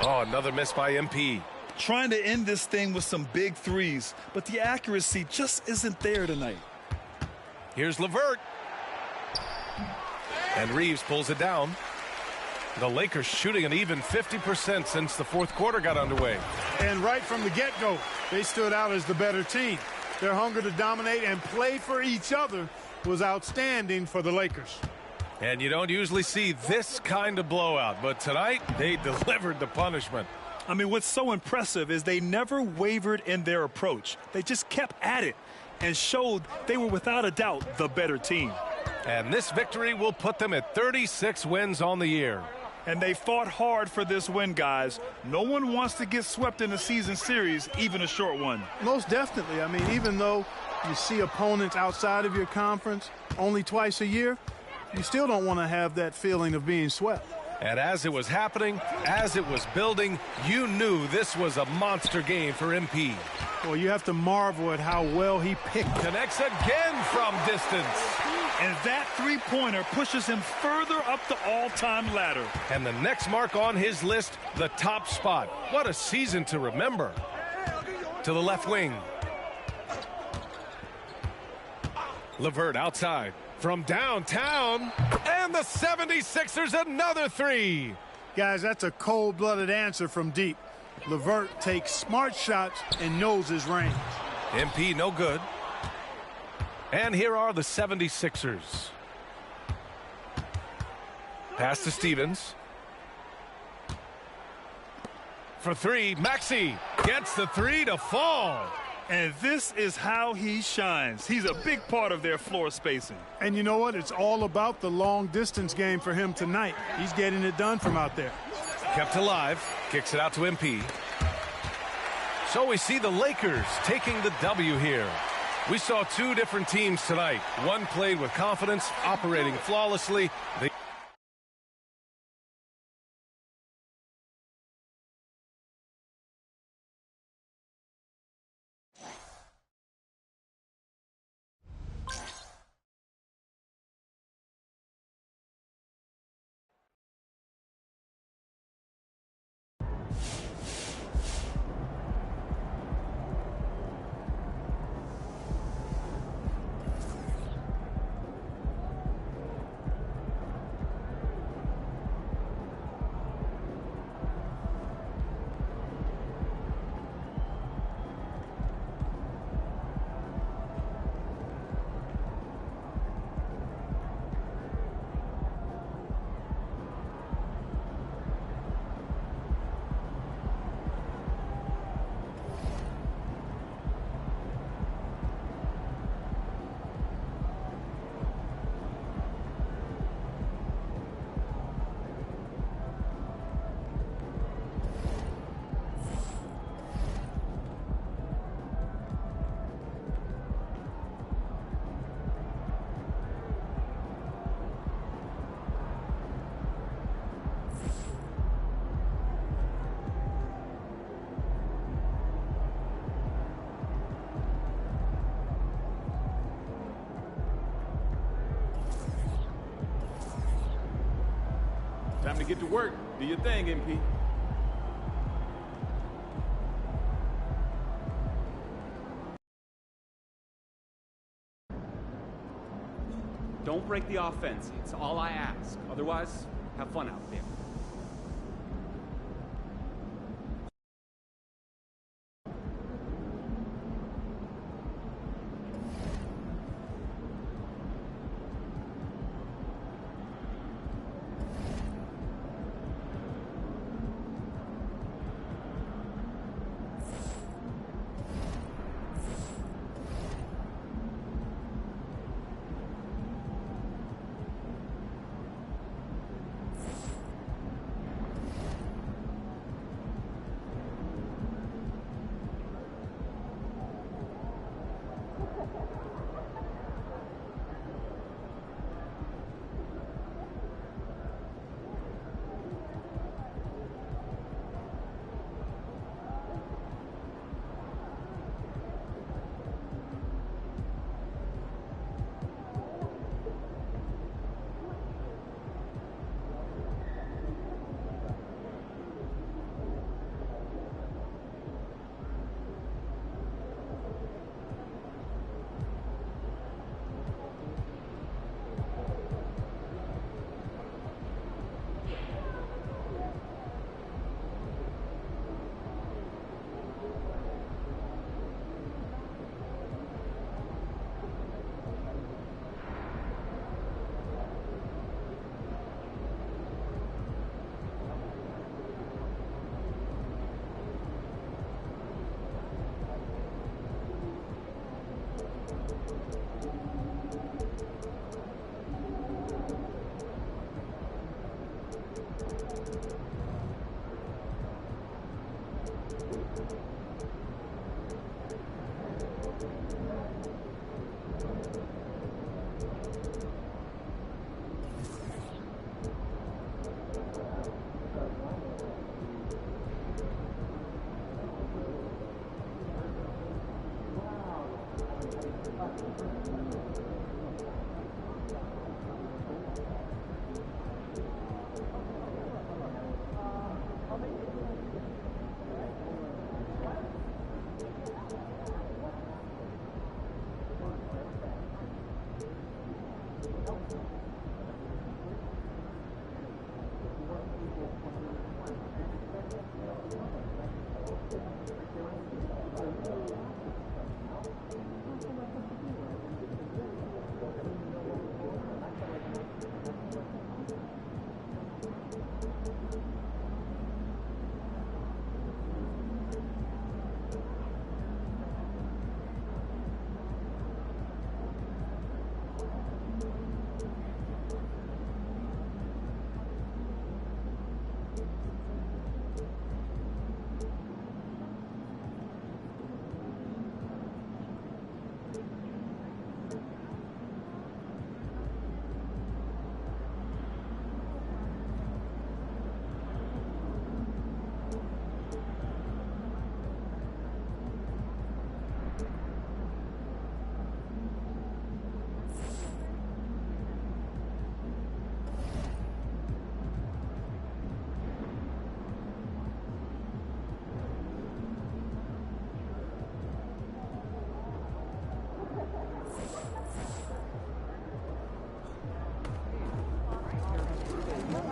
Oh, another miss by MP. Trying to end this thing with some big threes, but the accuracy just isn't there tonight. Here's LeVert. And Reeves pulls it down. The Lakers shooting an even 50% since the fourth quarter got underway. And right from the get-go, they stood out as the better team. Their hunger to dominate and play for each other was outstanding for the Lakers. And you don't usually see this kind of blowout, but tonight they delivered the punishment. I mean, what's so impressive is they never wavered in their approach. They just kept at it and showed they were without a doubt the better team. And this victory will put them at 36 wins on the year. And they fought hard for this win, guys. No one wants to get swept in a season series, even a short one. Most definitely. I mean, even though you see opponents outside of your conference only twice a year, you still don't want to have that feeling of being swept. And as it was happening, as it was building, you knew this was a monster game for MP. Well, you have to marvel at how well he picked. Connects again from distance. And that three-pointer pushes him further up the all-time ladder. And the next mark on his list, the top spot. What a season to remember. To the left wing. LeVert outside. From downtown. And the 76ers another three. Guys, that's a cold-blooded answer from deep. LeVert takes smart shots and knows his range. MP no good. And here are the 76ers. Pass to Stevens. For three, Maxey gets the three to fall. And this is how he shines. He's a big part of their floor spacing. And you know what? It's all about the long-distance game for him tonight. He's getting it done from out there. Kept alive. Kicks it out to MP. So we see the Lakers taking the W here. We saw two different teams tonight. One played with confidence, operating flawlessly. Time to get to work. Do your thing, MP. Don't break the offense. It's all I ask. Otherwise, have fun out there.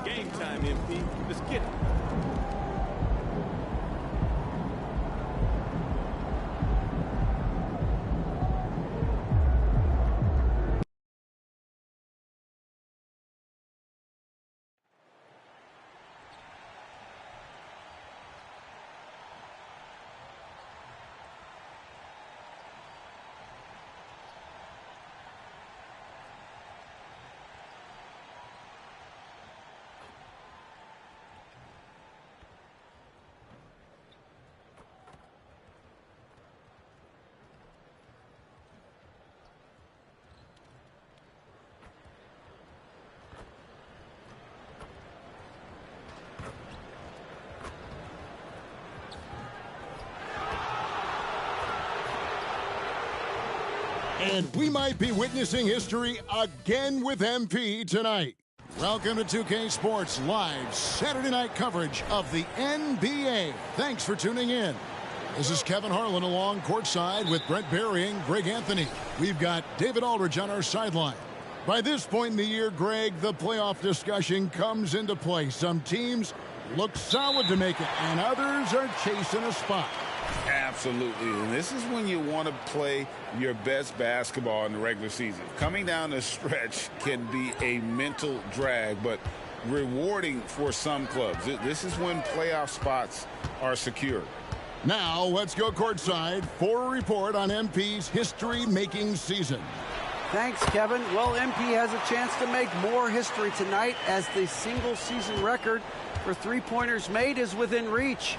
Game time, MP. Let's get it. And we might be witnessing history again with MP tonight. Welcome to 2K Sports Live Saturday night coverage of the NBA. Thanks for tuning in. This is Kevin Harlan along courtside with Brent Barry and Greg Anthony. We've got David Aldridge on our sideline. By this point in the year, Greg, the playoff discussion comes into play. Some teams look solid to make it, and others are chasing a spot. Absolutely, and this is when you want to play your best basketball in the regular season. Coming down the stretch can be a mental drag, but rewarding for some clubs. This is when playoff spots are secure. Now, let's go courtside for a report on MP's history-making season. Thanks, Kevin. Well, MP has a chance to make more history tonight as the single-season record for three-pointers made is within reach.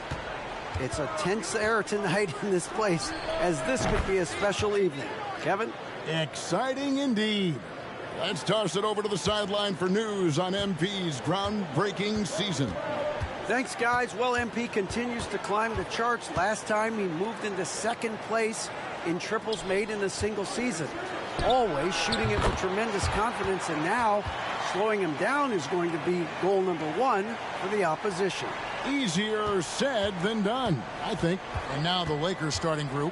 It's a tense air tonight in this place, as this could be a special evening. Kevin? Exciting indeed. Let's toss it over to the sideline for news on MP's groundbreaking season. Thanks, guys. Well, MP continues to climb the charts. Last time he moved into second place in triples made in a single season. Always shooting it with tremendous confidence, and now slowing him down is going to be goal number one for the opposition. Easier said than done, I think. And now the Lakers starting group.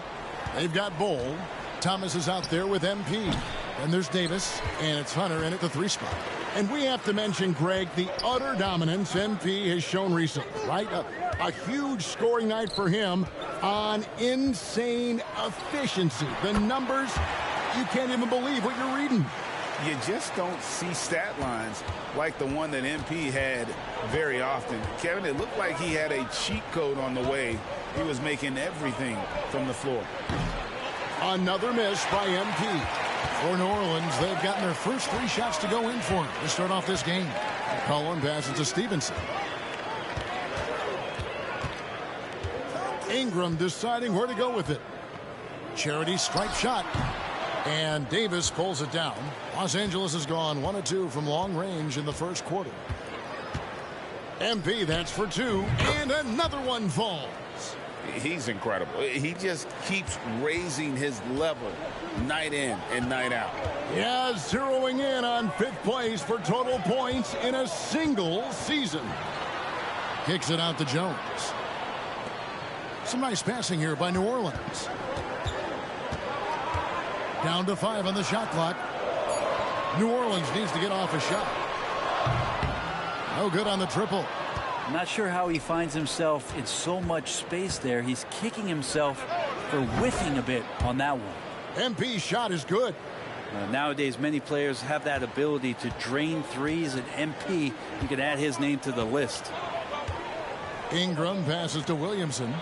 They've got Bol. Thomas is out there with MP. Then there's Davis, and it's Hunter in at the 3 spot. And we have to mention, Greg, the utter dominance MP has shown recently, right? A huge scoring night for him on insane efficiency. The numbers, you can't even believe what you're reading. You just don't see stat lines like the one that MP had very often. Kevin, it looked like he had a cheat code on the way. He was making everything from the floor. Another miss by MP. For New Orleans, they've gotten their first 3 shots to go in for him to start off this game. Cullen passes to Stevenson. Ingram deciding where to go with it. Charity stripe shot. And Davis pulls it down. Los Angeles has gone 1 of 2 from long range in the first quarter. MP, that's for 2, and another one falls. He's incredible. He just keeps raising his level night in and night out. Yeah, zeroing in on 5th place for total points in a single season. Kicks it out to Jones. Some nice passing here by New Orleans. Down to 5 on the shot clock. New Orleans needs to get off a shot. No good on the triple. I'm not sure how he finds himself in so much space there. He's kicking himself for whiffing a bit on that one. MP's shot is good. Nowadays, many players have that ability to drain threes, and MP, you can add his name to the list. Ingram passes to Williamson.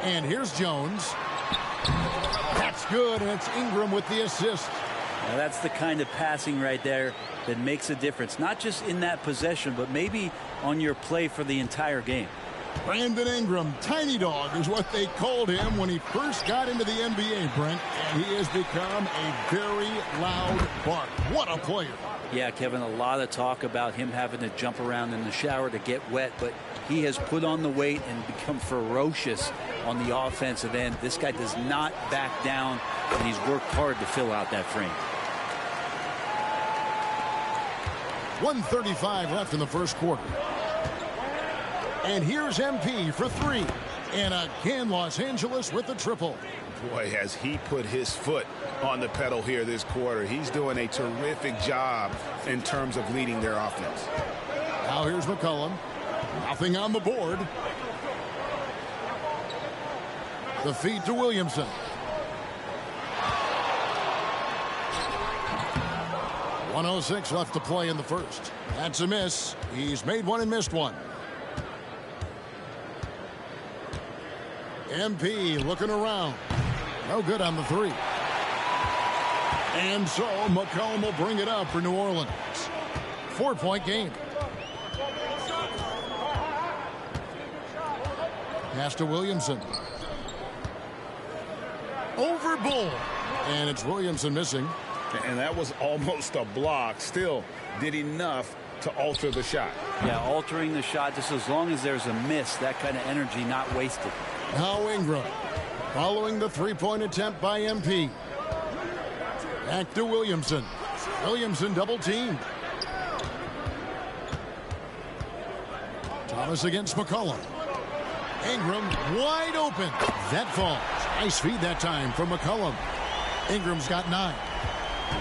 And here's Jones. That's good, and it's Ingram with the assist. Now that's the kind of passing right there that makes a difference, not just in that possession, but maybe on your play for the entire game. Brandon Ingram, Tiny Dog is what they called him when he first got into the NBA, Brent, and he has become a very loud bark. What a player. Yeah, Kevin, a lot of talk about him having to jump around in the shower to get wet, but he has put on the weight and become ferocious on the offensive end. This guy does not back down, and he's worked hard to fill out that frame. 1:35 left in the first quarter. And here's MP for 3. And again, Los Angeles with the triple. Boy, has he put his foot on the pedal here this quarter. He's doing a terrific job in terms of leading their offense. Now here's McCollum. Nothing on the board. The feed to Williamson. .106 left to play in the first. That's a miss. He's made one and missed one. MP looking around. No good on the 3. And so McCollum will bring it up for New Orleans. 4-point game. Pass to Williamson. Over Bull. And it's Williamson missing. And that was almost a block. Still did enough to alter the shot. Yeah, altering the shot just as long as there's a miss. That kind of energy not wasted. Now Ingram following the 3-point attempt by MP. Back to Williamson. Williamson double teamed. Thomas against McCollum. Ingram wide open. That falls. Nice feed that time from McCollum. Ingram's got 9.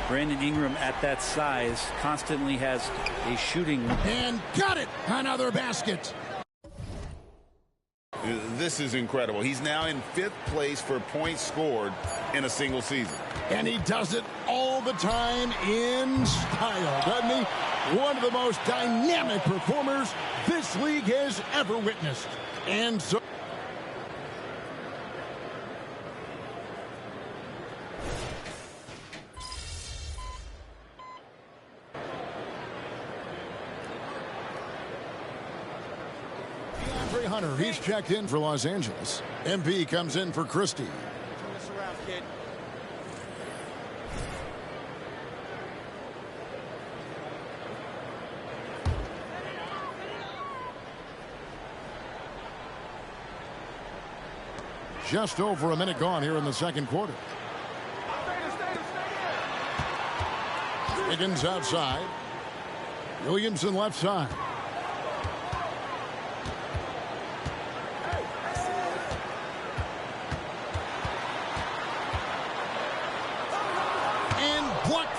Brandon Ingram at that size constantly has a shooting. And got it. Another basket. This is incredible. He's now in 5th place for points scored in a single season. And he does it all the time in style, doesn't he? One of the most dynamic performers this league has ever witnessed. And so... Hunter, he's checked in for Los Angeles. MP comes in for Christie. Just over a minute gone here in the second quarter. Higgins outside. Williamson left side.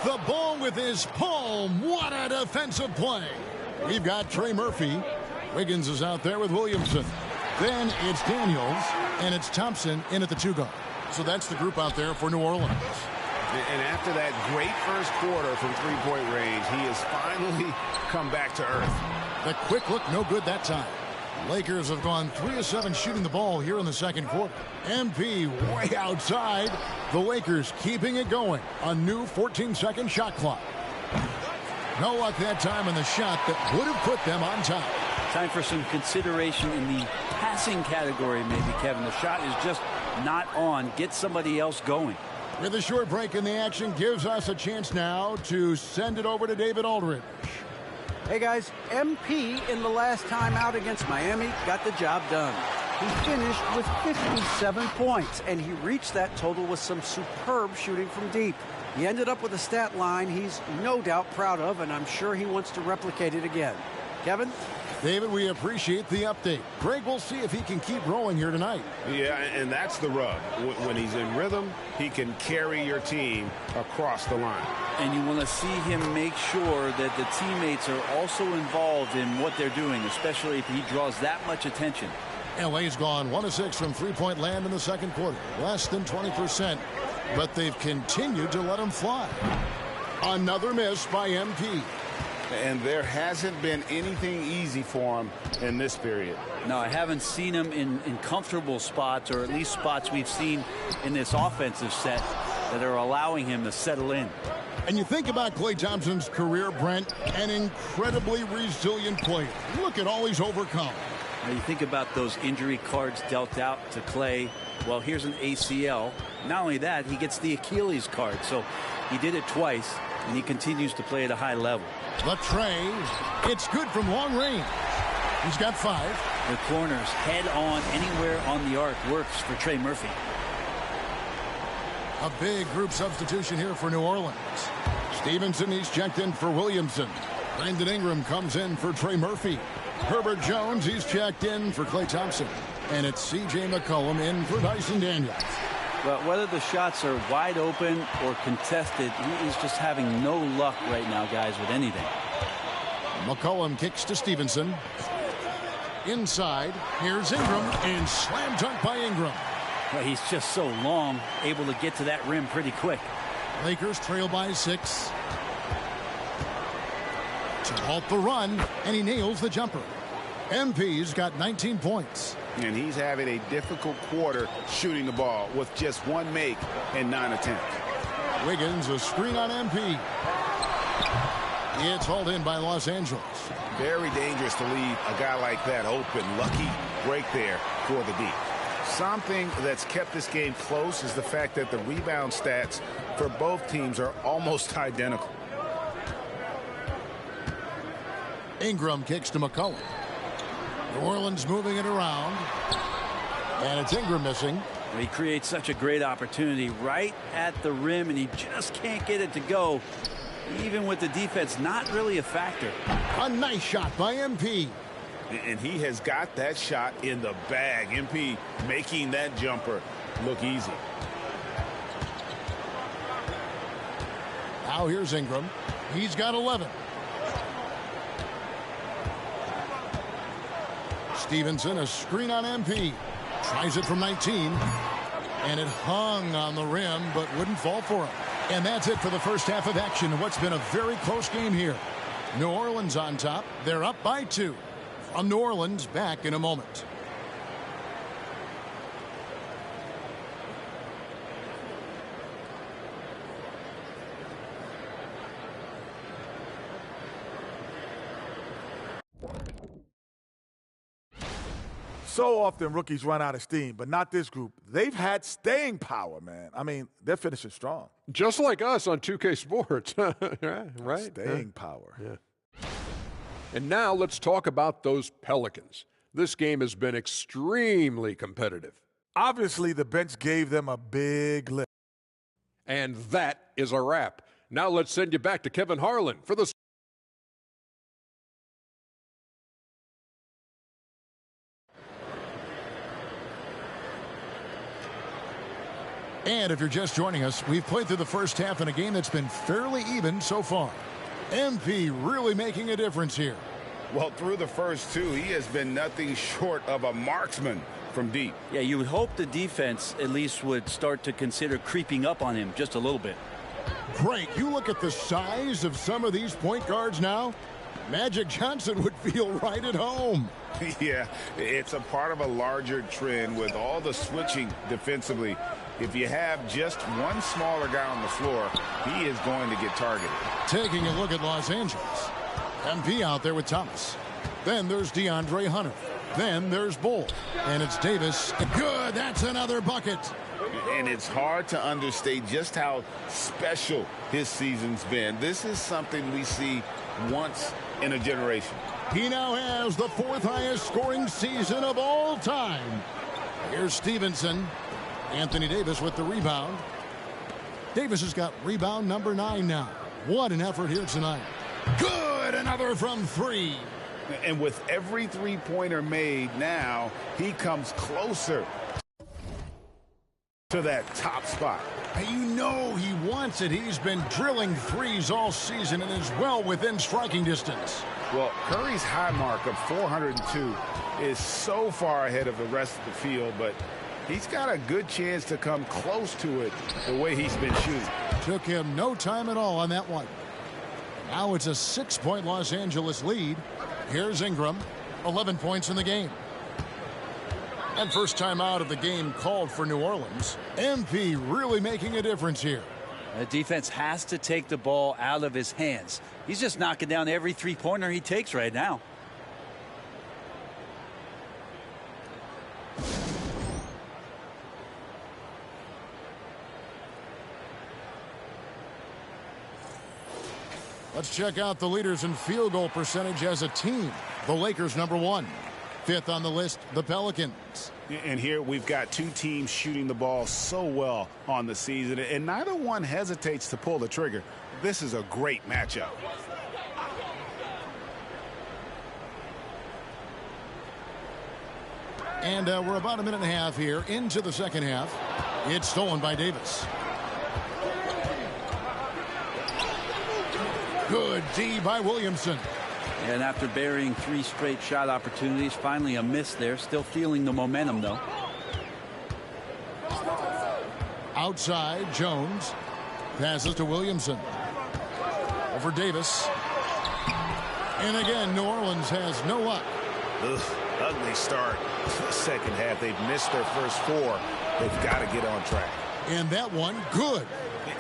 The ball with his palm. What a defensive play. We've got Trey Murphy. Wiggins is out there with Williamson. Then it's Daniels, and it's Thompson in at the 2 guard. So that's the group out there for New Orleans. And after that great first quarter from 3-point range, he has finally come back to earth. The quick look, no good that time. Lakers have gone 3 of 7 shooting the ball here in the second quarter. MP way outside. The Lakers keeping it going. A new 14-second shot clock. No luck that time in the shot that would have put them on top. Time for some consideration in the passing category, maybe, Kevin. The shot is just not on. Get somebody else going. With a short break in the action gives us a chance now to send it over to David Aldridge. Hey guys, MP in the last time out against Miami got the job done. He finished with 57 points, and he reached that total with some superb shooting from deep. He ended up with a stat line he's no doubt proud of, and I'm sure he wants to replicate it again. Kevin? David, we appreciate the update. Greg, we'll see if he can keep rolling here tonight. Yeah, and that's the rub. When he's in rhythm, he can carry your team across the line. And you want to see him make sure that the teammates are also involved in what they're doing, especially if he draws that much attention. LA's gone 1 of 6 from three-point land in the second quarter. Less than 20%, but they've continued to let him fly. Another miss by MP. And there hasn't been anything easy for him in this period. No, I haven't seen him in comfortable spots, or at least spots we've seen in this offensive set that are allowing him to settle in. And you think about Klay Thompson's career, Brent, an incredibly resilient player. Look at all he's overcome. Now you think about those injury cards dealt out to Klay. Well, here's an ACL. Not only that, he gets the Achilles card. So he did it twice, and he continues to play at a high level. But Trey, it's good from long range. He's got 5. The corners head on anywhere on the arc works for Trey Murphy. A big group substitution here for New Orleans. Stevenson, he's checked in for Williamson. Brandon Ingram comes in for Trey Murphy. Herbert Jones, he's checked in for Klay Thompson. And it's C.J. McCollum in for Dyson Daniels. But whether the shots are wide open or contested, he is just having no luck right now, guys, with anything. McCollum kicks to Stevenson. Inside, here's Ingram, and slam dunk by Ingram. Well, he's just so long, able to get to that rim pretty quick. Lakers trail by 6. To halt the run, and he nails the jumper. MP's got 19 points. And he's having a difficult quarter shooting the ball with just 1 make and 9 attempts. Wiggins, a screen on MP. It's hauled in by Los Angeles. Very dangerous to leave a guy like that open. Lucky break there for the D. Something that's kept this game close is the fact that the rebound stats for both teams are almost identical. Ingram kicks to McCollum. New Orleans moving it around. And it's Ingram missing. He creates such a great opportunity right at the rim, and he just can't get it to go. Even with the defense not really a factor. A nice shot by MP. And he has got that shot in the bag. MP making that jumper look easy. Now here's Ingram. He's got 11. Stevenson, a screen on MP. Tries it from 19. And it hung on the rim, but wouldn't fall for him. And that's it for the first half of action in what's been a very close game here. New Orleans on top. They're up by 2. From New Orleans, back in a moment. So often rookies run out of steam, but not this group. They've had staying power, man. I mean, they're finishing strong. Just like us on 2K Sports. Right? Staying power. Yeah. And now let's talk about those Pelicans. This game has been extremely competitive. Obviously, the bench gave them a big lift. And that is a wrap. Now let's send you back to Kevin Harlan for the And if you're just joining us, we've played through the first half in a game that's been fairly even so far. MP really making a difference here. Well, through the first 2, he has been nothing short of a marksman from deep. Yeah, you would hope the defense at least would start to consider creeping up on him just a little bit. Great. You look at the size of some of these point guards now. Magic Johnson would feel right at home. Yeah, it's a part of a larger trend with all the switching defensively. If you have just one smaller guy on the floor, he is going to get targeted. Taking a look at Los Angeles. MP out there with Thomas. Then there's DeAndre Hunter. Then there's Bull. And it's Davis. Good. That's another bucket. And it's hard to understate just how special his season's been. This is something we see once in a generation. He now has the 4th highest scoring season of all time. Here's Stevenson. Anthony Davis with the rebound. Davis has got rebound number 9 now. What an effort here tonight. Good. Another from 3. And with every three-pointer made now, he comes closer to that top spot. You know he wants it. He's been drilling threes all season and is well within striking distance. Well, Curry's high mark of 402 is so far ahead of the rest of the field, but he's got a good chance to come close to it the way he's been shooting. Took him no time at all on that one. Now it's a 6-point Los Angeles lead. Here's Ingram, 11 points in the game. And first time out of the game called for New Orleans. MP really making a difference here. The defense has to take the ball out of his hands. He's just knocking down every three-pointer he takes right now. Let's check out the leaders in field goal percentage as a team. The Lakers #1. 5th on the list, the Pelicans. And here we've got two teams shooting the ball so well on the season, and neither one hesitates to pull the trigger. This is a great matchup. And we're about a minute and a half here into the second half. It's stolen by Davis. Good D by Williamson. And after burying 3 straight shot opportunities, finally a miss there. Still feeling the momentum, though. Outside, Jones. Passes to Williamson. Over Davis. And again, New Orleans has no luck. Ugh, ugly start to the second half. They've missed their first 4. They've got to get on track. And that one, good.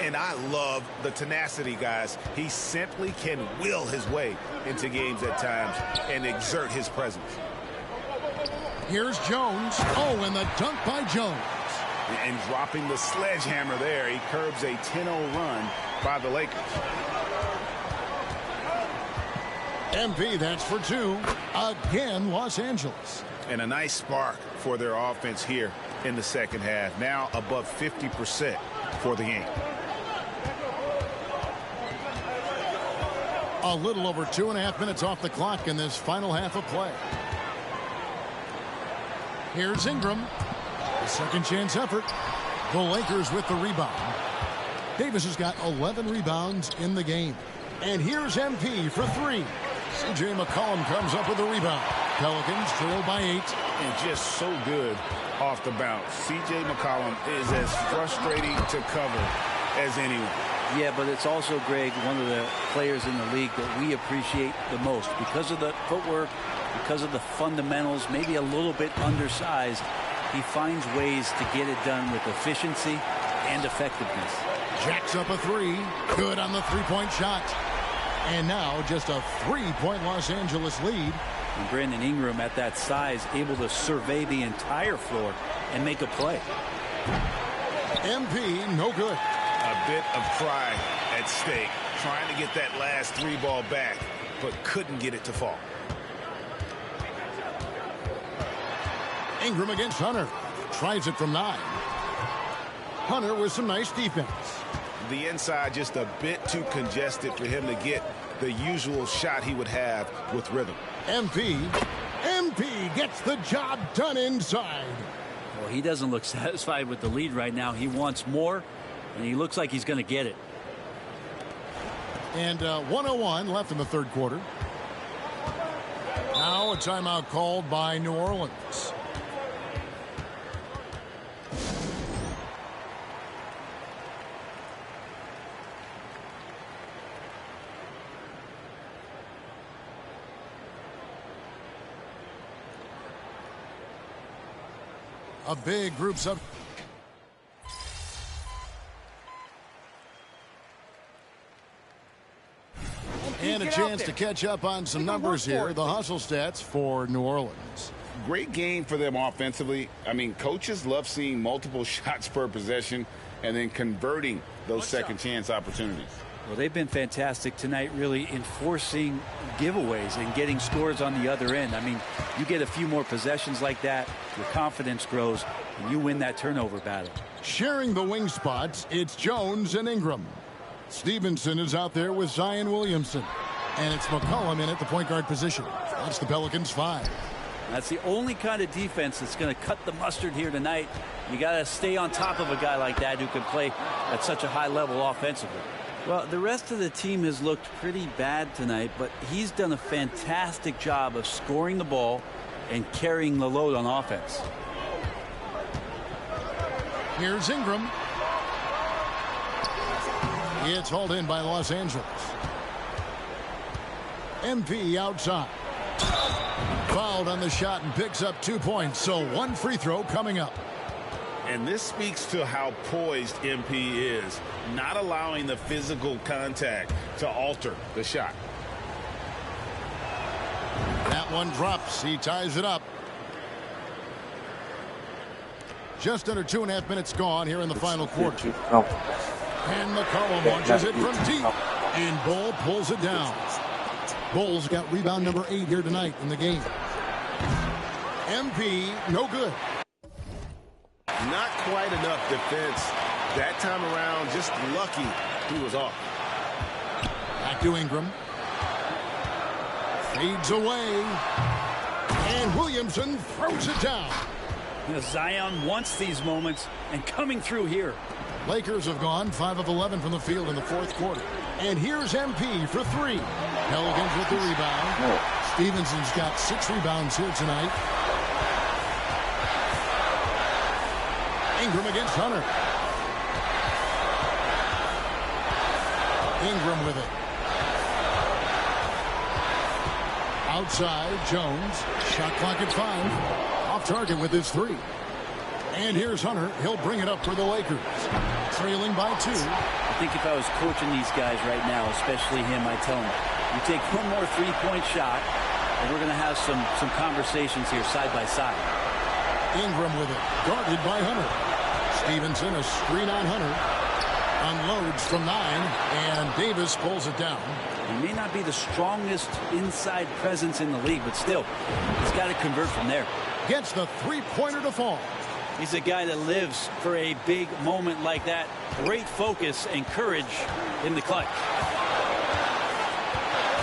And I love the tenacity, guys. He simply can will his way into games at times and exert his presence. Here's Jones. Oh, and the dunk by Jones. And dropping the sledgehammer there, he curbs a 10-0 run by the Lakers. MP, that's for 2. Again, Los Angeles. And a nice spark for their offense here in the second half. Now above 50% for the game. A little over 2.5 minutes off the clock in this final half of play. Here's Ingram. A second chance effort. The Lakers with the rebound. Davis has got 11 rebounds in the game. And here's MP for 3. C.J. McCollum comes up with the rebound. Pelicans trail by 8. And just so good off the bounce. C.J. McCollum is as frustrating to cover as anyone. Yeah, but it's also, Greg, one of the players in the league that we appreciate the most. Because of the footwork, because of the fundamentals, maybe a little bit undersized, he finds ways to get it done with efficiency and effectiveness. Jacks up a 3. Good on the 3-point shot. And now just a 3-point Los Angeles lead. And Brandon Ingram at that size able to survey the entire floor and make a play. MP, no good. A bit of pride at stake. Trying to get that last 3 ball back, but couldn't get it to fall. Ingram against Hunter. Tries it from 9. Hunter with some nice defense. The inside just a bit too congested for him to get the usual shot he would have with rhythm. MP gets the job done inside. Well, he doesn't look satisfied with the lead right now. He wants more, and he looks like he's going to get it. And 1:01 left in the third quarter. Now a timeout called by New Orleans. A big group sub. And a chance to catch up on some numbers here. The hustle stats for New Orleans. great game for them offensively. I mean, coaches love seeing multiple shots per possession and then converting those second chance opportunities. Well, they've been fantastic tonight, really enforcing giveaways and getting scores on the other end. I mean, you get a few more possessions like that, your confidence grows, and you win that turnover battle. Sharing the wing spots, it's Jones and Ingram. Stevenson is out there with Zion Williamson. And it's McCollum in at the point guard position. That's the Pelicans 5. That's the only kind of defense that's going to cut the mustard here tonight. You got to stay on top of a guy like that who can play at such a high level offensively. Well, the rest of the team has looked pretty bad tonight, but he's done a fantastic job of scoring the ball and carrying the load on offense. Here's Ingram. It's hauled in by Los Angeles. MP outside. Fouled on the shot and picks up 2 points, so one free throw coming up. And this speaks to how poised MP is, not allowing the physical contact to alter the shot. That one drops. He ties it up. Just under 2.5 minutes gone here in the final quarter. And McCollum launches it from deep. And Bull pulls it down. Bull's got rebound number 8 here tonight in the game. MP, no good. Not quite enough defense that time around. Just lucky he was off. Back to Ingram. Fades away. And Williamson throws it down. You know, Zion wants these moments and coming through here. Lakers have gone 5 of 11 from the field in the fourth quarter. And here's MP for 3. Pelicans with the rebound. Stevenson's got 6 rebounds here tonight. Ingram against Hunter. Ingram with it. Outside, Jones. Shot clock at 5. Off target with his 3. And here's Hunter. He'll bring it up for the Lakers. Trailing by 2. I think if I was coaching these guys right now, especially him, I tell him, you take one more three-point shot, and we're going to have some conversations here side by side. Ingram with it. Guarded by Hunter. Stevenson, a screen on Hunter. Unloads from 9, and Davis pulls it down. He may not be the strongest inside presence in the league, but still, he's got to convert from there. Gets the three-pointer to fall. He's a guy that lives for a big moment like that. Great focus and courage in the clutch.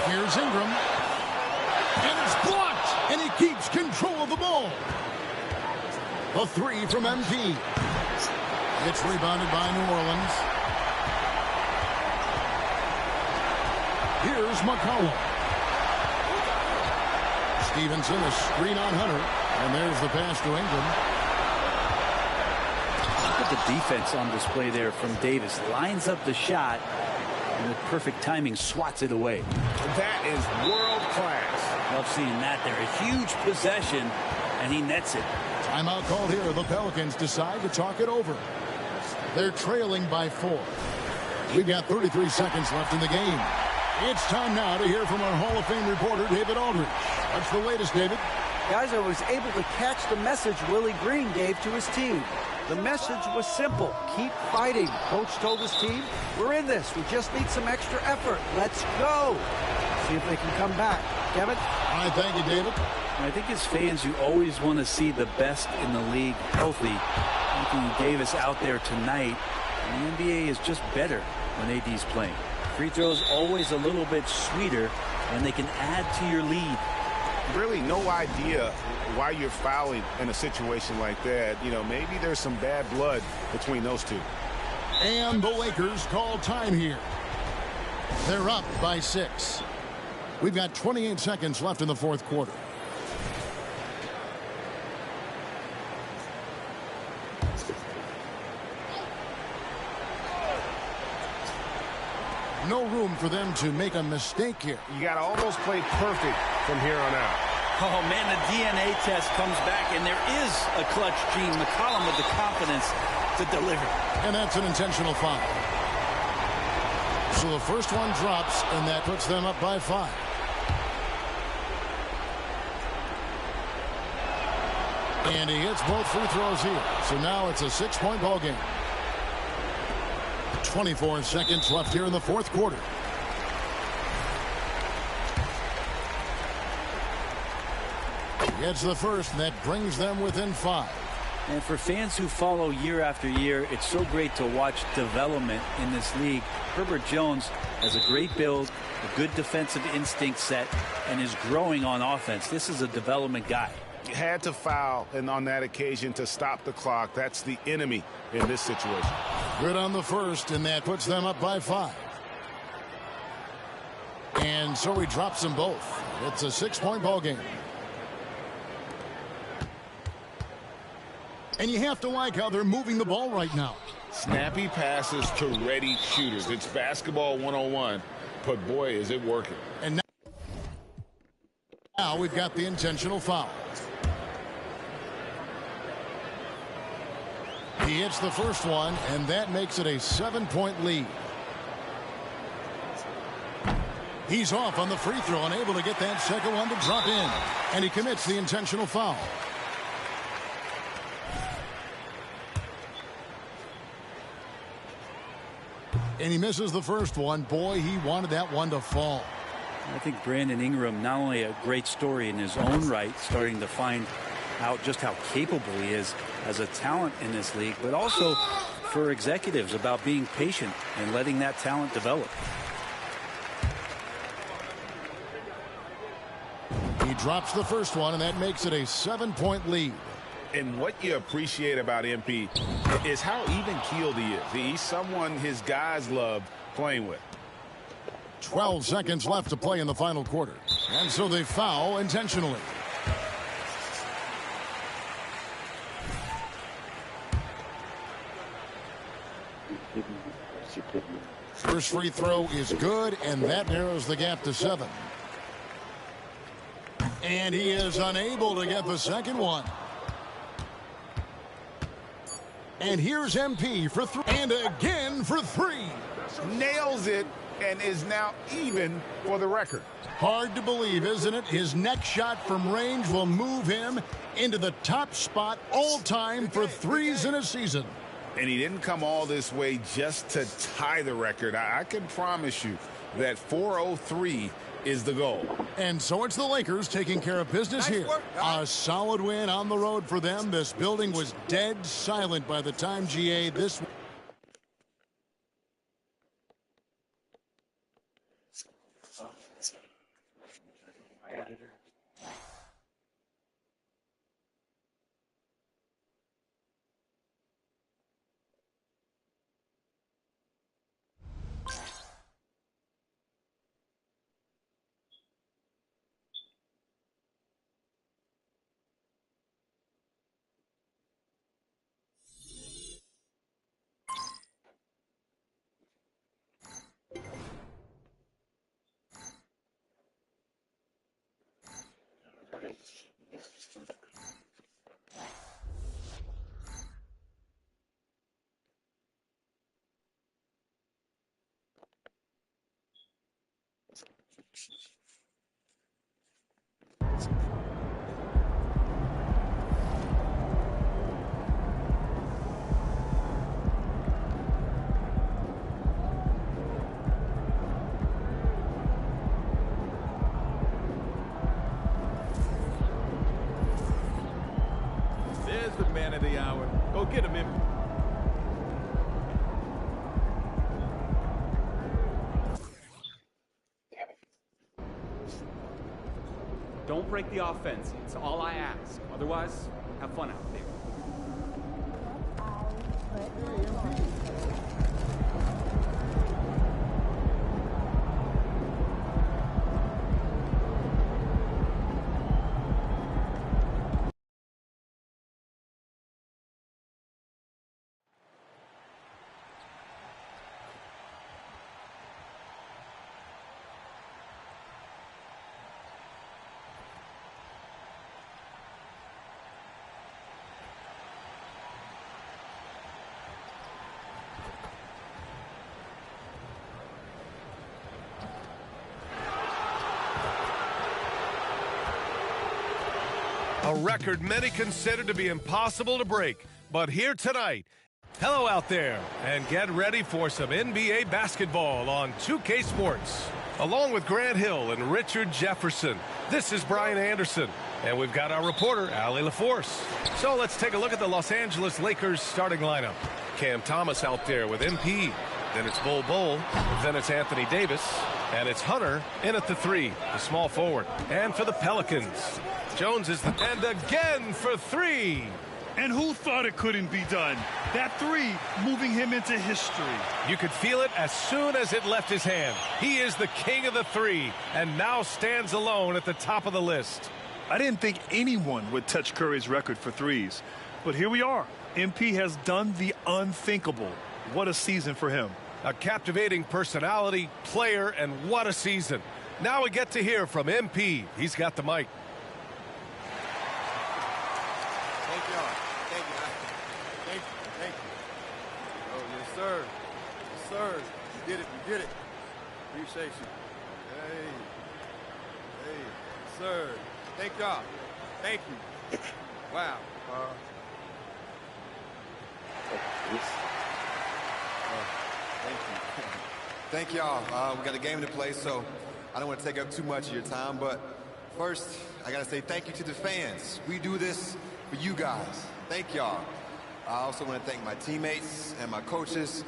Here's Ingram. And it's blocked. And he keeps control of the ball. A 3 from MP. It's rebounded by New Orleans. Here's McCollum. Stevenson, a screen on Hunter. And there's the pass to Ingram. Look at the defense on display there from Davis. Lines up the shot, and with perfect timing, swats it away. That is world class. Love seeing that there. A huge possession, and he nets it. Timeout called here. The Pelicans decide to talk it over. They're trailing by 4. We've got 33 seconds left in the game. It's time now to hear from our Hall of Fame reporter, David Aldridge. What's the latest, David? Guys, I was able to catch the message Willie Green gave to his team. The message was simple. Keep fighting. Coach told his team, we're in this. We just need some extra effort. Let's go. See if they can come back. Kevin? All right, thank you, David. I think as fans, you always want to see the best in the league healthy. Anthony Davis out there tonight. And the NBA is just better when AD's playing. Free throws always a little bit sweeter when they can add to your lead. Really no idea why you're fouling in a situation like that. You know, maybe there's some bad blood between those two. And the Lakers call time here. They're up by 6. We've got 28 seconds left in the fourth quarter. No room for them to make a mistake here. You got to almost play perfect from here on out. Oh, man, the DNA test comes back, and there is a clutch gene. McCollum with the confidence to deliver. And that's an intentional foul. So the first one drops, and that puts them up by 5. And he hits both free throws here. So now it's a 6-point ball game. 24 seconds left here in the fourth quarter. Gets the first, and that brings them within 5. And for fans who follow year after year, it's so great to watch development in this league. Herbert Jones has a great build, a good defensive instinct set, and is growing on offense. This is a development guy. Had to foul and on that occasion to stop the clock. That's the enemy in this situation. Good on the first, and that puts them up by 5. And so he drops them both. It's a 6-point ball game. And you have to like how they're moving the ball right now. Snappy passes to ready shooters. It's basketball 101, but boy, is it working. And now we've got the intentional foul. He hits the first one, and that makes it a 7-point lead. He's off on the free throw, unable to get that second one to drop in. And he commits the intentional foul. And he misses the first one. Boy, he wanted that one to fall. I think Brandon Ingram, not only a great story in his own right, starting to find out just how capable he is as a talent in this league, but also for executives about being patient and letting that talent develop. He drops the first one, and that makes it a 7-point lead. And what you appreciate about MP is how even-keeled he is. He's someone his guys love playing with. 12 seconds left to play in the final quarter. And so they foul intentionally. First free throw is good, and that narrows the gap to 7. And he is unable to get the second one. And here's MP for 3. And again for 3. Nails it and is now even for the record. Hard to believe, isn't it? His next shot from range will move him into the top spot all time for threes in a season. And he didn't come all this way just to tie the record. I can promise you that 403 is the goal. And so it's the Lakers taking care of business here. A solid win on the road for them. This building was dead silent by the time GA this. There's the man of the hour. Go get him, MP. Don't break the offense. It's all I ask. Otherwise, have fun out there. A record many consider to be impossible to break. But here tonight, hello out there, and get ready for some NBA basketball on 2K Sports. Along with Grant Hill and Richard Jefferson, this is Brian Anderson, and we've got our reporter, Allie LaForce. So let's take a look at the Los Angeles Lakers starting lineup. Cam Thomas out there with MP. Then it's Bol Bol. Then it's Anthony Davis. And it's Hunter in at the 3, the small forward. And for the Pelicans, Jones is the end again for 3. And who thought it couldn't be done? That 3 moving him into history. You could feel it as soon as it left his hand. He is the king of the 3 and now stands alone at the top of the list. I didn't think anyone would touch Curry's record for 3s. But here we are. MP has done the unthinkable. What a season for him. A captivating personality, player, and what a season. Now we get to hear from MP. He's got the mic. Thank y'all. Thank you. Thank you. Thank you. Oh, yes, sir. Yes, sir. You did it. You did it. Appreciate you. Hey. Hey. Yes, sir. Thank y'all. Thank you. Wow. Thank you. Thank y'all. We got a game to play, so I don't want to take up too much of your time, but first, I got to say thank you to the fans. We do this for you guys. Thank y'all. I also want to thank my teammates and my coaches.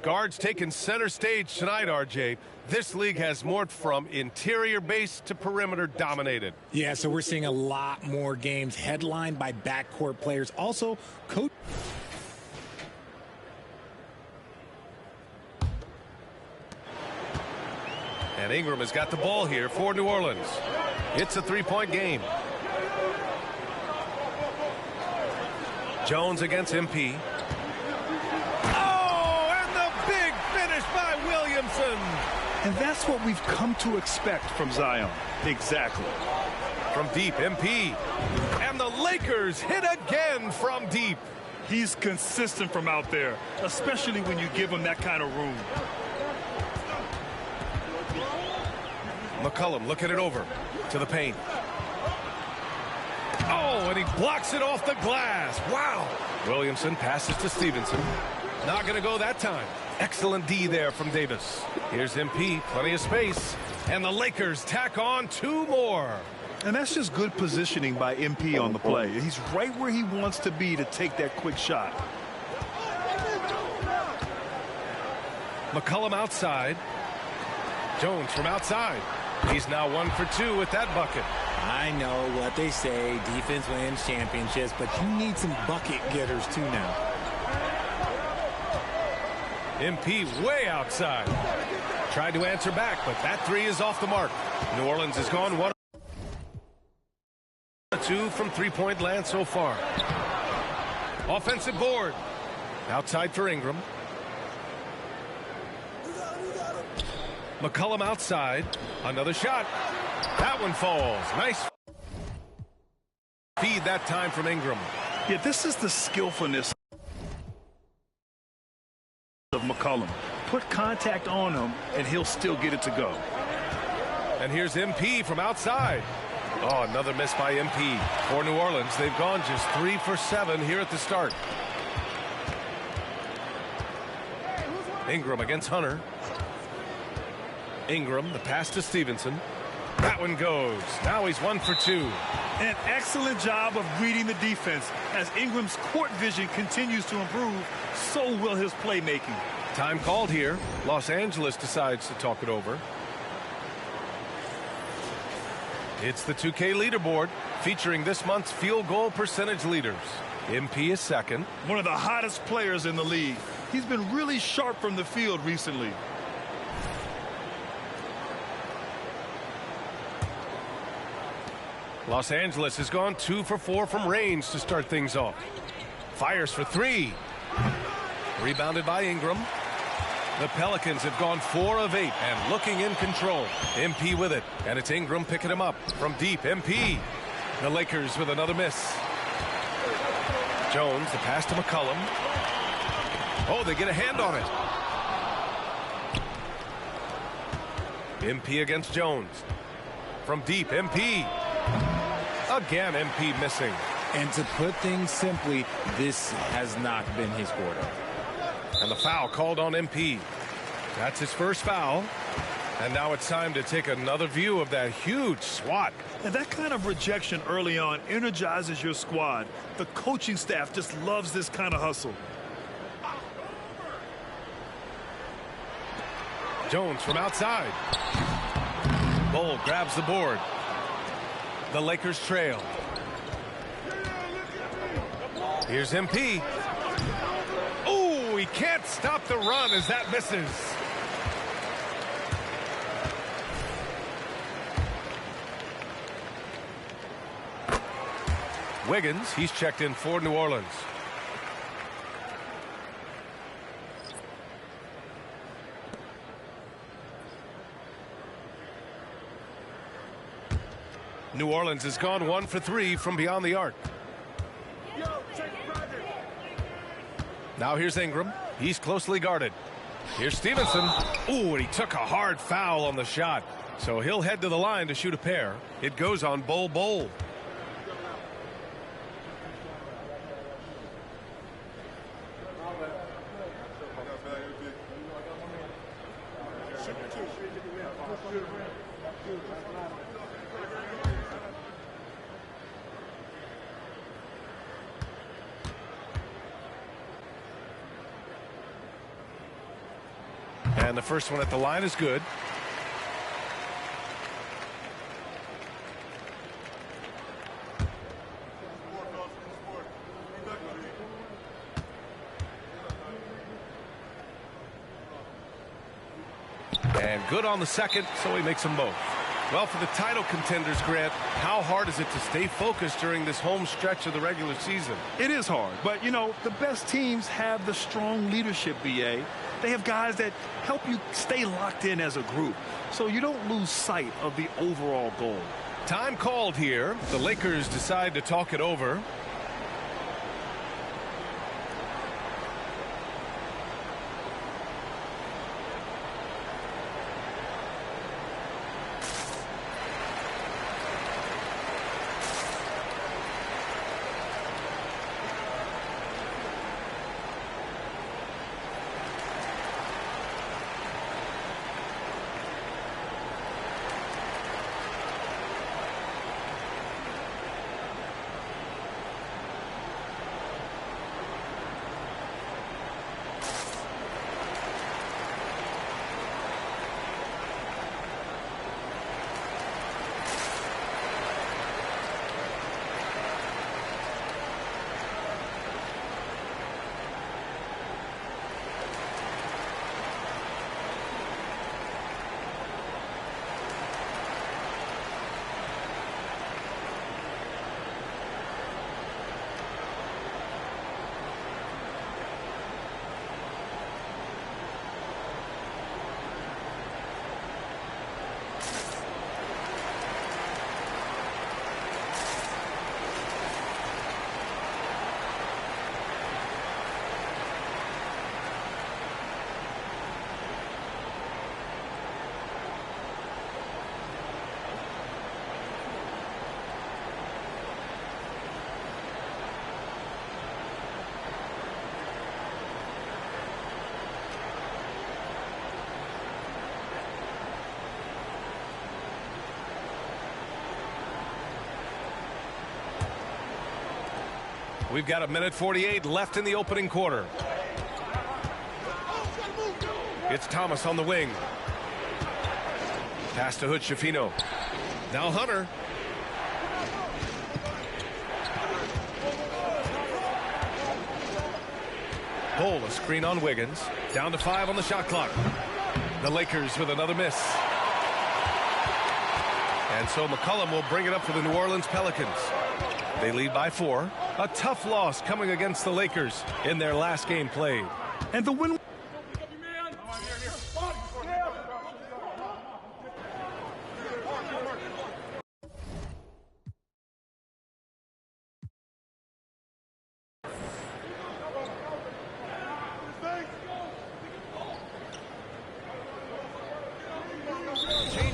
Guards taking center stage tonight, RJ. This league has morphed from interior base to perimeter dominated. Yeah, so we're seeing a lot more games headlined by backcourt players. Also, coach. And Ingram has got the ball here for New Orleans. It's a 3-point game. Jones against MP. Oh, and the big finish by Williamson. And that's what we've come to expect from Zion. Exactly. From deep, MP. And the Lakers hit again from deep. He's consistent from out there, especially when you give him that kind of room. McCollum looking it over to the paint. Oh, and he blocks it off the glass. Wow. Williamson passes to Stevenson. Not going to go that time. Excellent D there from Davis. Here's MP, plenty of space. And the Lakers tack on 2 more. And that's just good positioning by MP on the play. He's right where he wants to be to take that quick shot. McCollum outside. Jones from outside. He's now 1 for 2 with that bucket. I know what they say, defense wins championships, but you need some bucket getters too now. MP way outside. Tried to answer back, but that 3 is off the mark. New Orleans has gone 1-2 from 3-point land so far. Offensive board. Outside for Ingram. McCollum outside. Another shot. That one falls. Nice feed that time from Ingram. Yeah, this is the skillfulness of McCollum. Put contact on him, and he'll still get it to go. And here's MP from outside. Oh, another miss by MP. For New Orleans, they've gone just 3 for 7 here at the start. Ingram against Hunter. Ingram, the pass to Stevenson. That one goes. Now he's 1 for 2. An excellent job of reading the defense. As Ingram's court vision continues to improve, so will his playmaking. Time called here. Los Angeles decides to talk it over. It's the 2K leaderboard featuring this month's field goal percentage leaders. MP is second. One of the hottest players in the league. He's been really sharp from the field recently. Los Angeles has gone 2 for 4 from range to start things off. Fires for 3. Rebounded by Ingram. The Pelicans have gone 4 of 8 and looking in control. MP with it, and it's Ingram picking him up from deep. MP. The Lakers with another miss. Jones, the pass to McCollum. Oh, they get a hand on it. MP against Jones. From deep, MP. Again, MP missing. And to put things simply, this has not been his quarter. And the foul called on MP. That's his first foul. And now it's time to take another view of that huge swat. And that kind of rejection early on energizes your squad. The coaching staff just loves this kind of hustle. Jones from outside. Bol grabs the board. The Lakers trail. Here's MP. Oh, he can't stop the run as that misses. Wiggins, he's checked in for New Orleans. New Orleans has gone 1 for 3 from beyond the arc. Now here's Ingram. He's closely guarded. Here's Stevenson. Ooh, and he took a hard foul on the shot. So he'll head to the line to shoot a pair. It goes on Bol. And the first one at the line is good. And good on the second, so he makes them both. Well, for the title contenders, Grant, how hard is it to stay focused during this home stretch of the regular season? It is hard, but, you know, the best teams have the strong leadership, BA. They have guys that help you stay locked in as a group, so you don't lose sight of the overall goal. Time called here. The Lakers decide to talk it over. We've got 1:48 left in the opening quarter. It's Thomas on the wing. Pass to Hood-Schifino. Now Hunter. Bol, a screen on Wiggins. Down to 5 on the shot clock. The Lakers with another miss. And so McCollum will bring it up for the New Orleans Pelicans. They lead by 4. A tough loss coming against the Lakers in their last game played. And the win.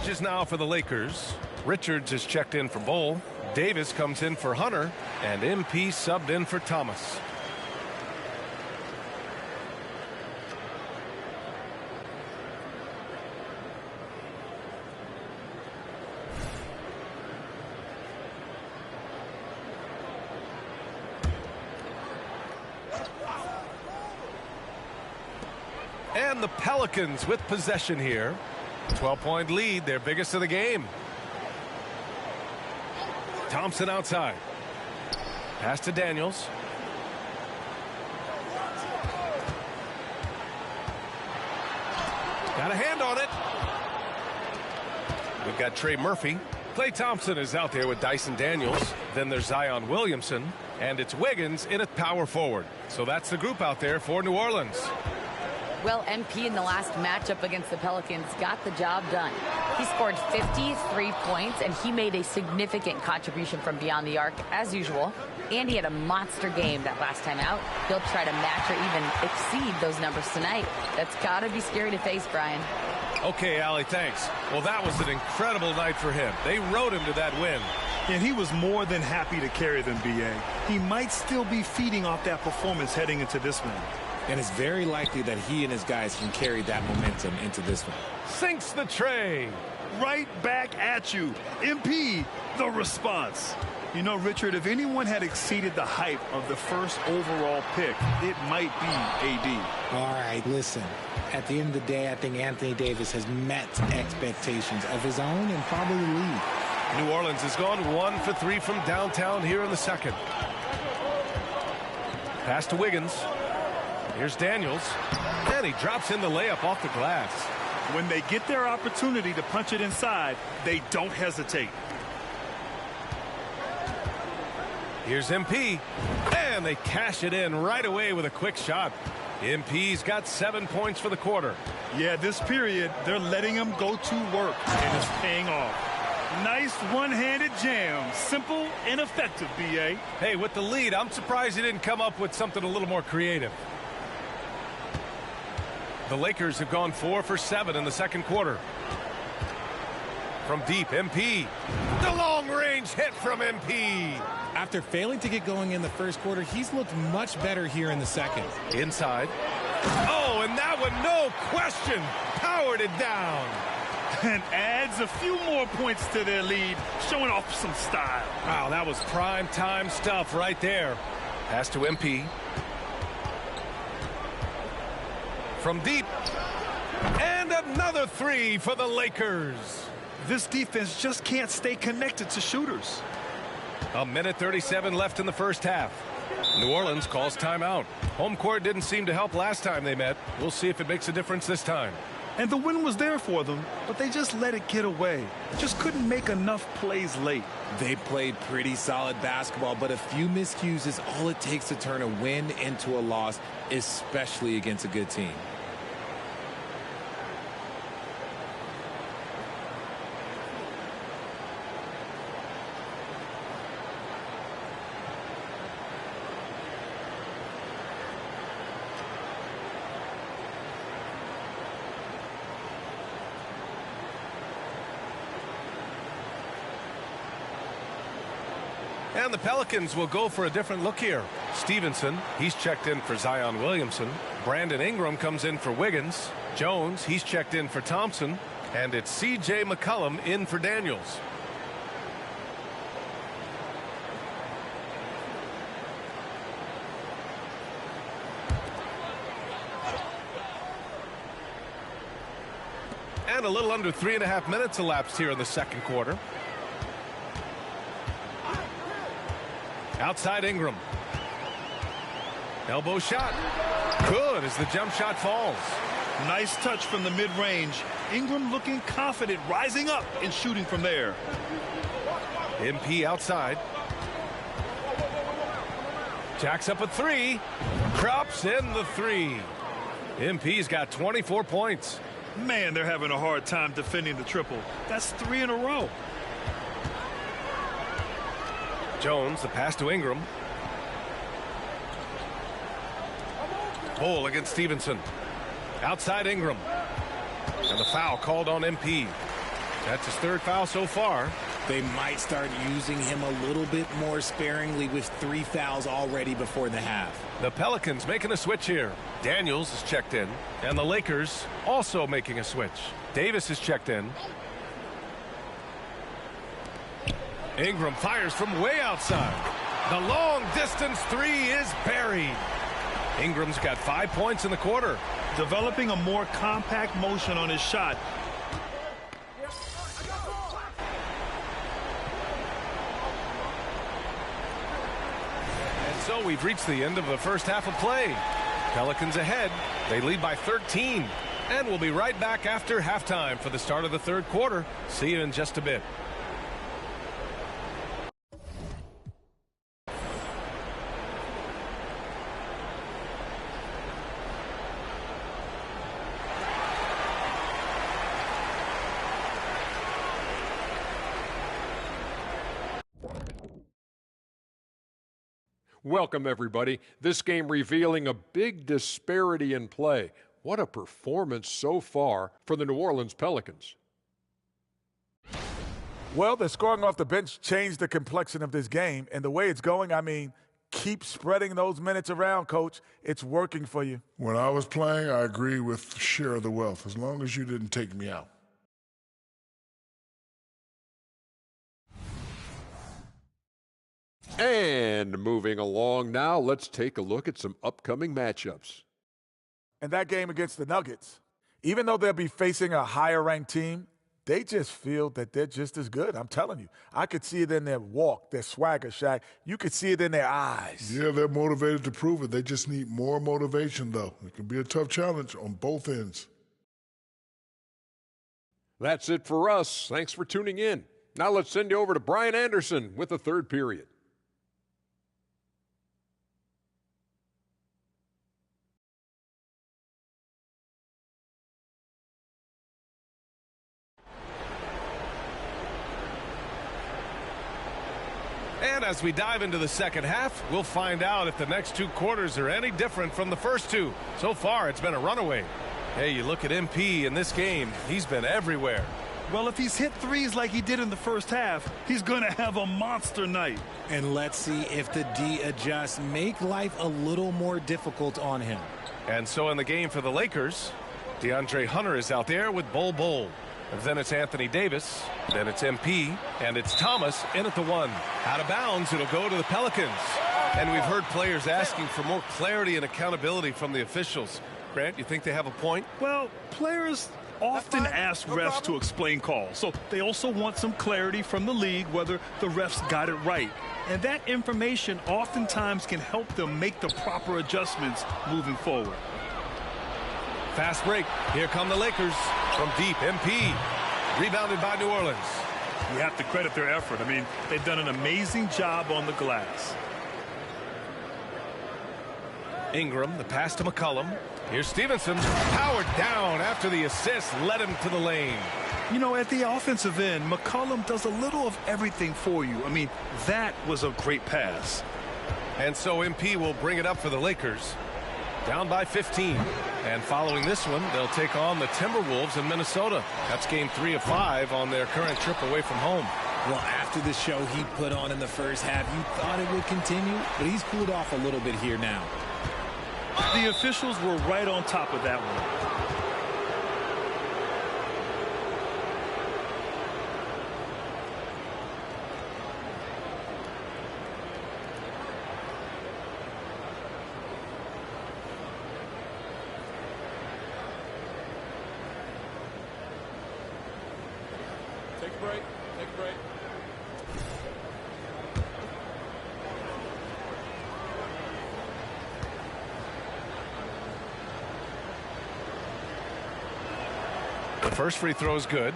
Changes now for the Lakers. Richards is checked in for Bull. Davis comes in for Hunter. And MP subbed in for Thomas. And the Pelicans with possession here. 12-point lead, their biggest of the game. Thompson outside. Pass to Daniels. Got a hand on it. We've got Trey Murphy. Klay Thompson is out there with Dyson Daniels. Then there's Zion Williamson. And it's Wiggins in at power forward. So that's the group out there for New Orleans. Well, MP in the last matchup against the Pelicans got the job done. He scored 53 points, and he made a significant contribution from beyond the arc, as usual. And he had a monster game that last time out. He'll try to match or even exceed those numbers tonight. That's got to be scary to face, Brian. Okay, Allie, thanks. Well, that was an incredible night for him. They rode him to that win. And he was more than happy to carry them, B.A. He might still be feeding off that performance heading into this one. And it's very likely that he and his guys can carry that momentum into this one. Sinks the tray. Right back at you. MP, the response. You know, Richard, if anyone had exceeded the hype of the first overall pick, it might be AD. All right, listen. At the end of the day, I think Anthony Davis has met expectations of his own and probably the league. New Orleans has gone 1 for 3 from downtown here in the second. Pass to Wiggins. Here's Daniels. And he drops in the layup off the glass. When they get their opportunity to punch it inside, they don't hesitate. Here's MP. And they cash it in right away with a quick shot. MP's got 7 points for the quarter. Yeah, this period, they're letting him go to work, and it's paying off. Nice one-handed jam. Simple and effective, B.A. Hey, with the lead, I'm surprised he didn't come up with something a little more creative. The Lakers have gone 4 for 7 in the second quarter. From deep, MP. The long-range hit from MP. After failing to get going in the first quarter, he's looked much better here in the second. Inside. Oh, and that one, no question, powered it down. And adds a few more points to their lead, showing off some style. Wow, that was prime time stuff right there. Pass to MP. From deep. And another three for the Lakers. This defense just can't stay connected to shooters. A minute 37 left in the first half. New Orleans calls timeout. Home court didn't seem to help last time they met. We'll see if it makes a difference this time. And the win was there for them, but they just let it get away. Just couldn't make enough plays late. They played pretty solid basketball, but a few miscues is all it takes to turn a win into a loss, especially against a good team. And the Pelicans will go for a different look here. Stevenson, he's checked in for Zion Williamson. Brandon Ingram comes in for Wiggins. Jones, he's checked in for Thompson. And it's C.J. McCollum in for Daniels. And a little under 3.5 minutes elapsed here in the second quarter. Outside Ingram. Elbow shot. Good as the jump shot falls. Nice touch from the mid-range. Ingram looking confident, rising up and shooting from there. MP outside. Jacks up a three. Crops in the three. MP's got 24 points. Man, they're having a hard time defending the triple. That's 3 in a row. Jones, the pass to Ingram. Bull against Stevenson. Outside Ingram. And the foul called on MP. That's his third foul so far. They might start using him a little bit more sparingly with 3 fouls already before the half. The Pelicans making a switch here. Daniels is checked in. And the Lakers also making a switch. Davis is checked in. Ingram fires from way outside. The long distance three is buried. Ingram's got 5 points in the quarter. Developing a more compact motion on his shot. And so we've reached the end of the first half of play. Pelicans ahead. They lead by 13. And we'll be right back after halftime for the start of the third quarter. See you in just a bit. Welcome, everybody. This game revealing a big disparity in play. What a performance so far for the New Orleans Pelicans. Well, the scoring off the bench changed the complexion of this game. And the way it's going, I mean, keep spreading those minutes around, Coach. It's working for you. When I was playing, I agree with share of the wealth, as long as you didn't take me out. And moving along now, let's take a look at some upcoming matchups. And that game against the Nuggets, even though they'll be facing a higher-ranked team, they just feel that they're just as good. I'm telling you. I could see it in their walk, their swagger, Shaq. You could see it in their eyes. Yeah, they're motivated to prove it. They just need more motivation, though. It can be a tough challenge on both ends. That's it for us. Thanks for tuning in. Now let's send you over to Brian Anderson with the third period. And as we dive into the second half, we'll find out if the next 2 quarters are any different from the first 2. So far, it's been a runaway. Hey, you look at MP in this game, he's been everywhere. Well, if he's hit threes like he did in the first half, he's going to have a monster night. And let's see if the D adjusts, make life a little more difficult on him. And so in the game for the Lakers, DeAndre Hunter is out there with Bol. Then it's Anthony Davis. Then it's MP. And it's Thomas in at the 1. Out of bounds, it'll go to the Pelicans. And we've heard players asking for more clarity and accountability from the officials. Grant, you think they have a point? Well, players often ask refs to explain calls. So they also want some clarity from the league whether the refs got it right. And that information oftentimes can help them make the proper adjustments moving forward. Fast break. Here come the Lakers from deep. MP rebounded by New Orleans. You have to credit their effort. I mean, they've done an amazing job on the glass. Ingram, the pass to McCollum. Here's Stevenson, powered down after the assist led him to the lane. You know, at the offensive end, McCollum does a little of everything for you. I mean, that was a great pass. And so MP will bring it up for the Lakers. Down by 15. And following this one, they'll take on the Timberwolves in Minnesota. That's game 3 of 5 on their current trip away from home. Well, after the show he put on in the first half, you thought it would continue, but he's cooled off a little bit here now. The officials were right on top of that one. Take a break. Take a break. The first free throw is good.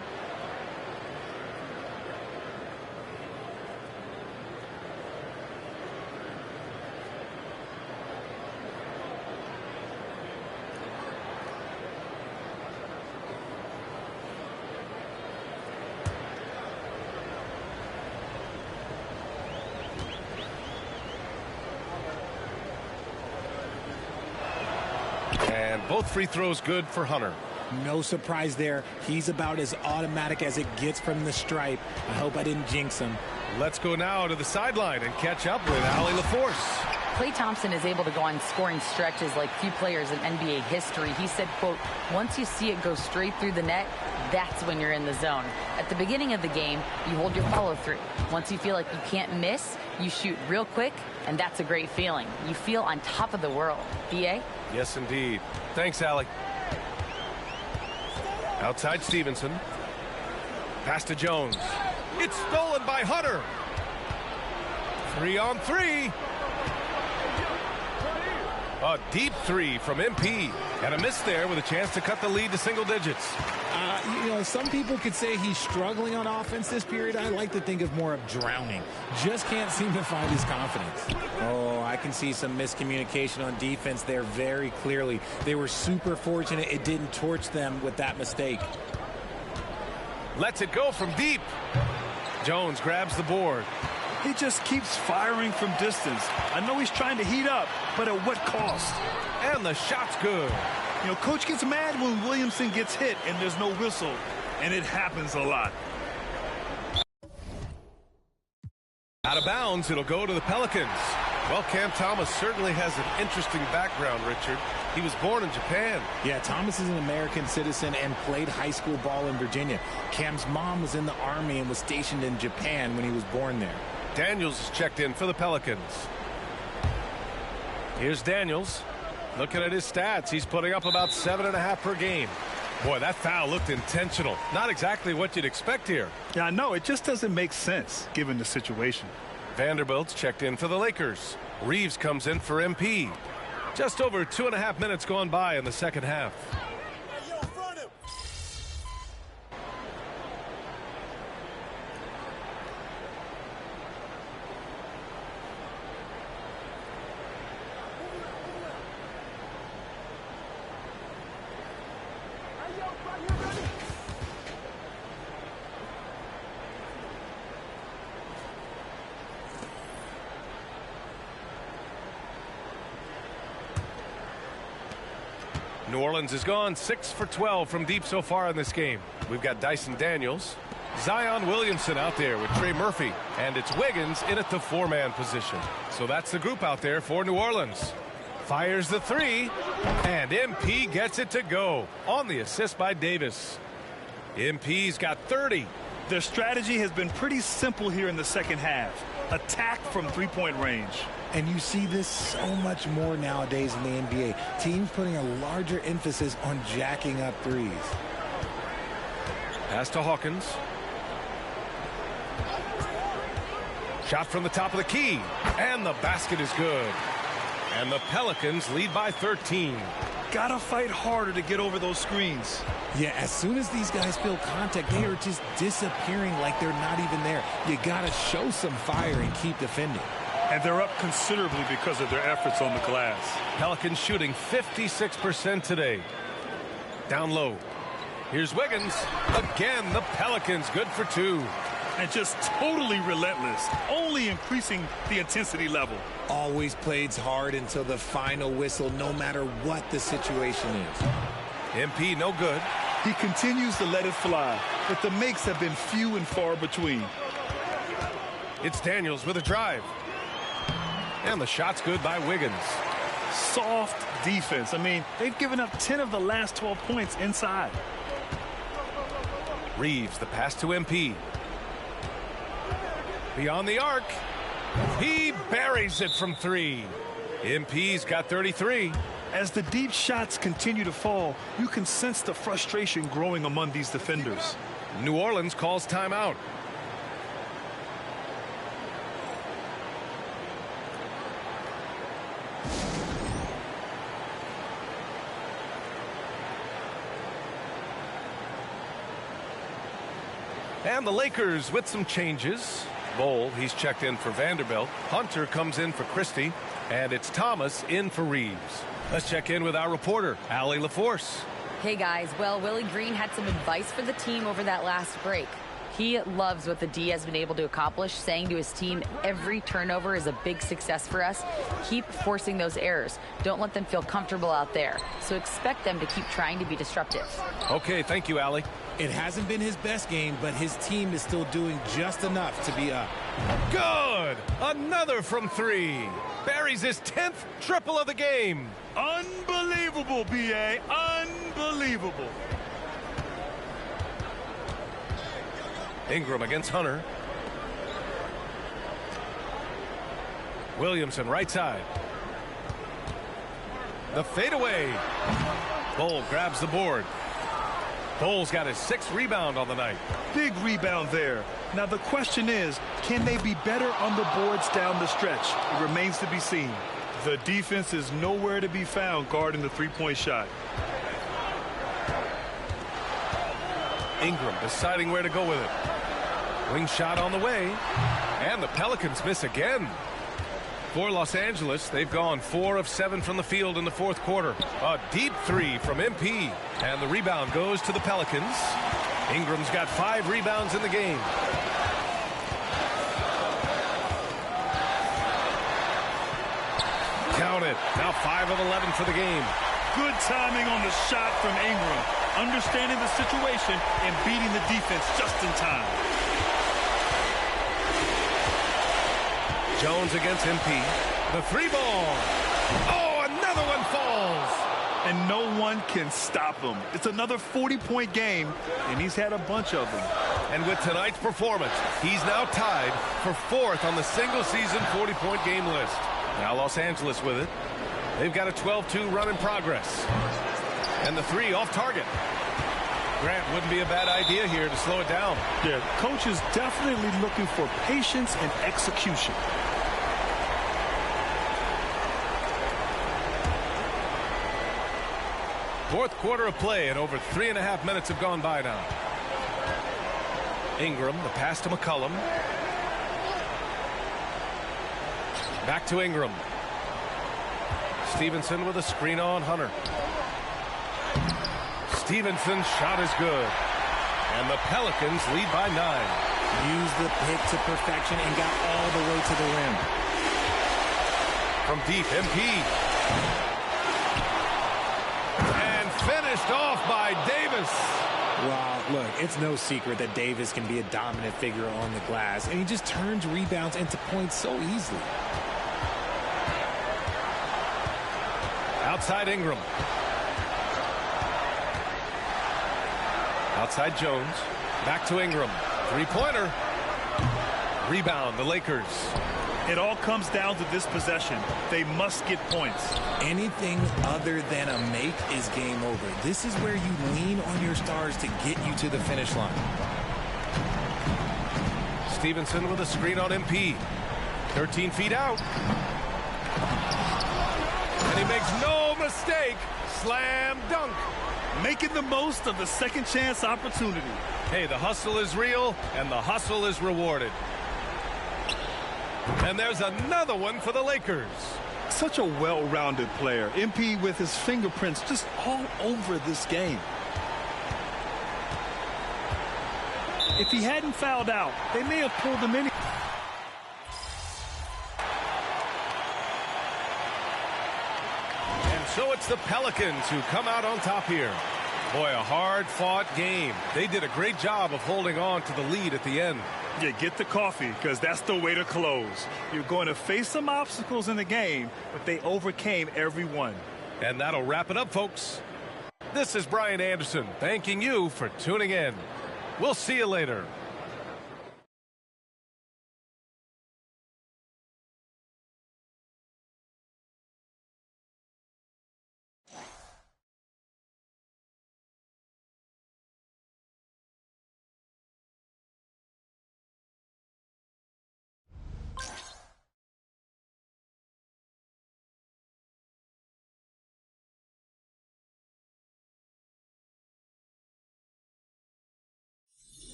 And both free throws good for Hunter. No surprise there. He's about as automatic as it gets from the stripe. I hope I didn't jinx him. Let's go now to the sideline and catch up with Allie LaForce. Klay Thompson is able to go on scoring stretches like few players in NBA history. He said, quote, once you see it go straight through the net, that's when you're in the zone. At the beginning of the game, you hold your follow through. Once you feel like you can't miss, you shoot real quick, and that's a great feeling. You feel on top of the world. B.A.? Yes, indeed. Thanks, Allie. Outside Stevenson. Pass to Jones. It's stolen by Hunter. 3-on-3. A deep three from MP. And a miss there with a chance to cut the lead to single digits. You know, some people could say he's struggling on offense this period. I like to think of more of drowning. Just can't seem to find his confidence. Oh, I can see some miscommunication on defense there very clearly. They were super fortunate it didn't torch them with that mistake. Lets it go from deep. Jones grabs the board. He just keeps firing from distance. I know he's trying to heat up, but at what cost? And the shot's good. You know, coach gets mad when Williamson gets hit and there's no whistle, and it happens a lot. Out of bounds, it'll go to the Pelicans. Well, Cam Thomas certainly has an interesting background, Richard. He was born in Japan. Yeah, Thomas is an American citizen and played high school ball in Virginia. Cam's mom was in the Army and was stationed in Japan when he was born there. Daniels is checked in for the Pelicans. Here's Daniels. Looking at his stats, he's putting up about 7.5 per game. Boy, that foul looked intentional. Not exactly what you'd expect here. Yeah, I know. It just doesn't make sense given the situation. Vanderbilt's checked in for the Lakers. Reeves comes in for MP. Just over 2.5 minutes gone by in the second half. New Orleans has gone 6 for 12 from deep so far in this game. We've got Dyson Daniels, Zion Williamson out there with Trey Murphy, and it's Wiggins in at the four-man position. So that's the group out there for New Orleans. Fires the three, and MP gets it to go on the assist by Davis. MP's got 30. Their strategy has been pretty simple here in the second half. Attack from three-point range. And you see this so much more nowadays in the NBA. Teams putting a larger emphasis on jacking up threes. Pass to Hawkins. Shot from the top of the key. And the basket is good. And the Pelicans lead by 13. Gotta fight harder to get over those screens. Yeah, as soon as these guys feel contact, they are just disappearing like they're not even there. You gotta show some fire and keep defending. And they're up considerably because of their efforts on the glass. Pelicans shooting 56% today. Down low. Here's Wiggins. Again, the Pelicans good for two. And just totally relentless, only increasing the intensity level. Always plays hard until the final whistle, no matter what the situation is. MP no good. He continues to let it fly, but the makes have been few and far between. It's Daniels with a drive. And the shot's good by Wiggins. Soft defense. I mean, they've given up 10 of the last 12 points inside. Reeves, the pass to MP. Beyond the arc. He buries it from three. MP's got 33. As the deep shots continue to fall, you can sense the frustration growing among these defenders. New Orleans calls timeout. And the Lakers with some changes. Bol, he's checked in for Vanderbilt. Hunter comes in for Christie. And it's Thomas in for Reeves. Let's check in with our reporter, Allie LaForce. Hey guys, well, Willie Green had some advice for the team over that last break. He loves what the D has been able to accomplish, saying to his team, every turnover is a big success for us. Keep forcing those errors. Don't let them feel comfortable out there. So expect them to keep trying to be disruptive. Okay, thank you, Allie. It hasn't been his best game, but his team is still doing just enough to be up. Good! Another from 3. Buries his 10th triple of the game. Unbelievable, B.A. Unbelievable. Ingram against Hunter. Williamson right side. The fadeaway. Bull grabs the board. Bull's got his 6th rebound on the night. Big rebound there. Now the question is, can they be better on the boards down the stretch? It remains to be seen. The defense is nowhere to be found guarding the three-point shot. Ingram deciding where to go with it. Wing shot on the way. And the Pelicans miss again. For Los Angeles, they've gone 4 of 7 from the field in the 4th quarter. A deep 3 from MP. And the rebound goes to the Pelicans. Ingram's got 5 rebounds in the game. Count it. Now 5 of 11 for the game. Good timing on the shot from Ingram. Understanding the situation and beating the defense just in time. Jones against MP. The 3-ball. Oh, another one falls. And no one can stop him. It's another 40-point game, and he's had a bunch of them. And with tonight's performance, he's now tied for 4th on the single-season 40-point game list. Now Los Angeles with it. They've got a 12-2 run in progress. And the 3 off target. Grant wouldn't be a bad idea here to slow it down. Yeah, coach is definitely looking for patience and execution. Fourth quarter of play, and over 3.5 minutes have gone by now. Ingram, the pass to McCollum. Back to Ingram. Stevenson with a screen on Hunter. Stevenson's shot is good. And the Pelicans lead by 9. Used the pick to perfection and got all the way to the rim. From deep, MP. And finished off by Davis. Well, look, it's no secret that Davis can be a dominant figure on the glass, and he just turns rebounds into points so easily. Outside Ingram. Outside Jones. Back to Ingram. 3-pointer. Rebound, the Lakers. It all comes down to this possession. They must get points. Anything other than a make is game over. This is where you lean on your stars to get you to the finish line. Stevenson with a screen on MP. 13 feet out. And he makes no mistake. Slam dunk. Making the most of the second chance opportunity. Hey, the hustle is real, and the hustle is rewarded. And there's another one for the Lakers. Such a well-rounded player. MP with his fingerprints just all over this game. If he hadn't fouled out, they may have pulled him in. And so it's the Pelicans who come out on top here. Boy, a hard-fought game. They did a great job of holding on to the lead at the end. Yeah, get the coffee, because that's the way to close. You're going to face some obstacles in the game, but they overcame every one. And that'll wrap it up, folks. This is Brian Anderson, thanking you for tuning in. We'll see you later.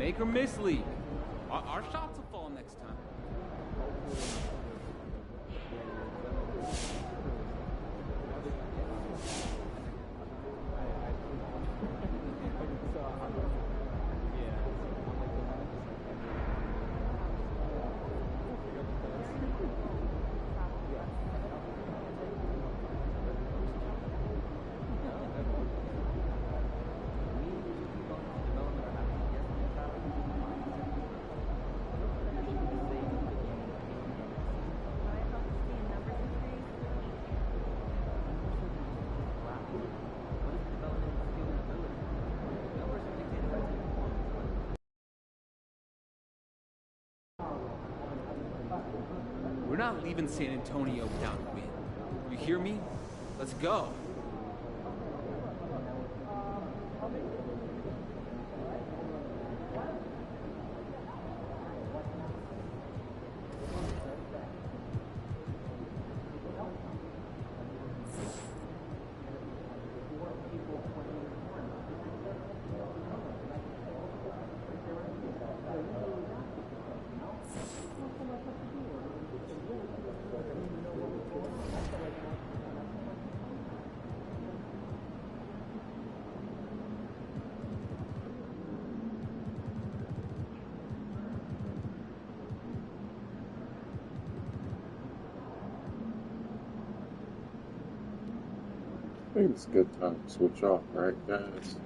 Make or miss league. Our shots will fall next time. We're not leaving San Antonio without a win. You hear me? Let's go. I think it's a good time to switch off, right, guys?